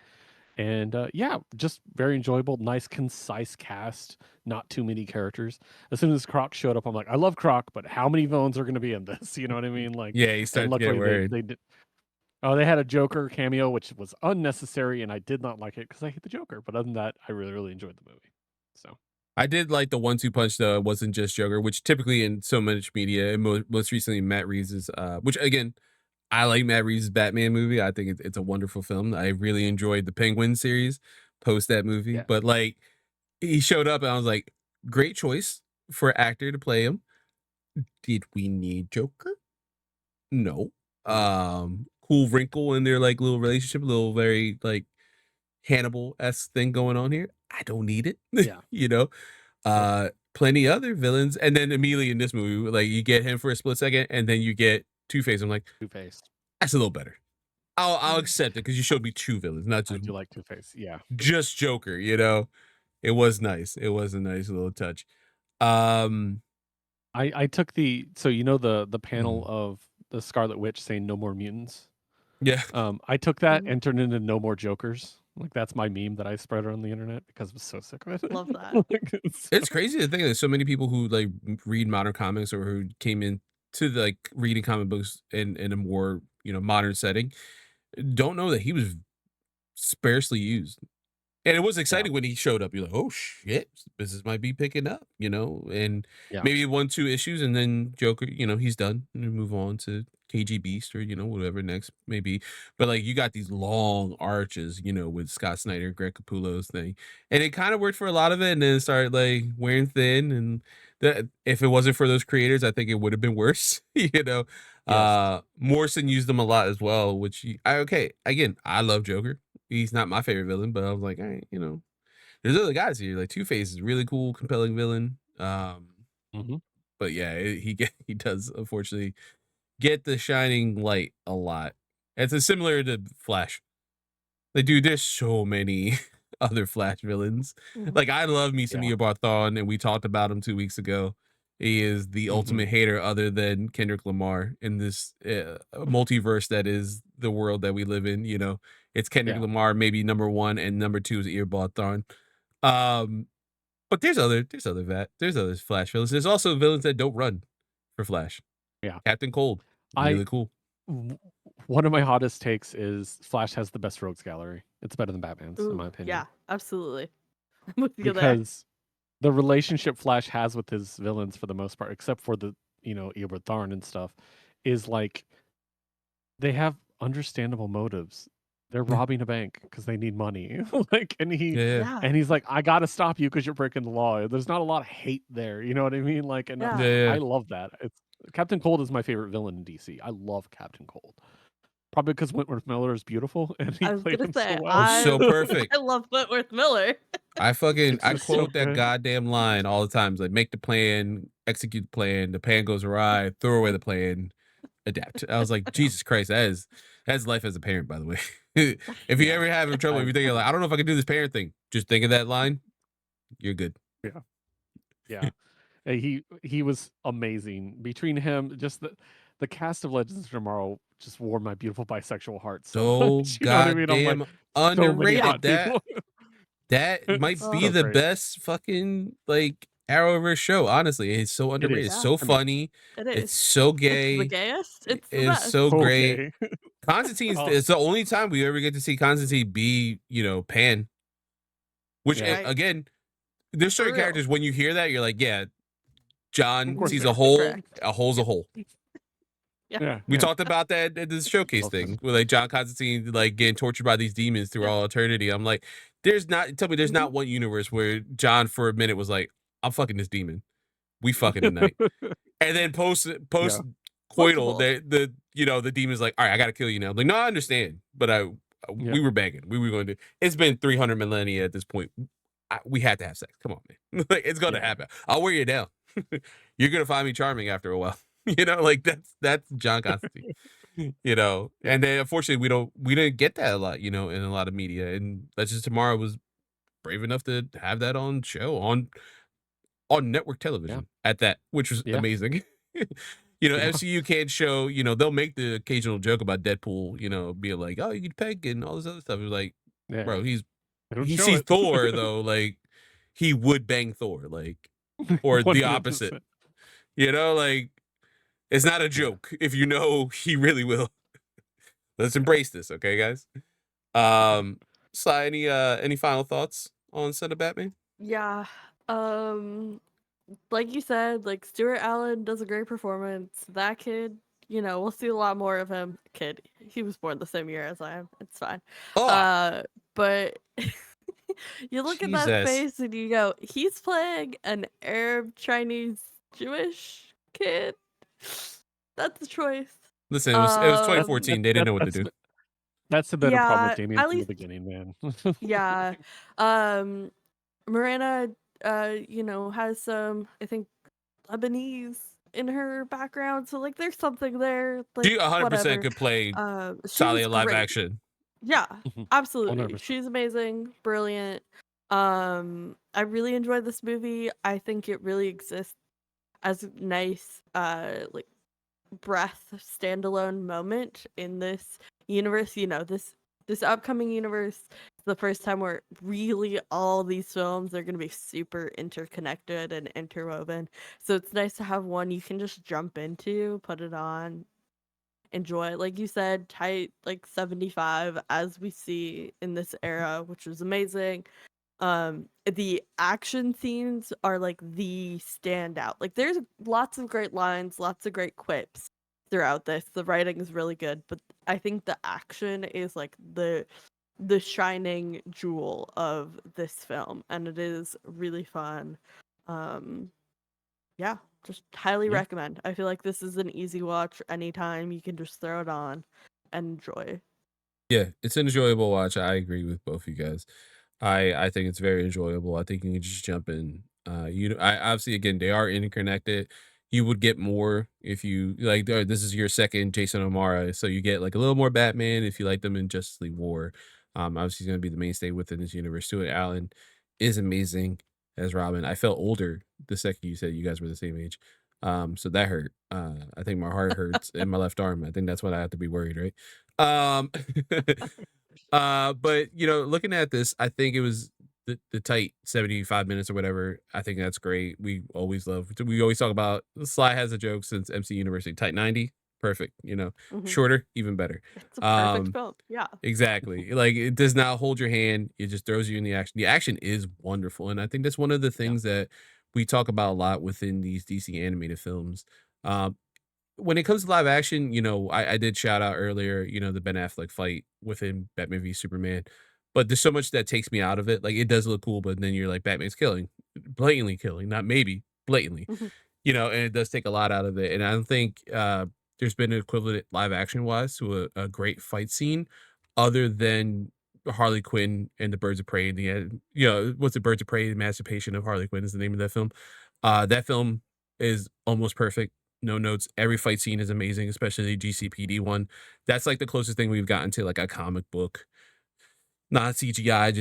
And yeah, just very enjoyable, nice, concise cast, not too many characters. As soon as Croc showed up, I'm like, I love Croc, but how many villains are going to be in this? You know what I mean? Like, Yeah, he and started to get luckily worried. they did. Oh, they had a Joker cameo, which was unnecessary, and I did not like it because I hate the Joker. But other than that, I really, really enjoyed the movie. So I did like the 1-2 punch though. It wasn't just Joker, which typically in so much media, and most recently Matt Reeves' which again, I like Matt Reeves' Batman movie. I think it's a wonderful film. I really enjoyed the Penguin series post that movie. yeah, But like he showed up and I was like, great choice for actor to play him. Did we need Joker? No. no, Cool wrinkle in their like little relationship, little very like Hannibal-esque thing going on here. I don't need it. yeah, you know? nope, Plenty other villains, and then immediately in this movie, like you get him for a split second, and then you get Two-Face. I'm like, Two Face. that's a little better. I'll accept it because you showed me two villains, not I just do like Two Face. Yeah, Joker. You know, it was nice. It was a nice little touch. Um, I took the the panel mm, of the Scarlet Witch saying no more mutants. yeah, I took that Mhm. and turned it into no more Jokers. Like that's my meme that I spread around the internet because I was so sick of it. Love that. Like, it's it's crazy to think that so many people who like read modern comics or who came in to like reading comic books in a more modern setting don't know that he was sparsely used. And it was yeah, exciting when he showed up. You're like, oh shit, business might be picking up, and yeah, maybe 1-2 issues, and then Joker, he's done. And move on to KG Beast or whatever next maybe. But like you got these long arches, with Scott Snyder, Greg Capullo's thing, and it kind of worked for a lot of it, and then it started like wearing thin. And that if it wasn't for those creators, I think it would have been worse. yes, Morrison used them a lot as well, which okay. Again, I love Joker. He's not my favorite villain, but I was like, all right, there's other guys here. Like Two-Face is a really cool, compelling villain. hmm But yeah, he does unfortunately get the shining light a lot. It's similar to Flash. Like, dude, there's so many other Flash villains. Mhm. Like, I love me some yeah, Barthon, and we talked about him 2 weeks ago. He is the hmm ultimate hater, other than Kendrick Lamar, in this multiverse that is the world that we live in. It's Kendrick yeah, Lamar, maybe number one, and number two is Earbot Thorn. But there's other Flash villains. There's also villains that don't run for Flash. yeah. Captain Cold, I really cool. w- One of my hottest takes is Flash has the best rogues gallery. It's better than Batman's, in Ooh, my opinion, yeah, absolutely. I'm with you there. because the relationship Flash has with his villains, for the most part, except for the Eobard Thawne and stuff, is like they have understandable motives. They're Yeah, robbing a bank because they need money. Like, yeah, Yeah, and he's like, I gotta stop you because you're breaking the law. There's not a lot of hate there. You know what I mean? Like, and yeah, yeah. yeah. I love that. It's Captain Cold is my favorite villain in DC. I love Captain Cold. Probably because Wentworth Miller is beautiful and he I was played gonna him so say Oh, well. so perfect. I love Wentworth Miller. It's I just so quote that good. goddamn line all the time. It's like, make the plan, execute the plan. The plan goes awry, throw away the plan, adapt. I was like, Yeah, Jesus Christ, that's life as a parent, by the way. If you yeah. ever have trouble, if I you're thinking like, I don't know if I can do this parent thing, just think of that line. You're good. yeah, yeah. He was amazing. Between him, just the cast of Legends of Tomorrow just warmed my beautiful bisexual heart so So much. You know what I mean? I'm like, goddamn so many Yeah. underrated. hot That people. that might It's Oh, be so the great. best fucking like Arrowverse show. Honestly, it's so It underrated. It's is. yeah, so I mean, funny. it It's is. so It's the gay. gayest. It's the It's best. so great. okay. Constantine's Oh, it's the only time we ever get to see Constantine be, Pan. Which yeah. Right. again, there's For certain real. characters when you hear that, you're like, yeah, Of John course sees they a are. hole, Correct. a hole's a hole. Yeah. Yeah, We yeah. talked about that at this showcase Wilson. thing where like John Constantine like getting tortured by these demons through Yeah. all eternity. I'm like, tell me there's Mhm. not one universe where John for a minute was like, I'm fucking this demon. We fucking tonight. And then post Yeah. coital, Multiple. the demon's like, all right, I gotta kill you now. I'm like, no, I understand. But Yeah. we were begging. We were going to it's been 300 millennia at this point. We had to have sex. Come on, man. Like it's gonna Yeah. happen. I'll wear you down. You're gonna find me charming after a while. Like that's John Constantine. Yeah. And then unfortunately we didn't get that a lot, in a lot of media. And Legends of Tomorrow was brave enough to have that on show on on network television at that, which was amazing. MCU can't show, they'll make the occasional joke about Deadpool, being like, oh, you can peg and all this other stuff. It was like, bro, he sees Thor though, like he would bang Thor, like, or the 100%. opposite. Like it's not a joke if he really will. Let's embrace this, okay, guys? Sly, any final thoughts on Son of Batman? Yeah. Like you said, like Stuart Allen does a great performance. That kid, we'll see a lot more of him. Kid, he was born the same year as I am. It's fine. But you look at that face and you go, he's playing an Arab, Chinese, Jewish kid. That's a choice. Listen, it was 2014. They didn't know what to do. That's a better problem with Damien from the beginning, man. Yeah. Miranda, has some, I think, Lebanese in her background, so like there's something there. Like, she 100% could play Sally in live action. Yeah, absolutely. 100%. She's amazing, brilliant. I really enjoyed this movie. I think it really exists as a nice like breath standalone moment in this universe. This upcoming universe, the first time where really all these films are going to be super interconnected and interwoven. So it's nice to have one you can just jump into, put it on, enjoy. Like you said, tight, like 75 as we see in this era, which is amazing. The action scenes are like the standout. Like there's lots of great lines, lots of great quips throughout this. The writing is really good, but I think the action is like the shining jewel of this film, and it is really fun. Yeah, just highly recommend. I feel like this is an easy watch anytime. You can just throw it on and enjoy. Yeah, it's an enjoyable watch. I agree with both of you guys. I think it's very enjoyable. I think you can just jump in. I obviously, again, they are interconnected. You would get more if you like. This is your second Jason O'Mara, so you get like a little more Batman if you like them in Justice League War. Obviously, he's going to be the mainstay within this universe. Stuart Allen is amazing as Robin. I felt older the second you said you guys were the same age. So that hurt. I think my heart hurts in my left arm. I think that's what I have to be worried, right? But looking at this, I think it was the tight 75 minutes or whatever. I think that's great. We always talk about Sly has a joke since MC University. Tight 90, perfect. Shorter, even better. It's a perfect film. Yeah. Exactly. Like it does not hold your hand. It just throws you in the action. The action is wonderful. And I think that's one of the things that we talk about a lot within these DC animated films. When it comes to live action, I did shout out earlier, the Ben Affleck fight within Batman v Superman, but there's so much that takes me out of it. Like it does look cool, but then you're like, Batman's blatantly killing, not maybe, blatantly, and it does take a lot out of it. And I don't think there's been an equivalent live action wise to a great fight scene other than Harley Quinn and the Birds of Prey. In the end, what's the Birds of Prey? Emancipation of Harley Quinn is the name of that film. That film is almost perfect. No notes. Every fight scene is amazing, especially the GCPD one. That's like the closest thing we've gotten to like a comic book, not CGI,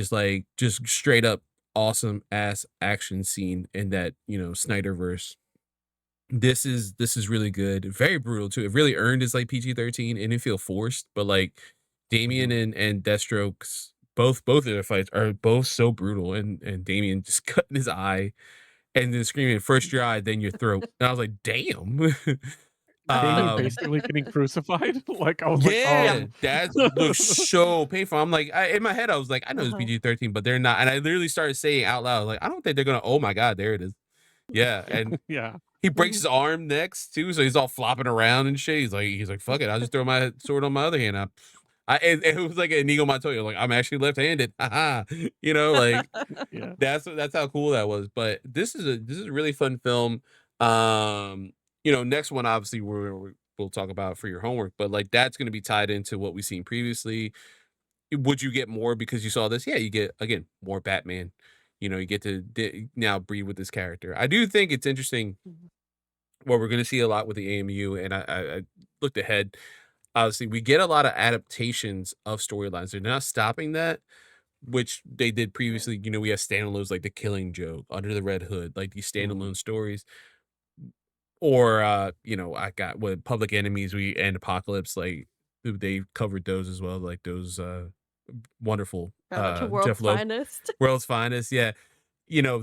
just straight up awesome ass action scene in that Snyderverse. This is really good. Very brutal too. It really earned its like PG-13 and it feel forced, but like Damian and Deathstroke's both of their fights are both so brutal, and Damian just cutting his eye and then screaming, first your eye, then your throat. And I was like, damn. Basically getting crucified. Like I was that looks so painful. I'm like, in my head, I was like, I know it's PG-13, but they're not. And I literally started saying out loud, like, I don't think they're gonna. Oh my god, there it is. Yeah, and he breaks his arm next too, so he's all flopping around and shit. He's like, fuck it, I'll just throw my sword on my other hand. It was like an Inigo Montoya, like I'm actually left-handed. Like that's how cool that was. But this is a really fun film. Next one obviously we'll talk about for your homework, but like that's going to be tied into what we've seen previously. Would you get more because you saw this? Yeah, you get again more Batman. You get to now breathe with this character. I do think it's interesting what we're going to see a lot with the AMU, and I looked ahead. Obviously, we get a lot of adaptations of storylines. They're not stopping that, which they did previously. We have standalones like The Killing Joke, Under the Red Hood, like these Mhm. standalone stories. Or I got with Public Enemies and Apocalypse, like they covered those as well, like those wonderful Shout out to Jeff World's Loeb, Finest. World's Finest. Yeah.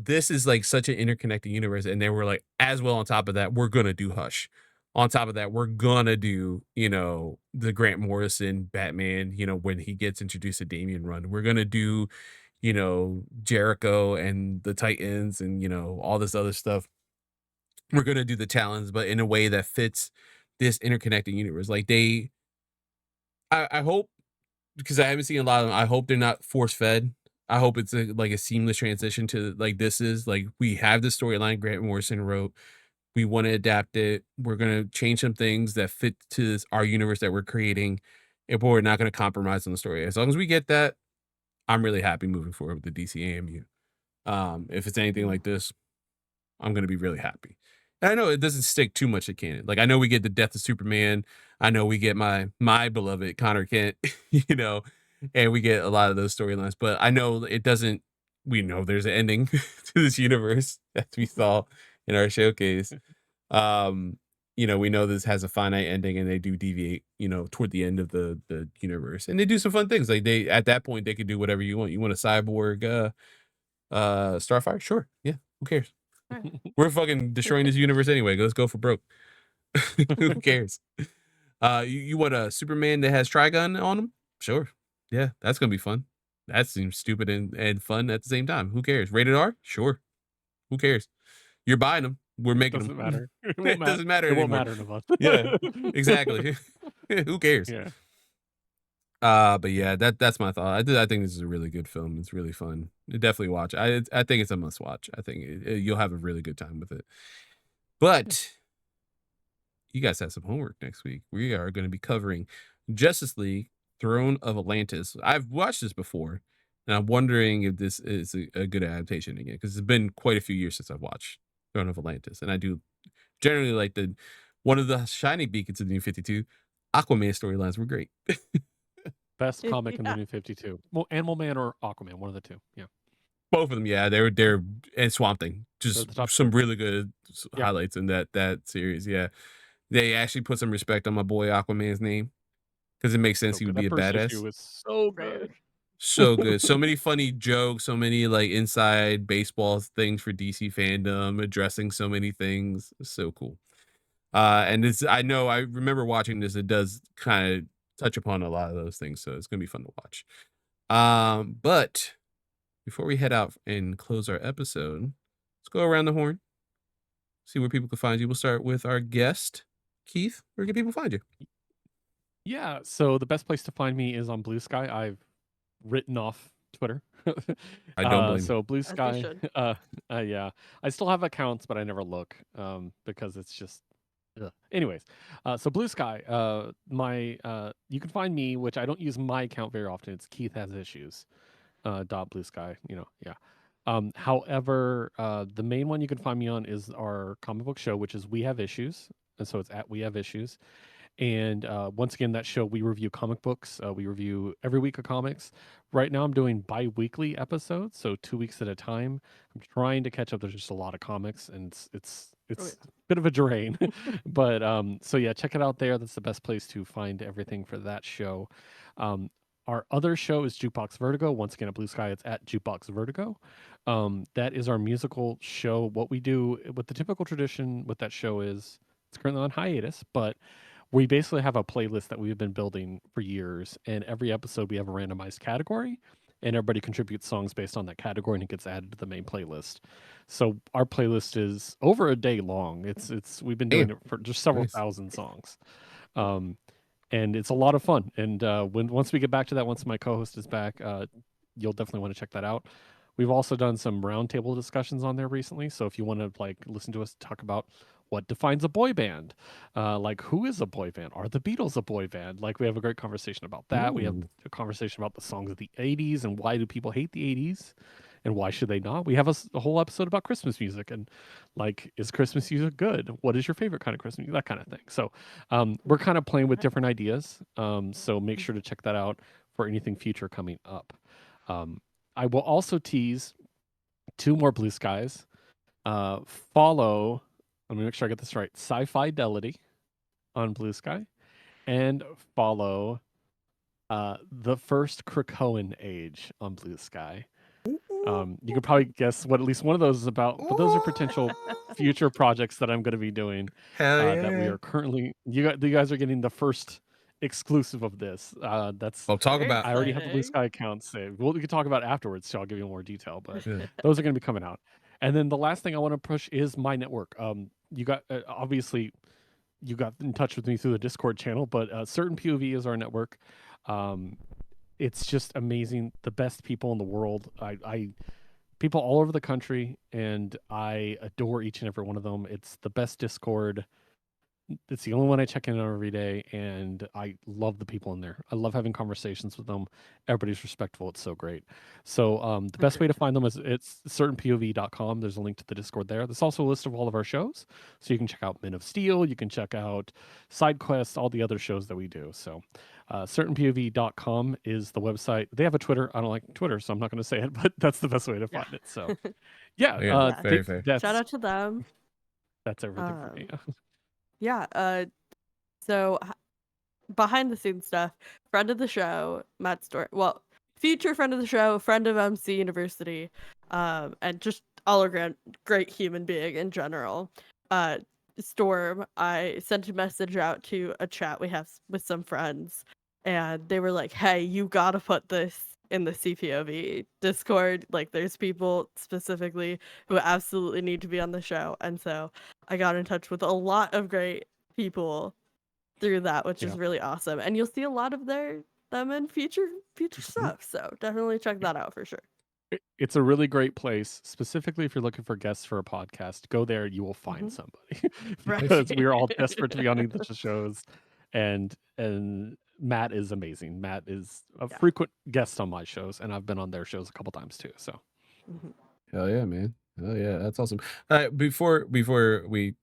This is like such an interconnected universe. And they were like, as well, on top of that, we're gonna do Hush. On top of that, we're gonna do, the Grant Morrison Batman, when he gets introduced to Damian Run. We're gonna do, Jericho and the Titans and all this other stuff. We're gonna do the challenge, but in a way that fits this interconnected universe. Like I hope, because I haven't seen a lot of them. I hope they're not force fed. I hope it's like a seamless transition to like this is like we have the storyline Grant Morrison wrote. We want to adapt it. We're gonna change some things that fit to our universe that we're creating, but we're not gonna compromise on the story. As long as we get that, I'm really happy moving forward with the DC AMU. If it's anything like this, I'm gonna be really happy. And I know it doesn't stick too much to canon. Like I know we get the death of Superman. I know we get my beloved Connor Kent, and we get a lot of those storylines. But I know it doesn't. We know there's an ending to this universe as we saw in our showcase. Um, we know this has a finite ending, and they do deviate, toward the end of the universe, and they do some fun things. Like they at that point they could do whatever you want. You want a cyborg, Starfire? Sure, yeah. Who cares? Sure. We're fucking destroying this universe anyway. Let's go for broke. Who cares? You want a Superman that has Trigon on him? Sure. Yeah, that's gonna be fun. That seems stupid and fun at the same time. Who cares? Rated R? Sure. Who cares? You're buying them. We're making Doesn't them. matter. It doesn't matter It won't anymore. matter to us. Yeah, exactly. Who cares? Yeah. But yeah, that's my thought. I think this is a really good film. It's really fun. Definitely watch. I think it's a must watch. I think you'll have a really good time with it. But you guys have some homework next week. We are going to be covering Justice League: Throne of Atlantis. I've watched this before, and I'm wondering if this is a good adaptation again, because it's been quite a few years since I've watched Throne of Atlantis, and I do generally like one of the shining beacons of the New 52. Aquaman storylines were great. Best comic in the Yeah. New 52. Well, Animal Man or Aquaman, one of the two. Yeah. Both of them, yeah, they're and Swamp Thing, They're just the top some two. really good Yeah. highlights in that series. Yeah, they actually put some respect on my boy Aquaman's name, because it makes sense So he would good. be That a first badass. issue was so Right. good. So good, so many funny jokes, so many like inside baseball things for DC fandom, addressing so many things. So cool. And I know I remember watching this. It does kind of touch upon a lot of those things, so it's gonna be fun to watch. But before we head out and close our episode, let's go around the horn, see where people can find you. We'll start with our guest, Keith. Where can people find you? Yeah. So the best place to find me is on Blue Sky. I've written off Twitter. I don't blame you. So Blue As you Sky. should. Yeah. I still have accounts, but I never look because it's just. Ugh. Anyways, so Blue Sky. You can find me, which I don't use my account very often. It's Keith Has Issues. Dot Blue Sky. Yeah. However, the main one you can find me on is our comic book show, which is We Have Issues, and so it's at We Have Issues. And once again, that show we review comic books. We review every week of comics. Right now, I'm doing bi-weekly episodes, so 2 weeks at a time. I'm trying to catch up. There's just a lot of comics, and it's Oh, a bit of a drain. But so yeah, check it out there. That's the best place to find everything for that show. Our other show is Jukebox Vertigo. Once again, at Blue Sky, it's at Jukebox Vertigo. That is our musical show. What we do with the typical tradition with that show is it's currently on hiatus, but we basically have a playlist that we've been building for years, and every episode we have a randomized category, and everybody contributes songs based on that category, and it gets added to the main playlist. So our playlist is over a day long. It's we've been doing Damn. it for just several Nice. thousand songs, and it's a lot of fun. And once we get back to that, once my co-host is back, you'll definitely want to check that out. We've also done some roundtable discussions on there recently. So if you want to like listen to us talk about what defines a boy band, like who is a boy band? Are the Beatles a boy band? Like we have a great conversation about that. We have Ooh. a conversation about the songs of the '80s and why do people hate the '80s, and why should they not? We have a whole episode about Christmas music and like is Christmas music good? What is your favorite kind of Christmas music? That kind of thing. So we're kind of playing with different ideas. So make sure to check that out for anything future coming up. I will also tease 2 more Blue Skies. Follow, let me make sure I get this right, Sci-Fidelity on Blue Sky, and follow the first Krakoan Age on Blue Sky. You could probably guess what at least one of those is about, but those are potential future projects that I'm going to be doing. Hell yeah. That we are currently. You guys are getting the first exclusive of this. That's. Well, talk Very about. I already have the Blue exciting. Sky account saved. Well, we can talk about it afterwards, so I'll give you more detail. But Yeah. those are going to be coming out. And then the last thing I want to push is my network. You got obviously you got in touch with me through the Discord channel, but Certain POV is our network. It's just amazing. The best people in the world. I people all over the country, and I adore each and every one of them. It's the best Discord. It's the only one I check in on every day, and I love the people in there. I love having conversations with them. Everybody's respectful. It's so great. So the best way to find them is it's certainpov.com. There's a link to the Discord there. There's also a list of all of our shows. So you can check out Men of Steel. You can check out Side Quests, all the other shows that we do. So certainpov.com is the website. They have a Twitter. I don't like Twitter, so I'm not going to say it, but that's the best way to find it. So yeah, Yeah, very fair. Shout out to them. That's everything for me. Yeah. So behind the scenes stuff, friend of the show, Matt Storm. Well, future friend of the show, friend of MC University, and just all around great human being in general. Storm, I sent a message out to a chat we have with some friends, and they were like, "Hey, you gotta put this in the CPOV Discord. Like, there's people specifically who absolutely need to be on the show." And so I got in touch with a lot of great people through that, which is really awesome. And you'll see a lot of them in future stuff. So definitely check that out for sure. It's a really great place, specifically if you're looking for guests for a podcast. Go there, you will find somebody because we're all desperate to be on the shows, and Matt is amazing. Matt is a frequent guest on my shows, and I've been on their shows a couple times too. So, Hell yeah, man. Hell yeah, that's awesome. Before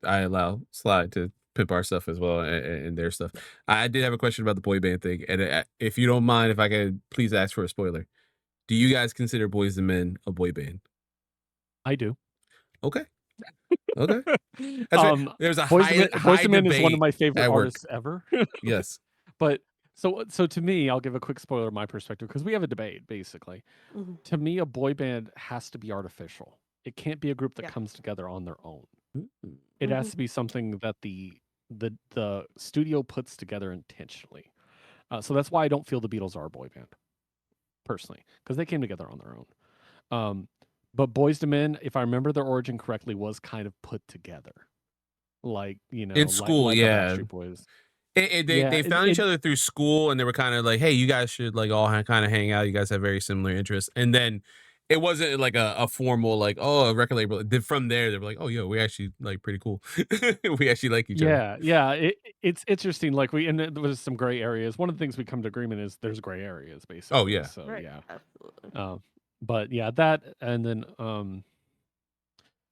I allow Slide to pimp our stuff as well and their stuff, I did have a question about the boy band thing, and if you don't mind, if I could please ask for a spoiler. Do you guys consider Boys and Men a boy band? I do. Okay. There's a Boyz II Men is one of my debate favorite at work. artists ever. Yes. But so to me, I'll give a quick spoiler of my perspective because we have a debate basically. To me, a boy band has to be artificial. It can't be a group that comes together on their own. It has to be something that the studio puts together intentionally. So that's why I don't feel the Beatles are a boy band, personally, because they came together on their own. But Boyz II Men, if I remember their origin correctly, was kind of put together, like in school, like yeah. Backstreet Boys. They found each other through school, and they were kind of like, "Hey, you guys should like all kind of hang out. You guys have very similar interests." And then it wasn't like a formal like, "Oh, a record label." From there, they were like, "Oh, yo, we actually like pretty cool. We actually like each other." Yeah. It's interesting. Like and there was some gray areas. One of the things we come to agreement is there's gray areas, basically. Oh yeah. So right. yeah, Absolutely. but yeah, that and then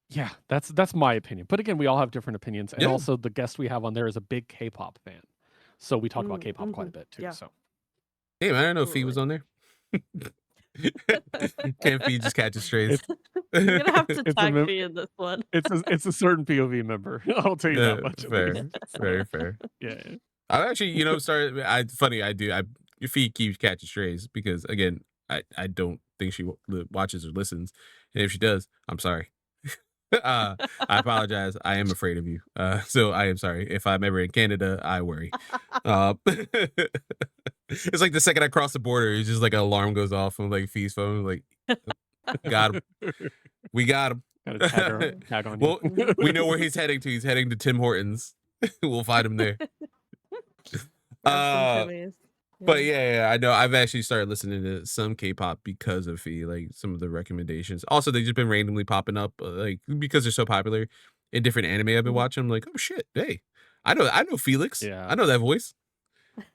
yeah, that's my opinion. But again, we all have different opinions, and also the guest we have on there is a big K-pop fan, so we talk about K-pop quite a bit too. Yeah. So, damn, I don't know if Fee was on there. Can't Fee just catch strays? You're gonna have to tag Fee in this one. It's a certain POV member. I'll tell you that much. Fair, very fair. Yeah. I actually, Fee keeps catching strays because again, I don't think she watches or listens, and if she does, I'm sorry. I apologize. I am afraid of you. So I am sorry. If I'm ever in Canada, I worry. It's like the second I cross the border, it's just like an alarm goes off on like Fee's phone. Like, got him. We got him. Tag on well, we know where he's heading to. He's heading to Tim Hortons. We'll find him there. But yeah, I know. I've actually started listening to some K-pop because of Fee, like some of the recommendations. Also, they've just been randomly popping up, like because they're so popular in different anime I've been watching. I'm like, oh shit, hey, I know Felix. Yeah, I know that voice,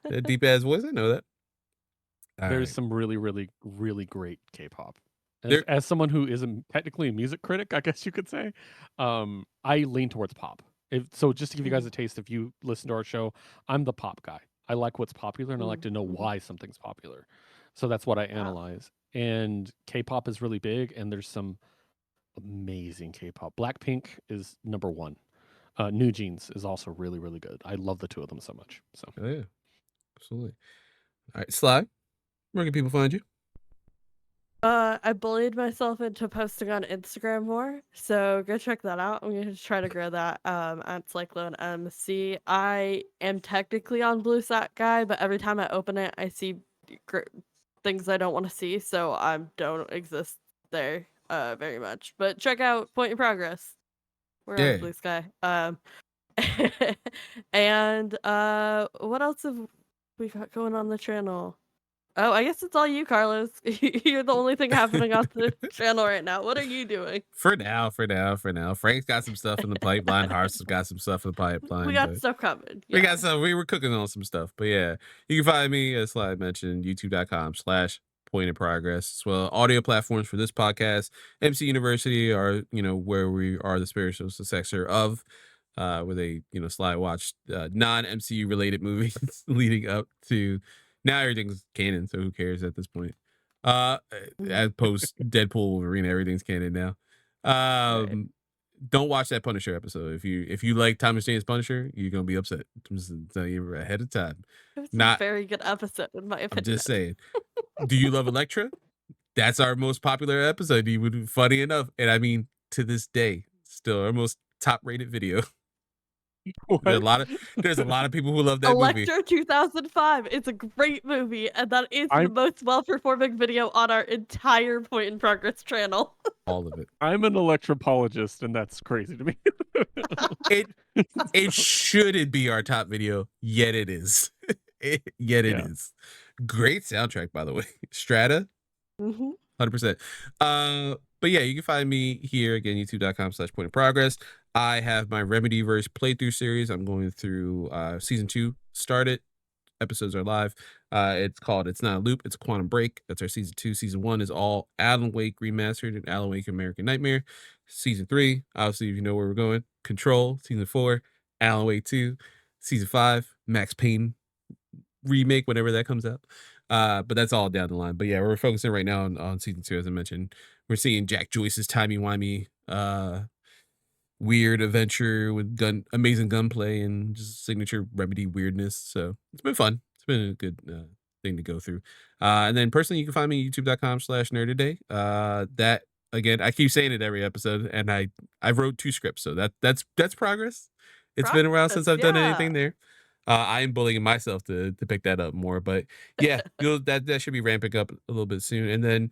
that deep ass voice. I know that. There's some really, really, really great K-pop. As someone who isn't technically a music critic, I guess you could say, I lean towards pop. So just to give you guys a taste, if you listen to our show, I'm the pop guy. I like what's popular, and I like to know why something's popular. So that's what I analyze. And K-pop is really big, and there's some amazing K-pop. Blackpink is number one. New Jeans is also really, really good. I love the two of them so much. So Oh yeah, absolutely. All right, Sly, where can people find you? I bullied myself into posting on Instagram more, so go check that out. I'm gonna try to grow that. At Cyclone MC. I am technically on Blue Sat Guy, but every time I open it, I see things I don't want to see, so I don't exist there very much. But check out Point in Progress. We're on Blue Sky. And what else have we got going on the channel? Oh, I guess it's all you, Carlos. You're the only thing happening on the channel right now. What are you doing? For now. Frank's got some stuff in the pipeline. Harv's got some stuff in the pipeline. We got stuff coming. We got some. We were cooking on some stuff, but yeah, you can find me, as Sly mentioned, youtube.com/Point in Progress. As well, audio platforms for this podcast, MC University, are where we are the spiritual successor of, where they Sly watched non-MCU related movies leading up to. Now everything's canon, so who cares at this point? As post Deadpool, Wolverine, everything's canon now. Right. Don't watch that Punisher episode. If you like Thomas Jane's Punisher, you're gonna be upset. I'm just telling you ahead of time. It was a very good episode, in my opinion. I'm just saying. Do you love Elektra? That's our most popular episode. You would, funny enough, and I mean to this day, still our most top rated video. There's a lot of people who love that movie. Elektra 2005. It's a great movie, and that is the most well-performing video on our entire Point in Progress channel. All of it. I'm an electropologist, and that's crazy to me. It shouldn't be our top video, yet it is. It is. Great soundtrack, by the way. Strata. 100%. But yeah, you can find me here again, youtube.com/Point in Progress. I have my Remedyverse playthrough series. I'm going through season 2 started. Episodes are live. It's called It's Not a Loop, It's a Quantum Break. That's our season 2. Season 1 is all Alan Wake remastered and Alan Wake American Nightmare. Season 3, obviously, if you know where we're going, Control. Season 4, Alan Wake 2. Season 5, Max Payne remake, whenever that comes out. But that's all down the line. But yeah, we're focusing right now on season 2, as I mentioned. We're seeing Jack Joyce's timey-wimey weird adventure with amazing gunplay and just signature Remedy weirdness. So it's been fun. It's been a good thing to go through. And then personally, you can find me youtube.com/nerdtoday. That again, I keep saying it every episode, and I wrote 2 scripts, so that's progress. It's been a while since I've done anything there. I am bullying myself to pick that up more, but yeah, that should be ramping up a little bit soon. And then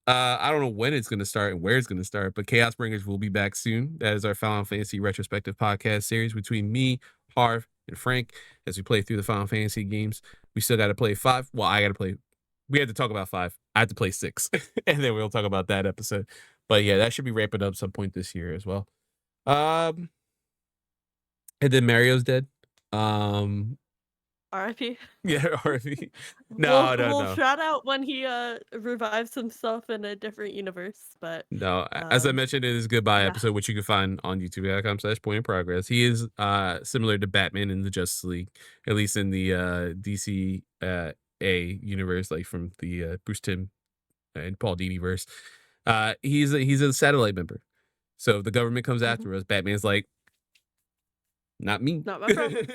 I don't know when it's going to start and where it's going to start, but Chaos Bringers will be back soon. That is our Final Fantasy retrospective podcast series between me, Harv, and Frank as we play through the Final Fantasy games. We still got to play 5. Well, I got to play. We had to talk about 5. I have to play 6, and then we'll talk about that episode. But yeah, that should be ramping up some point this year as well. And then Mario's dead. R.I.P. Yeah, R.I.P. No. Shout out when he revives himself in a different universe, but no. As I mentioned in his goodbye episode, which you can find on youtube.com/Point in Progress, he is similar to Batman in the Justice League, at least in the DC A universe, like from the Bruce Timm and Paul Dini verse. He's a satellite member, so if the government comes after us, Batman's like, not me. Not my problem.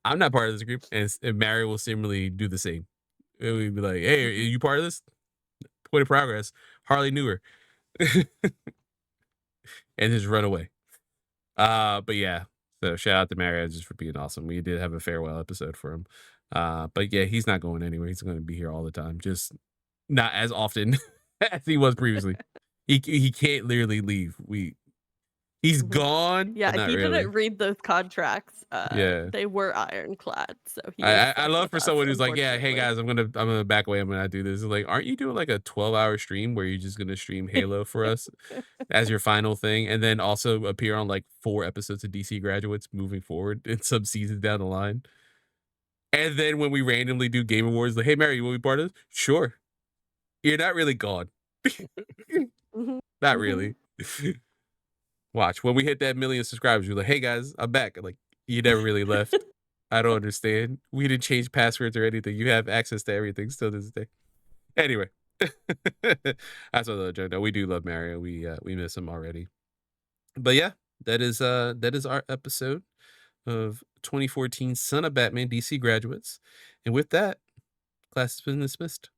I'm not part of this group, and Mario will similarly do the same. It would be like, hey, are you part of this? Point of Progress. Harley knew her. And just run away. But yeah, so shout out to Mario just for being awesome. We did have a farewell episode for him. But yeah, he's not going anywhere. He's going to be here all the time, just not as often as he was previously. He can't literally leave. He's gone. Yeah, he didn't read those contracts. Yeah, they were ironclad. So I love for someone who's like, yeah, hey guys, I'm gonna back away. I'm gonna do this. It's like, aren't you doing like a 12-hour stream where you're just gonna stream Halo for us as your final thing, and then also appear on like 4 episodes of DC Graduates moving forward in some seasons down the line? And then when we randomly do Game Awards, like, hey Mary, you want to be part of this? Sure. You're not really gone. Not really. Watch, when we hit that 1 million subscribers, you're like, hey guys, I'm back. Like, you never really left. I don't understand. We didn't change passwords or anything. You have access to everything still to this day. Anyway, that's another joke. No, we do love Mario. We miss him already. But yeah, that is our episode of 2014 Son of Batman DC Graduates. And with that, class has been dismissed.